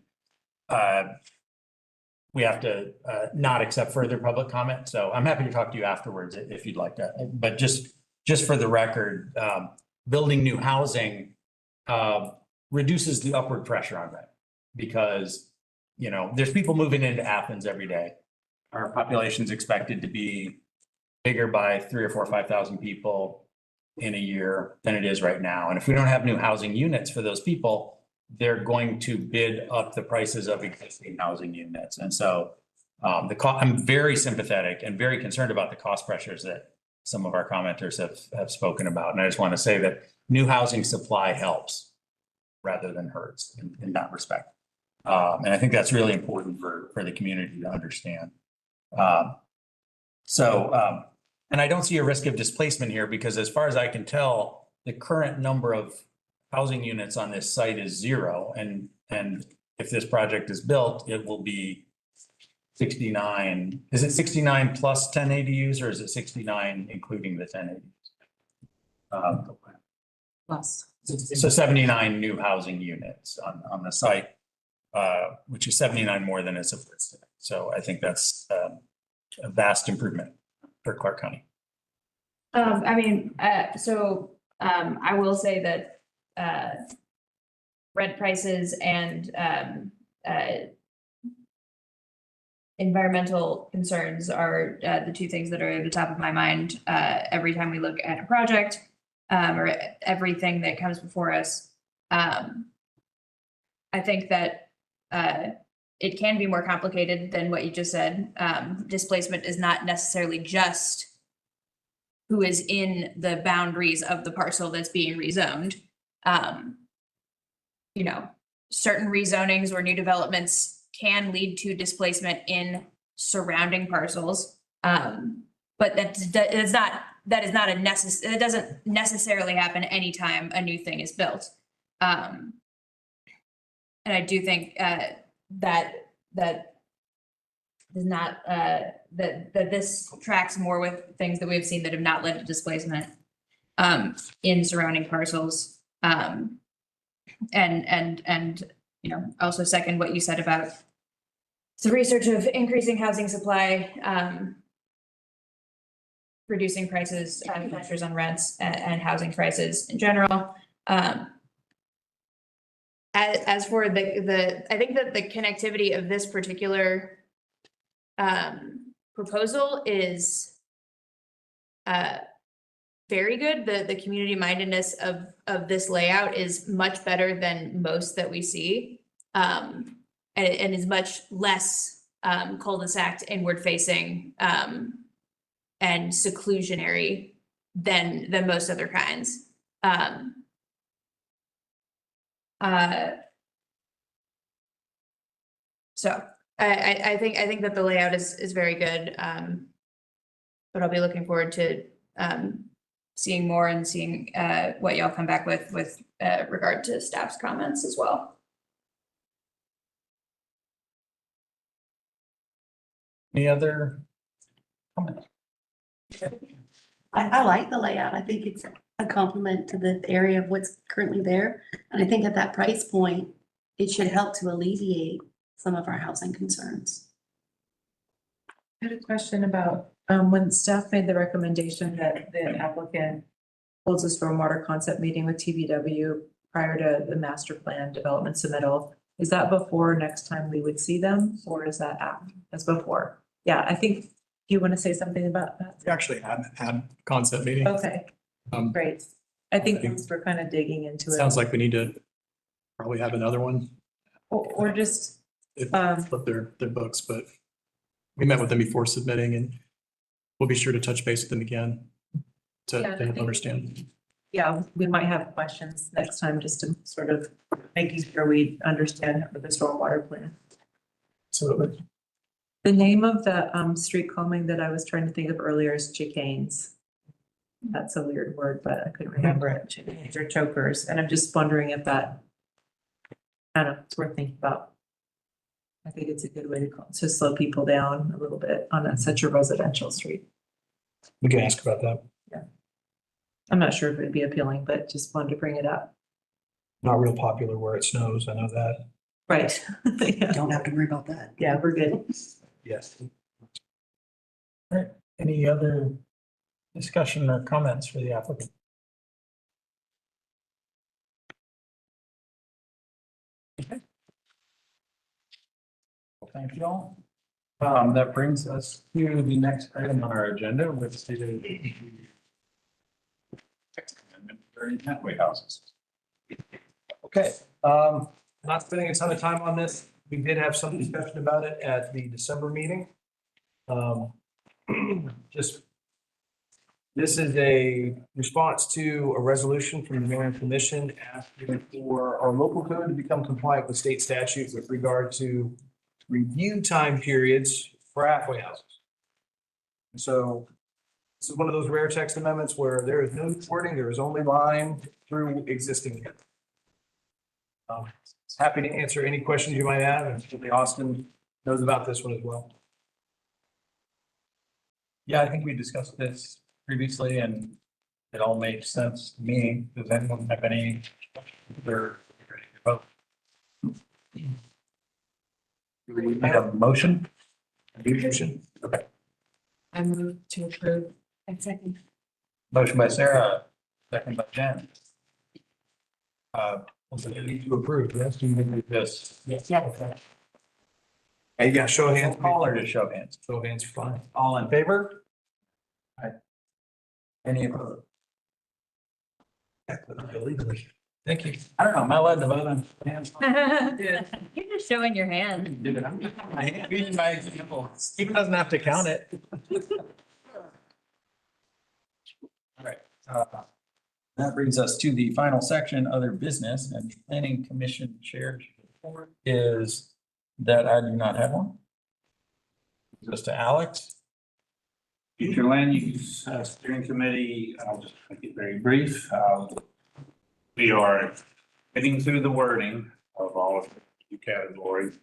we have to not accept further public comment. So I'm happy to talk to you afterwards if you'd like to. But just for the record, building new housing reduces the upward pressure on that because, you know, there's people moving into Athens every day. Our population is expected to be bigger by 3,000 or 4,000 or 5,000 people in a year than it is right now. And if we don't have new housing units for those people, they're going to bid up the prices of existing housing units. And so I'm very sympathetic and very concerned about the cost pressures that some of our commenters have spoken about. And I just want to say that new housing supply helps rather than hurts in that respect. And I think that's really important for the community to understand. And I don't see a risk of displacement here because as far as I can tell, the current number of housing units on this site is 0. And if this project is built, it will be 69. Is it 69 plus 10 ADUs or is it 69 including the 10 ADUs? Plus. So 79 new housing units on the site, which is 79 more than it supports today. So I think that's a vast improvement for Clarke County. I mean, I will say that rent prices and environmental concerns are the two things that are at the top of my mind every time we look at a project or everything that comes before us. I think that it can be more complicated than what you just said. Displacement is not necessarily just who is in the boundaries of the parcel that's being rezoned. You know, certain rezonings or new developments can lead to displacement in surrounding parcels. But that is not it doesn't necessarily happen anytime a new thing is built. And I do think that does not that this tracks more with things that we've seen that have not led to displacement in surrounding parcels. And you know, also second what you said about the research of increasing housing supply, reducing prices, pressures on rents and housing prices in general. As for I think that the connectivity of this particular proposal is very good. The community mindedness of this layout is much better than most that we see, and is much less cul-de-sac inward facing and seclusionary than most other kinds. So I think that the layout is very good, but I'll be looking forward to seeing more and seeing what y'all come back with regard to staff's comments as well. Any other comments? I like the layout. I think it's a compliment to the area of what's currently there. And I think at that price point, it should help to alleviate some of our housing concerns. I had a question about when staff made the recommendation that the applicant holds a stormwater concept meeting with TBW prior to the master plan development submittal. Is that before next time we would see them, or is that after? That's before. Yeah, I think you want to say something about that? We actually had concept meeting. Okay, great. I think we're kind of digging into it. Sounds like we need to probably have another one. Or just flip their books, but we met with them before submitting and we'll be sure to touch base with them again to help understand. Yeah, we might have questions next time just to sort of making sure we understand the stormwater plan. Absolutely. The name of the street calming that I was trying to think of earlier is chicanes. That's a weird word, but I couldn't remember it. Chicanes or chokers. And I'm just wondering if that, I don't know, it's worth thinking about. I think it's a good way to slow people down a little bit on such a residential street. We can ask about that. Yeah. I'm not sure if it'd be appealing, but just wanted to bring it up. Not real popular where it snows, I know that. Right. Yeah. Don't have to worry about that. Yeah, we're good. Yes. Any other discussion or comments for the applicant? Okay. Well, thank you all. That brings us to the next item on our agenda, which is the text amendment for halfway houses. Okay, not spending a ton of time on this. We did have some discussion about it at the December meeting. Just, this is a response to a resolution from the mayor and commission asking for our local code to become compliant with state statute with regard to review time periods for halfway houses. And so this is one of those rare text amendments where there is no wording, there is only line through existing. Happy to answer any questions you might have, and certainly Austin knows about this one as well. Yeah, I think we discussed this previously and it all made sense to me. Does anyone have any? They're ready to vote. Do we have a motion? Okay. I move to approve. And second. Motion by Sarah, second by Jen. To approve, yes, you can do this. Yes. Hey, you got show of hands? Call or just show of hands? Show of hands, fine. All in favor? Aye. Any opposed? Illegally. Thank you. I don't know, am I allowed to vote on hands? You're just showing your hand. Dude, I'm using my hand, using my example. Stephen doesn't have to count it. All right. That brings us to the final section, other business, and planning commission chair report is that I do not have one. Goes to Alex. Future Land Use Steering Committee, I'll just make it very brief. We are getting through the wording of all of the categories.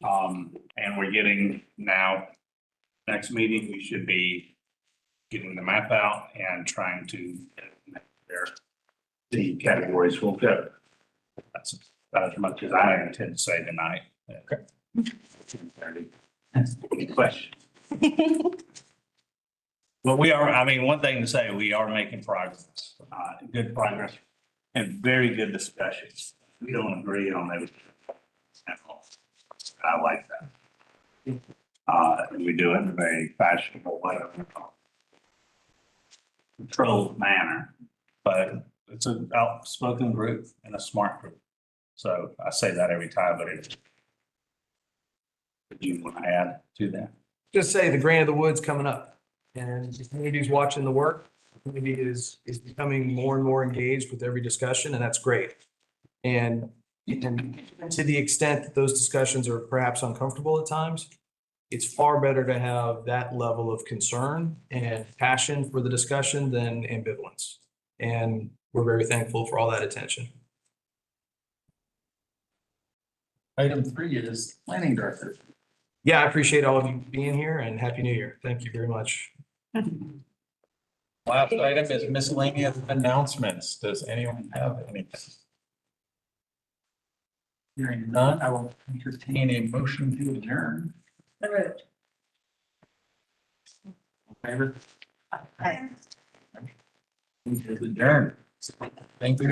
And we're getting now, next meeting, we should be getting the map out and trying to where the categories will go. That's about as much as I intend to say tonight. Okay. Any questions? Well, we are, I mean, one thing to say, we are making progress, good progress and very good discussions. We don't agree on everything at all. I like that. We do it in a very fashionable, whatever, controlled manner, but it's an outspoken group and a smart group. So I say that every time, but it. Do you want to add to that? Just say the Grant of the Woods coming up and the community's watching the work. The community is becoming more and more engaged with every discussion, and that's great. And to the extent that those discussions are perhaps uncomfortable at times, it's far better to have that level of concern and passion for the discussion than ambivalence. And we're very thankful for all that attention. Item 3 is planning director. Yeah, I appreciate all of you being here and Happy New Year. Thank you very much. Last item is miscellaneous announcements. Does anyone have any? Hearing none, I will entertain a motion to adjourn. Favor? Adjourn. Thank you.